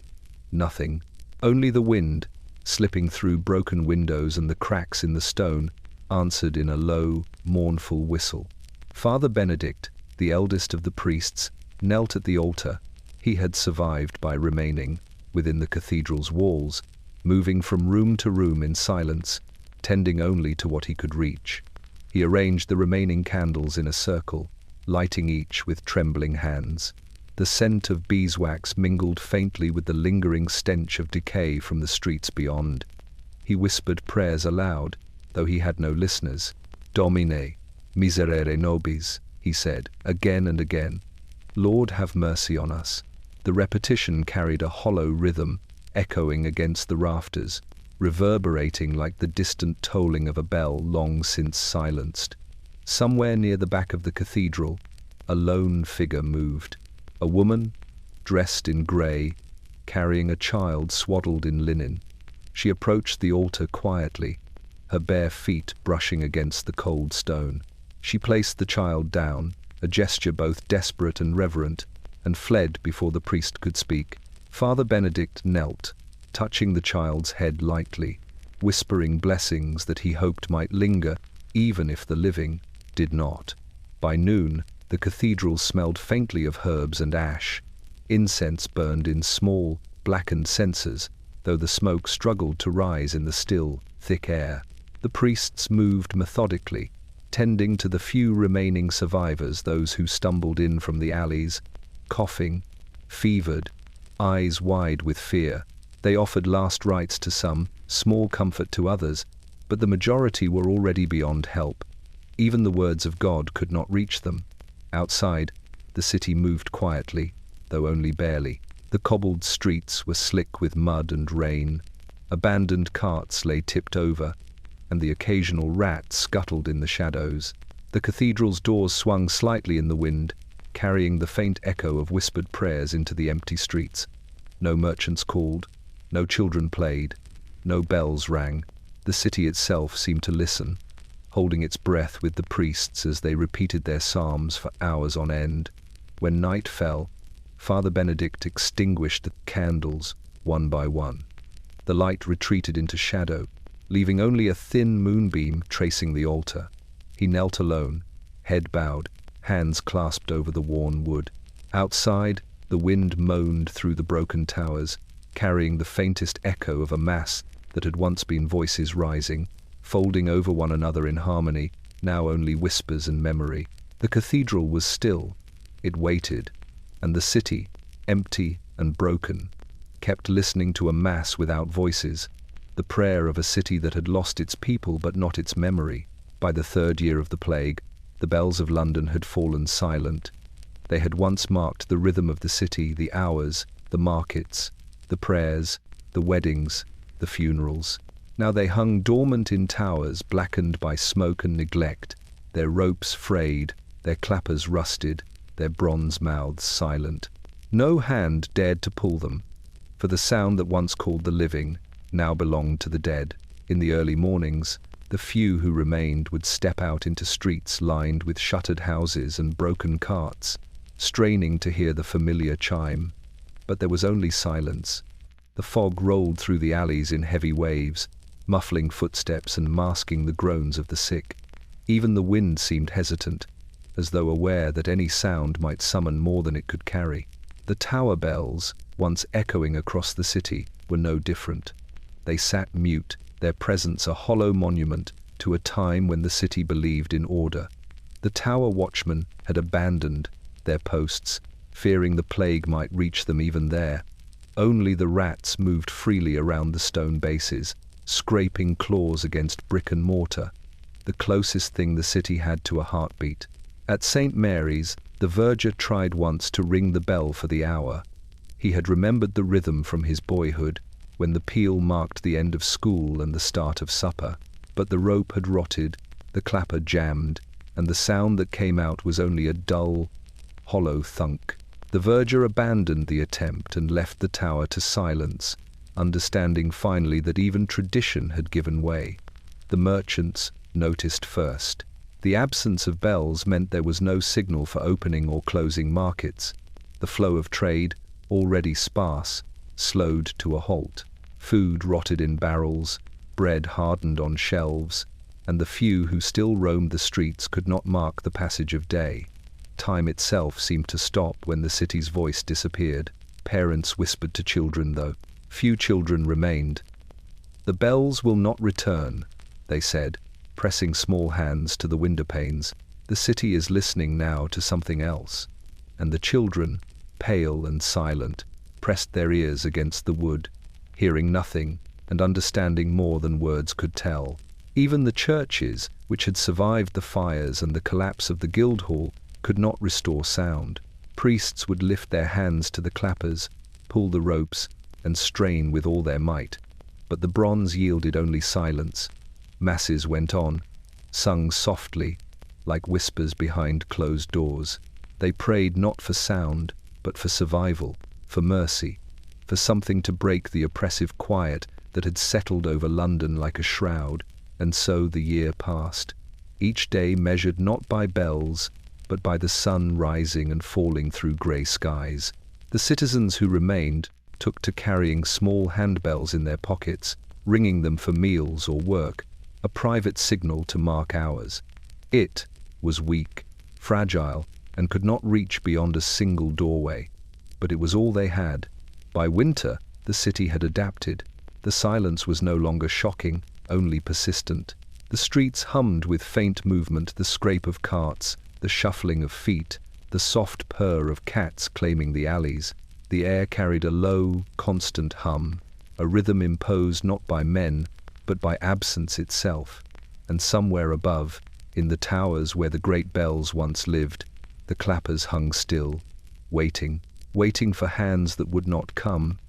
Nothing. Only the wind, slipping through broken windows and the cracks in the stone, answered in a low, mournful whistle. Father Benedict, the eldest of the priests, knelt at the altar. He had survived by remaining within the cathedral's walls, moving from room to room in silence, tending only to what he could reach. He arranged the remaining candles in a circle, lighting each with trembling hands. The scent of beeswax mingled faintly with the lingering stench of decay from the streets beyond. He whispered prayers aloud, though he had no listeners. "Domine, miserere nobis," he said, again and again. "Lord, have mercy on us." The repetition carried a hollow rhythm, echoing against the rafters, reverberating like the distant tolling of a bell long since silenced. Somewhere near the back of the cathedral, a lone figure moved. A woman, dressed in grey, carrying a child swaddled in linen. She approached the altar quietly, her bare feet brushing against the cold stone. She placed the child down, a gesture both desperate and reverent, and fled before the priest could speak. Father Benedict knelt, touching the child's head lightly, whispering blessings that he hoped might linger, even if the living did not. By noon, the cathedral smelled faintly of herbs and ash. Incense burned in small, blackened censers, though the smoke struggled to rise in the still, thick air. The priests moved methodically, tending to the few remaining survivors, those who stumbled in from the alleys, coughing, fevered, eyes wide with fear. They offered last rites to some, small comfort to others, but the majority were already beyond help. Even the words of God could not reach them. Outside, the city moved quietly, though only barely. The cobbled streets were slick with mud and rain. Abandoned carts lay tipped over, and the occasional rat scuttled in the shadows. The cathedral's doors swung slightly in the wind, carrying the faint echo of whispered prayers into the empty streets. No merchants called, no children played, no bells rang. The city itself seemed to listen, holding its breath with the priests as they repeated their psalms for hours on end. When night fell, Father Benedict extinguished the candles one by one. The light retreated into shadow, leaving only a thin moonbeam tracing the altar. He knelt alone, head bowed, hands clasped over the worn wood. Outside, the wind moaned through the broken towers, carrying the faintest echo of a mass that had once been voices rising, folding over one another in harmony, now only whispers and memory. The cathedral was still. It waited, and the city, empty and broken, kept listening to a mass without voices, the prayer of a city that had lost its people but not its memory. By the third year of the plague, the bells of London had fallen silent. They had once marked the rhythm of the city, the hours, the markets, the prayers, the weddings, the funerals. Now they hung dormant in towers blackened by smoke and neglect, their ropes frayed, their clappers rusted, their bronze mouths silent. No hand dared to pull them, for the sound that once called the living now belonged to the dead. In the early mornings, the few who remained would step out into streets lined with shuttered houses and broken carts, straining to hear the familiar chime. But there was only silence. The fog rolled through the alleys in heavy waves, muffling footsteps and masking the groans of the sick. Even the wind seemed hesitant, as though aware that any sound might summon more than it could carry. The tower bells, once echoing across the city, were no different. They sat mute, their presence a hollow monument to a time when the city believed in order. The tower watchmen had abandoned their posts, fearing the plague might reach them even there. Only the rats moved freely around the stone bases, scraping claws against brick and mortar, the closest thing the city had to a heartbeat. At St. Mary's, the verger tried once to ring the bell for the hour. He had remembered the rhythm from his boyhood, when the peal marked the end of school and the start of supper. But the rope had rotted, the clapper jammed, and the sound that came out was only a dull, hollow thunk. The verger abandoned the attempt and left the tower to silence, understanding finally that even tradition had given way. The merchants noticed first. The absence of bells meant there was no signal for opening or closing markets. The flow of trade, already sparse, slowed to a halt. Food rotted in barrels, bread hardened on shelves, and the few who still roamed the streets could not mark the passage of day. Time itself seemed to stop when the city's voice disappeared. Parents whispered to children, though few children remained. "The bells will not return," they said, pressing small hands to the window panes. "The city is listening now to something else." And the children, pale and silent, pressed their ears against the wood, hearing nothing and understanding more than words could tell. Even the churches, which had survived the fires and the collapse of the Guildhall, could not restore sound. Priests would lift their hands to the clappers, pull the ropes, and strain with all their might. But the bronze yielded only silence. Masses went on, sung softly, like whispers behind closed doors. They prayed not for sound, but for survival, for mercy, for something to break the oppressive quiet that had settled over London like a shroud. And so the year passed, each day measured not by bells, but by the sun rising and falling through grey skies. The citizens who remained took to carrying small handbells in their pockets, ringing them for meals or work, a private signal to mark hours. It was weak, fragile, and could not reach beyond a single doorway. But it was all they had. By winter, the city had adapted. The silence was no longer shocking, only persistent. The streets hummed with faint movement, the scrape of carts, the shuffling of feet, the soft purr of cats claiming the alleys. The air carried a low, constant hum, a rhythm imposed not by men, but by absence itself. And somewhere above, in the towers where the great bells once lived, the clappers hung still, waiting for hands that would not come,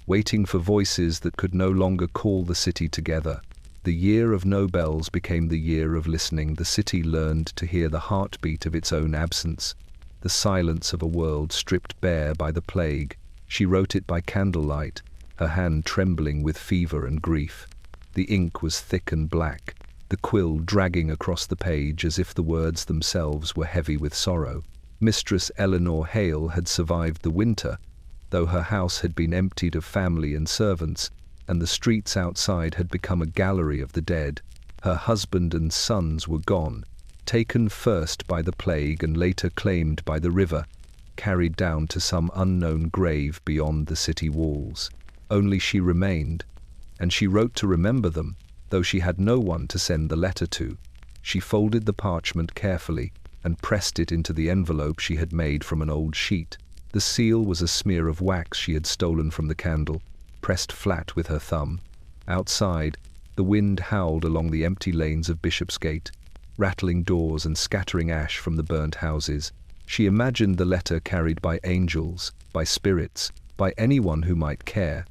waiting for voices that could no longer call the city together. The year of no bells became the year of listening. The city learned to hear the heartbeat of its own absence, the silence of a world stripped bare by the plague. She wrote it by candlelight, her hand trembling with fever and grief. The ink was thick and black, the quill dragging across the page as if the words themselves were heavy with sorrow. Mistress Eleanor Hale had survived the winter, though her house had been emptied of family and servants, and the streets outside had become a gallery of the dead. Her husband and sons were gone, taken first by the plague and later claimed by the river, carried down to some unknown grave beyond the city walls. Only she remained, and she wrote to remember them, though she had no one to send the letter to. She folded the parchment carefully and pressed it into the envelope she had made from an old sheet. The seal was a smear of wax she had stolen from the candle, pressed flat with her thumb. Outside, the wind howled along the empty lanes of Bishopsgate, rattling doors and scattering ash from the burnt houses. She imagined the letter carried by angels, by spirits, by anyone who might care,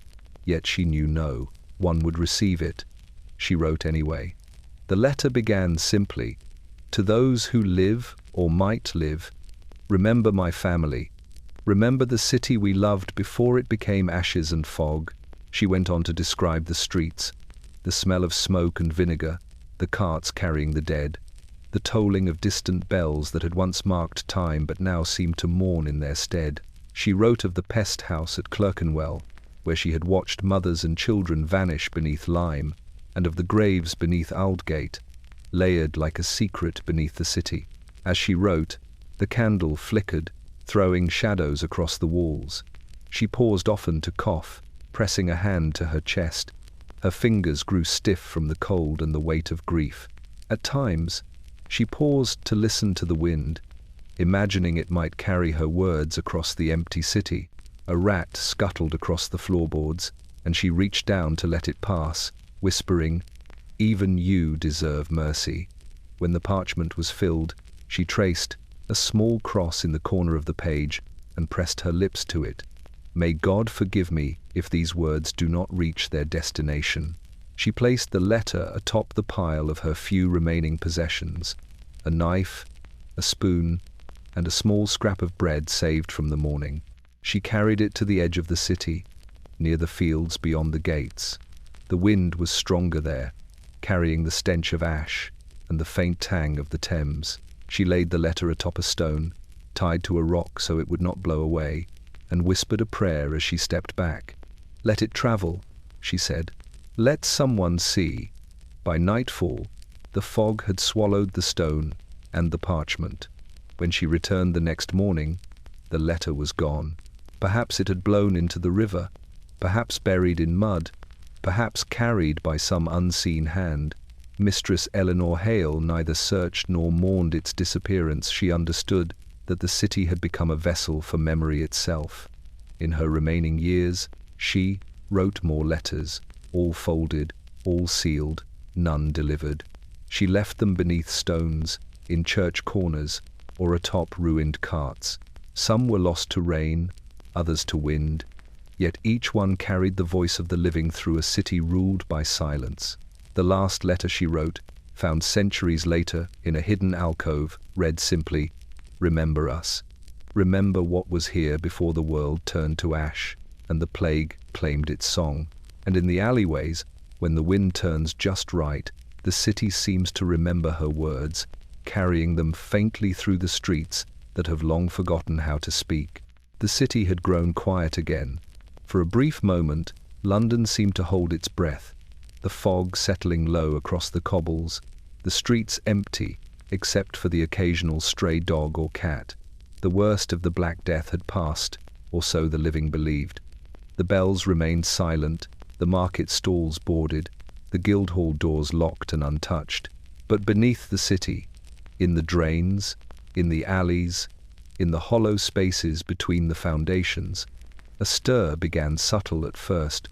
yet she knew no one would receive it. She wrote anyway. The letter began simply, "To those who live or might live, remember my family. Remember the city we loved before it became ashes and fog." She went on to describe the streets, the smell of smoke and vinegar, the carts carrying the dead, the tolling of distant bells that had once marked time but now seemed to mourn in their stead. She wrote of the pest house at Clerkenwell, where she had watched mothers and children vanish beneath lime, and of the graves beneath Aldgate, layered like a secret beneath the city. As she wrote, the candle flickered, throwing shadows across the walls. She paused often to cough, pressing a hand to her chest. Her fingers grew stiff from the cold and the weight of grief. At times, she paused to listen to the wind, imagining it might carry her words across the empty city. A rat scuttled across the floorboards, and she reached down to let it pass, whispering, "Even you deserve mercy." When the parchment was filled, she traced, a small cross in the corner of the page, and pressed her lips to it. "May God forgive me if these words do not reach their destination." She placed the letter atop the pile of her few remaining possessions, a knife, a spoon, and a small scrap of bread saved from the morning. She carried it to the edge of the city, near the fields beyond the gates. The wind was stronger there, carrying the stench of ash and the faint tang of the Thames. She laid the letter atop a stone, tied to a rock so it would not blow away, and whispered a prayer as she stepped back. "Let it travel," she said. "Let someone see." By nightfall, the fog had swallowed the stone and the parchment. When she returned the next morning, the letter was gone. Perhaps it had blown into the river, perhaps buried in mud, perhaps carried by some unseen hand. Mistress Eleanor Hale neither searched nor mourned its disappearance. She understood that the city had become a vessel for memory itself. In her remaining years, she wrote more letters, all folded, all sealed, none delivered. She left them beneath stones, in church corners, or atop ruined carts. Some were lost to rain, others to wind, yet each one carried the voice of the living through a city ruled by silence. The last letter she wrote, found centuries later in a hidden alcove, read simply, "Remember us. Remember what was here before the world turned to ash, and the plague claimed its song. And in the alleyways, when the wind turns just right, the city seems to remember her words, carrying them faintly through the streets that have long forgotten how to speak." The city had grown quiet again. For a brief moment, London seemed to hold its breath, the fog settling low across the cobbles, the streets empty, except for the occasional stray dog or cat. The worst of the Black Death had passed, or so the living believed. The bells remained silent, the market stalls boarded, the Guildhall doors locked and untouched. But beneath the city, in the drains, in the alleys, in the hollow spaces between the foundations, a stir began, subtle at first,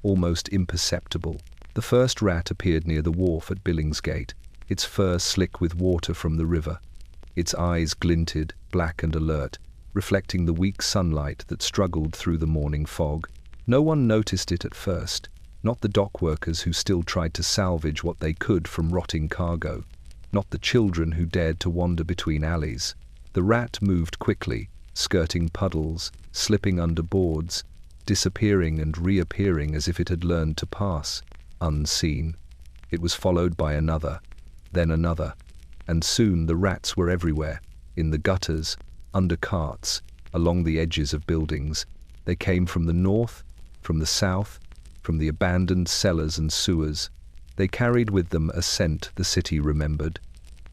almost imperceptible. The first rat appeared near the wharf at Billingsgate, its fur slick with water from the river. Its eyes glinted, black and alert, reflecting the weak sunlight that struggled through the morning fog. No one noticed it at first, not the dock workers who still tried to salvage what they could from rotting cargo, not the children who dared to wander between alleys. The rat moved quickly, skirting puddles, slipping under boards, disappearing and reappearing as if it had learned to pass, unseen. It was followed by another, then another, and soon the rats were everywhere, in the gutters, under carts, along the edges of buildings. They came from the north, from the south, from the abandoned cellars and sewers. They carried with them a scent the city remembered,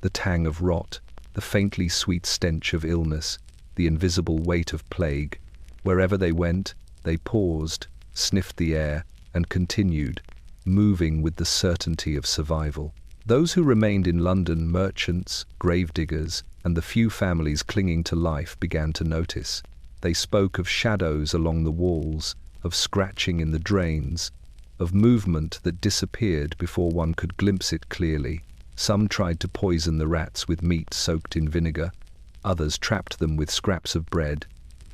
the tang of rot, the faintly sweet stench of illness, the invisible weight of plague. Wherever they went, they paused, sniffed the air, and continued, moving with the certainty of survival. Those who remained in London, merchants, gravediggers, and the few families clinging to life, began to notice. They spoke of shadows along the walls, of scratching in the drains, of movement that disappeared before one could glimpse it clearly. Some tried to poison the rats with meat soaked in vinegar, others trapped them with scraps of bread.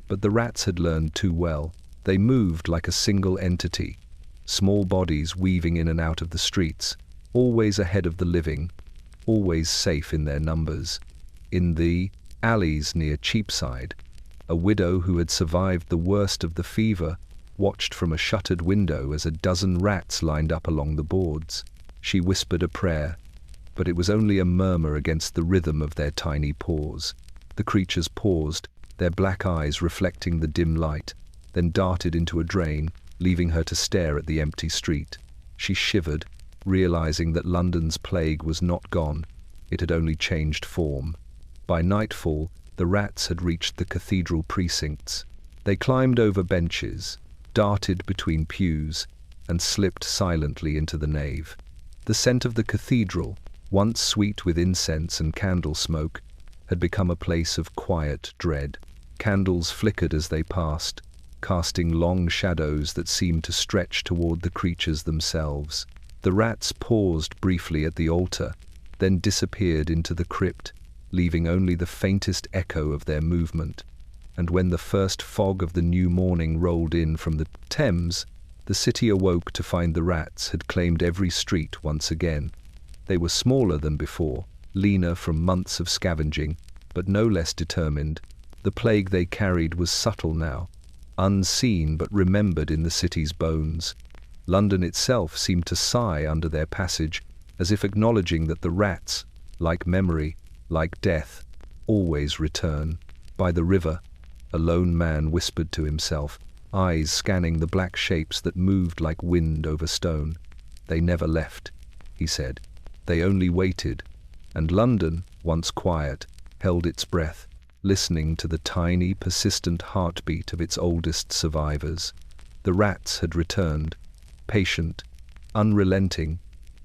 But the rats had learned too well. They moved like a single entity, small bodies weaving in and out of the streets, always ahead of the living, always safe in their numbers. In the alleys near Cheapside, a widow who had survived the worst of the fever watched from a shuttered window as a dozen rats lined up along the boards. She whispered a prayer, but it was only a murmur against the rhythm of their tiny paws. The creatures paused, their black eyes reflecting the dim light, then darted into a drain, leaving her to stare at the empty street. She shivered, realizing that London's plague was not gone, it had only changed form. By nightfall, the rats had reached the cathedral precincts. They climbed over benches, darted between pews, and slipped silently into the nave. The scent of the cathedral, once sweet with incense and candle smoke, had become a place of quiet dread. Candles flickered as they passed, casting long shadows that seemed to stretch toward the creatures themselves. The rats paused briefly at the altar, then disappeared into the crypt, leaving only the faintest echo of their movement. And when the first fog of the new morning rolled in from the Thames, the city awoke to find the rats had claimed every street once again. They were smaller than before, leaner from months of scavenging, but no less determined. The plague they carried was subtle now, unseen but remembered in the city's bones. London itself seemed to sigh under their passage, as if acknowledging that the rats, like memory, like death, always return. By the river, a lone man whispered to himself, eyes scanning the black shapes that moved like wind over stone. They never left, he said. They only waited, and London, once quiet, held its breath, listening to the tiny, persistent heartbeat of its oldest survivors. The rats had returned, patient, unrelenting,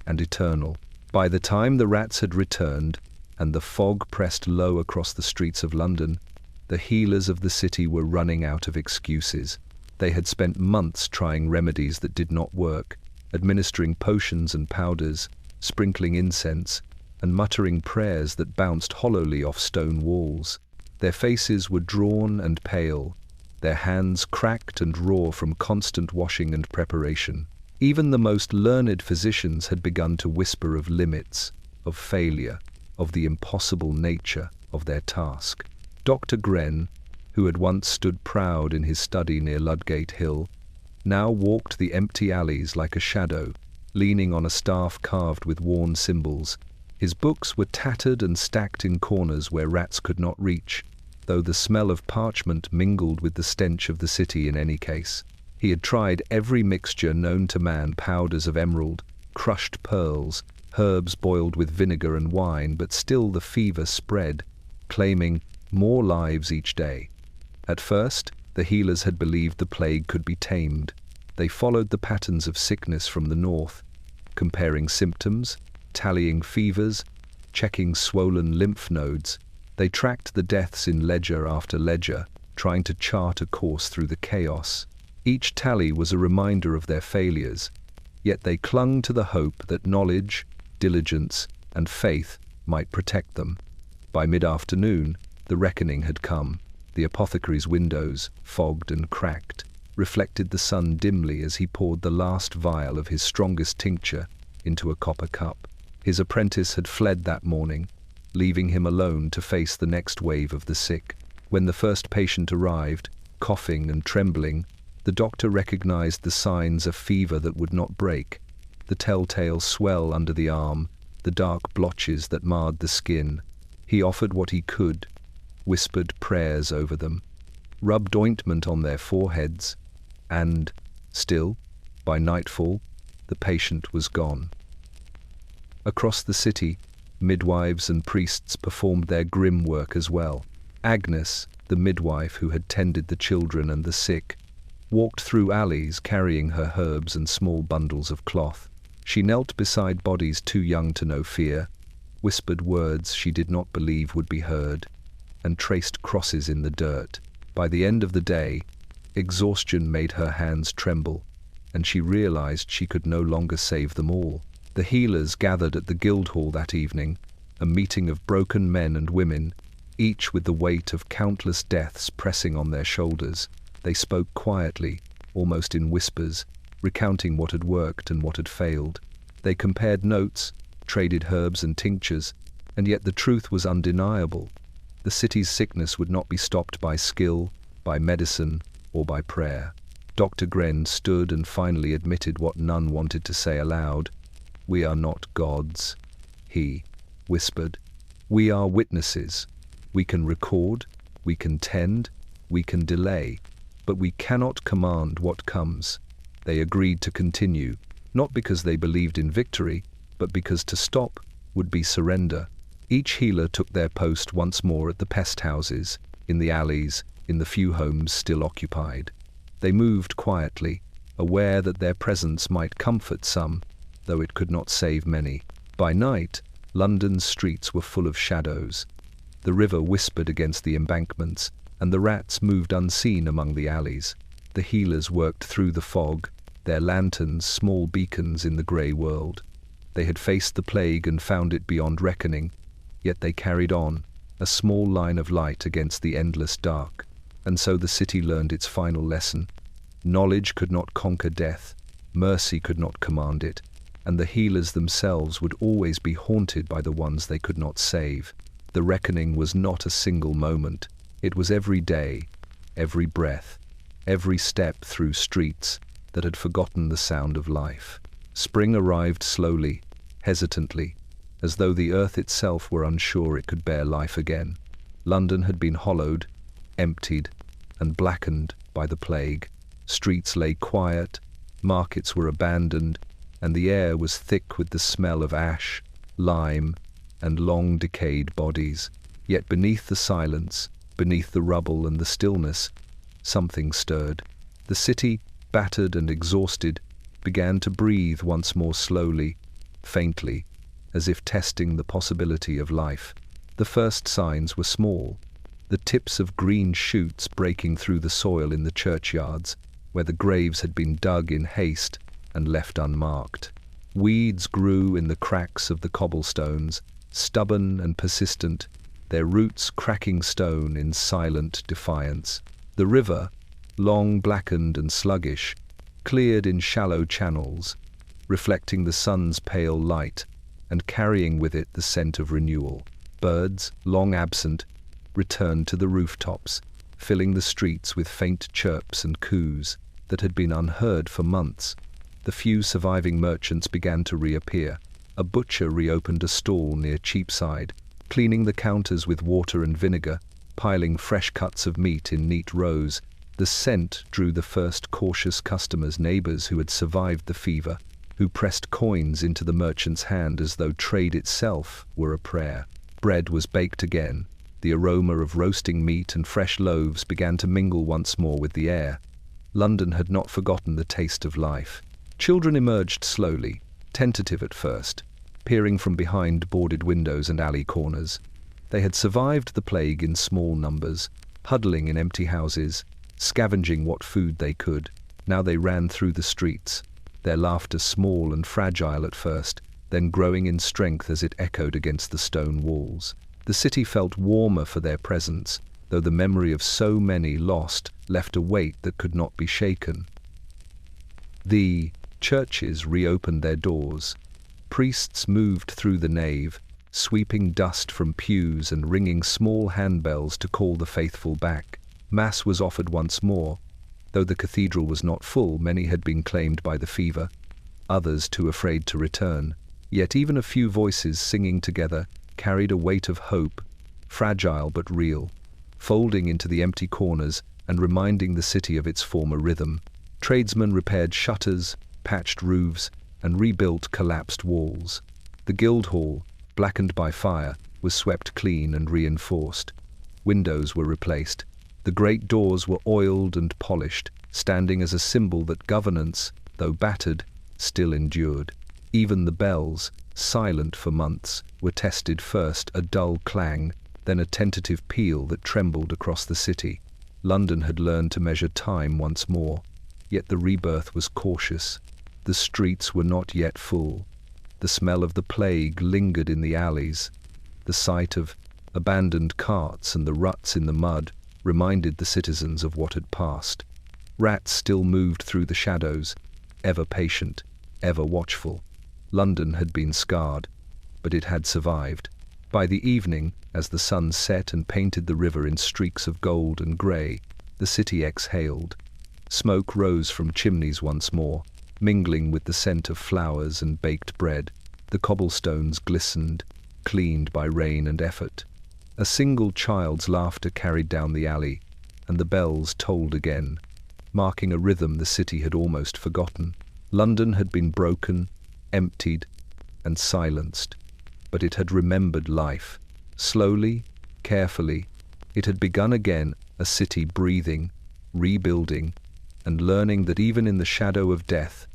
and eternal. By the time the rats had returned, and the fog pressed low across the streets of London, the healers of the city were running out of excuses. They had spent months trying remedies that did not work, administering potions and powders, sprinkling incense, and muttering prayers that bounced hollowly off stone walls. Their faces were drawn and pale, their hands cracked and raw from constant washing and preparation. Even the most learned physicians had begun to whisper of limits, of failure, of the impossible nature of their task. Dr. Gren, who had once stood proud in his study near Ludgate Hill, now walked the empty alleys like a shadow, leaning on a staff carved with worn symbols. His books were tattered and stacked in corners where rats could not reach, though the smell of parchment mingled with the stench of the city in any case. He had tried every mixture known to man, powders of emerald, crushed pearls, herbs boiled with vinegar and wine, but still the fever spread, claiming more lives each day. At first, the healers had believed the plague could be tamed. They followed the patterns of sickness from the north, comparing symptoms, tallying fevers, checking swollen lymph nodes. They tracked the deaths in ledger after ledger, trying to chart a course through the chaos. Each tally was a reminder of their failures, yet they clung to the hope that knowledge, diligence, and faith might protect them. By mid-afternoon, the reckoning had come. The apothecary's windows, fogged and cracked, reflected the sun dimly as he poured the last vial of his strongest tincture into a copper cup. His apprentice had fled that morning, leaving him alone to face the next wave of the sick. When the first patient arrived, coughing and trembling, the doctor recognized the signs of fever that would not break, the telltale swell under the arm, the dark blotches that marred the skin. He offered what he could, whispered prayers over them, rubbed ointment on their foreheads, and, still, by nightfall, the patient was gone. Across the city, midwives and priests performed their grim work as well. Agnes, the midwife who had tended the children and the sick, walked through alleys carrying her herbs and small bundles of cloth. She knelt beside bodies too young to know fear, whispered words she did not believe would be heard, and traced crosses in the dirt. By the end of the day, exhaustion made her hands tremble, and she realized she could no longer save them all. The healers gathered at the Guildhall that evening, a meeting of broken men and women, each with the weight of countless deaths pressing on their shoulders. They spoke quietly, almost in whispers, recounting what had worked and what had failed. They compared notes, traded herbs and tinctures, and yet the truth was undeniable. The city's sickness would not be stopped by skill, by medicine, or by prayer. Dr. Gren stood and finally admitted what none wanted to say aloud. "We are not gods," he whispered. "We are witnesses. We can record, we can tend, we can delay, but we cannot command what comes." They agreed to continue, not because they believed in victory, but because to stop would be surrender. Each healer took their post once more at the pest houses, in the alleys, in the few homes still occupied. They moved quietly, aware that their presence might comfort some, though it could not save many. By night, London's streets were full of shadows. The river whispered against the embankments, and the rats moved unseen among the alleys. The healers worked through the fog, their lanterns small beacons in the grey world. They had faced the plague and found it beyond reckoning, yet they carried on, a small line of light against the endless dark. And so the city learned its final lesson. Knowledge could not conquer death, mercy could not command it, and the healers themselves would always be haunted by the ones they could not save. The reckoning was not a single moment. It was every day, every breath, every step through streets that had forgotten the sound of life. Spring arrived slowly, hesitantly, as though the earth itself were unsure it could bear life again. London had been hollowed, emptied, and blackened by the plague. Streets lay quiet, markets were abandoned, and the air was thick with the smell of ash, lime, and long decayed bodies. Yet beneath the silence, beneath the rubble and the stillness, something stirred. The city, battered and exhausted, began to breathe once more slowly, faintly, as if testing the possibility of life. The first signs were small, the tips of green shoots breaking through the soil in the churchyards, where the graves had been dug in haste and left unmarked. Weeds grew in the cracks of the cobblestones, stubborn and persistent, their roots cracking stone in silent defiance. The river, long blackened and sluggish, cleared in shallow channels, reflecting the sun's pale light and carrying with it the scent of renewal. Birds, long absent, returned to the rooftops, filling the streets with faint chirps and coos that had been unheard for months. The few surviving merchants began to reappear. A butcher reopened a stall near Cheapside, cleaning the counters with water and vinegar, piling fresh cuts of meat in neat rows. The scent drew the first cautious customers, neighbors who had survived the fever, who pressed coins into the merchant's hand as though trade itself were a prayer. Bread was baked again. The aroma of roasting meat and fresh loaves began to mingle once more with the air. London had not forgotten the taste of life. Children emerged slowly, tentative at first, peering from behind boarded windows and alley corners. They had survived the plague in small numbers, huddling in empty houses, scavenging what food they could. Now they ran through the streets, their laughter small and fragile at first, then growing in strength as it echoed against the stone walls. The city felt warmer for their presence, though the memory of so many lost left a weight that could not be shaken. The churches reopened their doors. Priests moved through the nave, sweeping dust from pews and ringing small handbells to call the faithful back. Mass was offered once more. Though the cathedral was not full, many had been claimed by the fever, others too afraid to return. Yet even a few voices singing together carried a weight of hope, fragile but real, folding into the empty corners and reminding the city of its former rhythm. Tradesmen repaired shutters, patched roofs, and rebuilt collapsed walls. The Guildhall, blackened by fire, was swept clean and reinforced. Windows were replaced. The great doors were oiled and polished, standing as a symbol that governance, though battered, still endured. Even the bells, silent for months, were tested, first a dull clang, then a tentative peal that trembled across the city. London had learned to measure time once more, yet the rebirth was cautious. The streets were not yet full. The smell of the plague lingered in the alleys. The sight of abandoned carts and the ruts in the mud reminded the citizens of what had passed. Rats still moved through the shadows, ever patient, ever watchful. London had been scarred, but it had survived. By the evening, as the sun set and painted the river in streaks of gold and grey, the city exhaled. Smoke rose from chimneys once more, mingling with the scent of flowers and baked bread. The cobblestones glistened, cleaned by rain and effort. A single child's laughter carried down the alley, and the bells tolled again, marking a rhythm the city had almost forgotten. London had been broken, emptied, and silenced, but it had remembered life. Slowly, carefully, it had begun again, a city breathing, rebuilding, and learning that even in the shadow of death,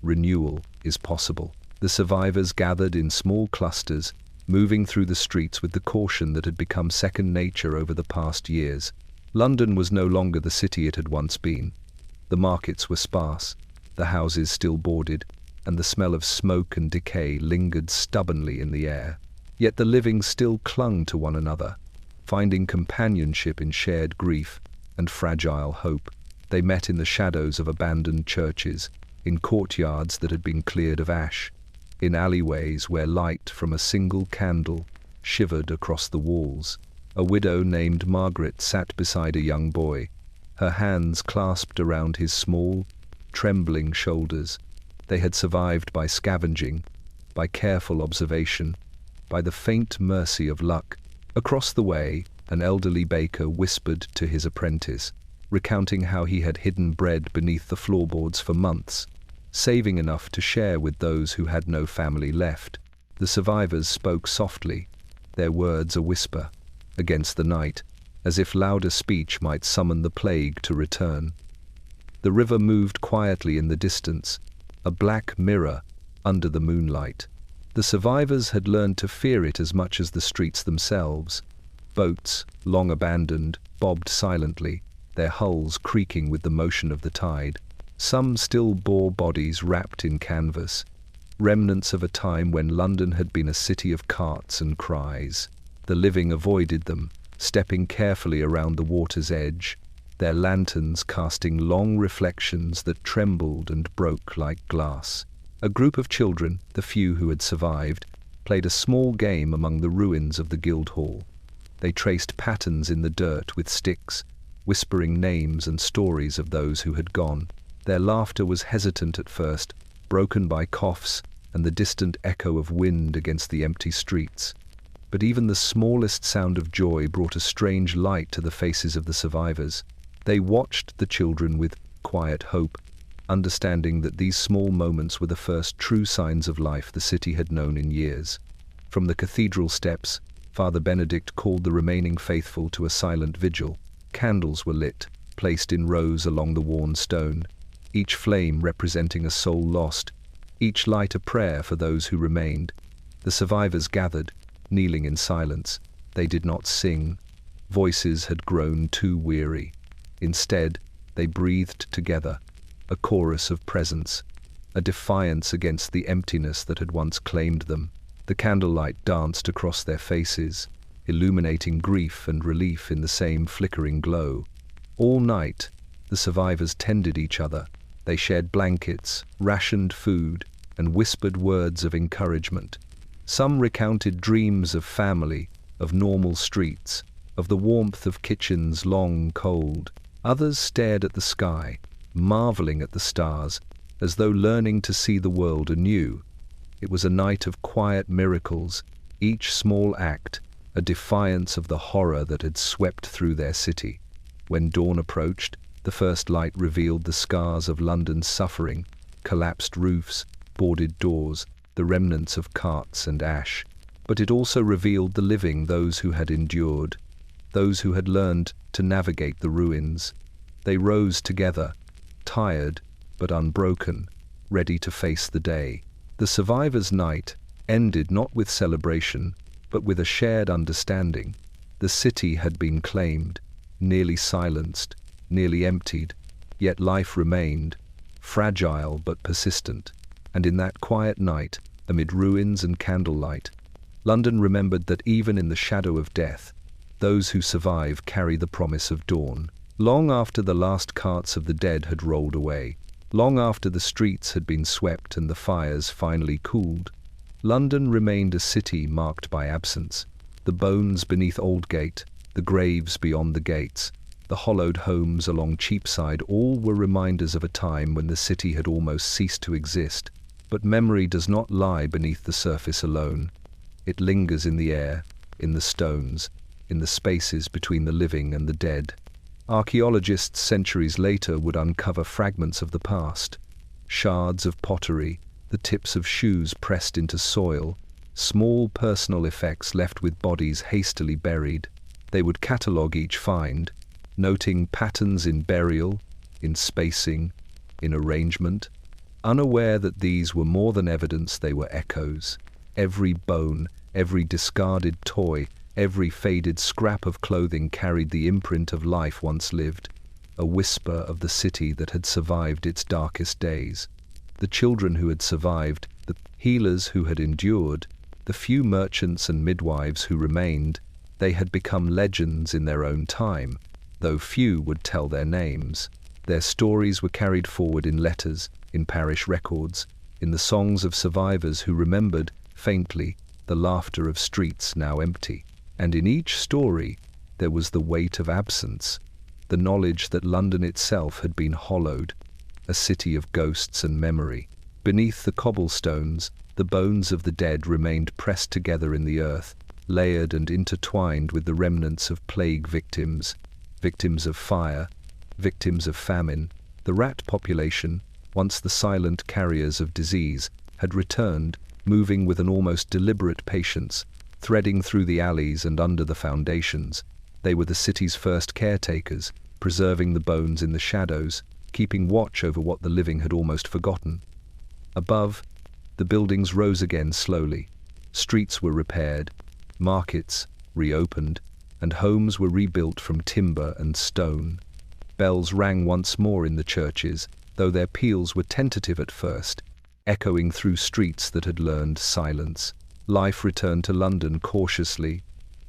renewal is possible. The survivors gathered in small clusters, moving through the streets with the caution that had become second nature over the past years. London was no longer the city it had once been. The markets were sparse, the houses still boarded, and the smell of smoke and decay lingered stubbornly in the air. Yet the living still clung to one another. finding companionship in shared grief and fragile hope. They met in the shadows of abandoned churches, in courtyards that had been cleared of ash, in alleyways where light from a single candle shivered across the walls. A widow named Margaret sat beside a young boy, her hands clasped around his small, trembling shoulders. They had survived by scavenging, by careful observation, by the faint mercy of luck. Across the way, an elderly baker whispered to his apprentice, recounting how he had hidden bread beneath the floorboards for months, saving enough to share with those who had no family left. The survivors spoke softly, their words a whisper, against the night, as if louder speech might summon the plague to return. The river moved quietly in the distance, a black mirror under the moonlight. The survivors had learned to fear it as much as the streets themselves. Boats, long abandoned, bobbed silently, their hulls creaking with the motion of the tide. Some still bore bodies wrapped in canvas, remnants of a time when London had been a city of carts and cries. The living avoided them, stepping carefully around the water's edge, their lanterns casting long reflections that trembled and broke like glass. A group of children, the few who had survived, played a small game among the ruins of the Guildhall. They traced patterns in the dirt with sticks, whispering names and stories of those who had gone. Their laughter was hesitant at first, broken by coughs and the distant echo of wind against the empty streets. But even the smallest sound of joy brought a strange light to the faces of the survivors. They watched the children with quiet hope, understanding that these small moments were the first true signs of life the city had known in years. From the cathedral steps, Father Benedict called the remaining faithful to a silent vigil. Candles were lit, placed in rows along the worn stone, each flame representing a soul lost, each light a prayer for those who remained. The survivors gathered, kneeling in silence. They did not sing. Voices had grown too weary. Instead, they breathed together, a chorus of presence, a defiance against the emptiness that had once claimed them. The candlelight danced across their faces, illuminating grief and relief in the same flickering glow. All night, the survivors tended each other. They shared blankets, rationed food, and whispered words of encouragement. Some recounted dreams of family, of normal streets, of the warmth of kitchens long cold. Others stared at the sky, marveling at the stars, as though learning to see the world anew. It was a night of quiet miracles, each small act a defiance of the horror that had swept through their city. When dawn approached, the first light revealed the scars of London's suffering, collapsed roofs, boarded doors, the remnants of carts and ash. But it also revealed the living, those who had endured, those who had learned to navigate the ruins. They rose together, tired but unbroken, ready to face the day. The survivors' night ended not with celebration, but with a shared understanding. The city had been claimed, nearly silenced, nearly emptied, yet life remained, fragile but persistent. And in that quiet night, amid ruins and candlelight, London remembered that even in the shadow of death, those who survive carry the promise of dawn. Long after the last carts of the dead had rolled away, long after the streets had been swept and the fires finally cooled, London remained a city marked by absence. The bones beneath Aldgate, the graves beyond the gates, the hollowed homes along Cheapside, all were reminders of a time when the city had almost ceased to exist. But memory does not lie beneath the surface alone. It lingers in the air, in the stones, in the spaces between the living and the dead. Archaeologists centuries later would uncover fragments of the past, shards of pottery, the tips of shoes pressed into soil, small personal effects left with bodies hastily buried. They would catalogue each find, noting patterns in burial, in spacing, in arrangement, unaware that these were more than evidence, they were echoes. Every bone, every discarded toy, every faded scrap of clothing carried the imprint of life once lived, a whisper of the city that had survived its darkest days. The children who had survived, the healers who had endured, the few merchants and midwives who remained, They had become legends in their own time, though few would tell their names. Their stories were carried forward in letters, in parish records, in the songs of survivors who remembered, faintly, the laughter of streets now empty. And in each story there was the weight of absence, the knowledge that London itself had been hollowed, a city of ghosts and memory. Beneath the cobblestones, the bones of the dead remained pressed together in the earth, layered and intertwined with the remnants of plague victims, victims of fire, victims of famine. The rat population, once the silent carriers of disease, had returned, moving with an almost deliberate patience, threading through the alleys and under the foundations. They were the city's first caretakers, preserving the bones in the shadows, keeping watch over what the living had almost forgotten. Above, the buildings rose again slowly. Streets were repaired, markets reopened, and homes were rebuilt from timber and stone. Bells rang once more in the churches, though their peals were tentative at first, echoing through streets that had learned silence. Life returned to London cautiously,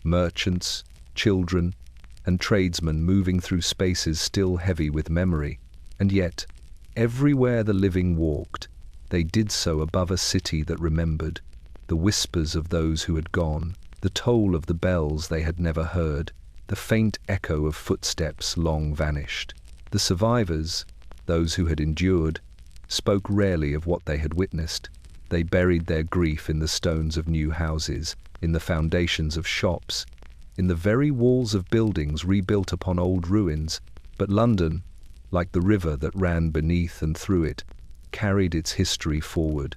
merchants, children, and tradesmen moving through spaces still heavy with memory. And yet, everywhere the living walked, they did so above a city that remembered, the whispers of those who had gone, the toll of the bells they had never heard, the faint echo of footsteps long vanished. The survivors, those who had endured, spoke rarely of what they had witnessed. They buried their grief in the stones of new houses, in the foundations of shops, in the very walls of buildings rebuilt upon old ruins. But London, like the river that ran beneath and through it, carried its history forward,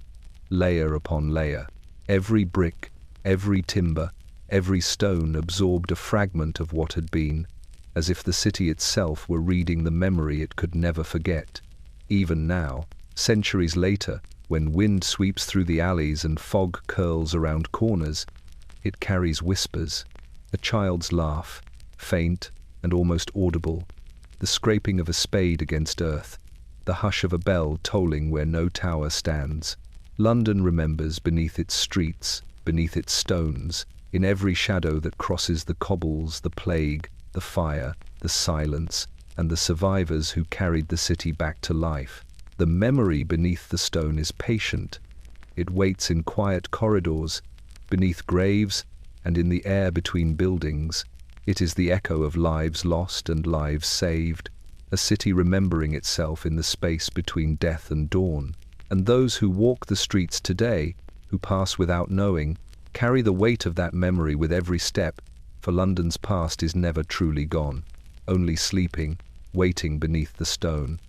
layer upon layer. Every brick, every timber, every stone absorbed a fragment of what had been, as if the city itself were reading the memory it could never forget. Even now, centuries later, when wind sweeps through the alleys and fog curls around corners, it carries whispers, a child's laugh, faint and almost audible, the scraping of a spade against earth, the hush of a bell tolling where no tower stands. London remembers beneath its streets, beneath its stones, in every shadow that crosses the cobbles, the plague, the fire, the silence, and the survivors who carried the city back to life. The memory beneath the stone is patient. It waits in quiet corridors, beneath graves, and in the air between buildings. It is the echo of lives lost and lives saved, a city remembering itself in the space between death and dawn. And those who walk the streets today, who pass without knowing, carry the weight of that memory with every step, for London's past is never truly gone, only sleeping, waiting beneath the stone.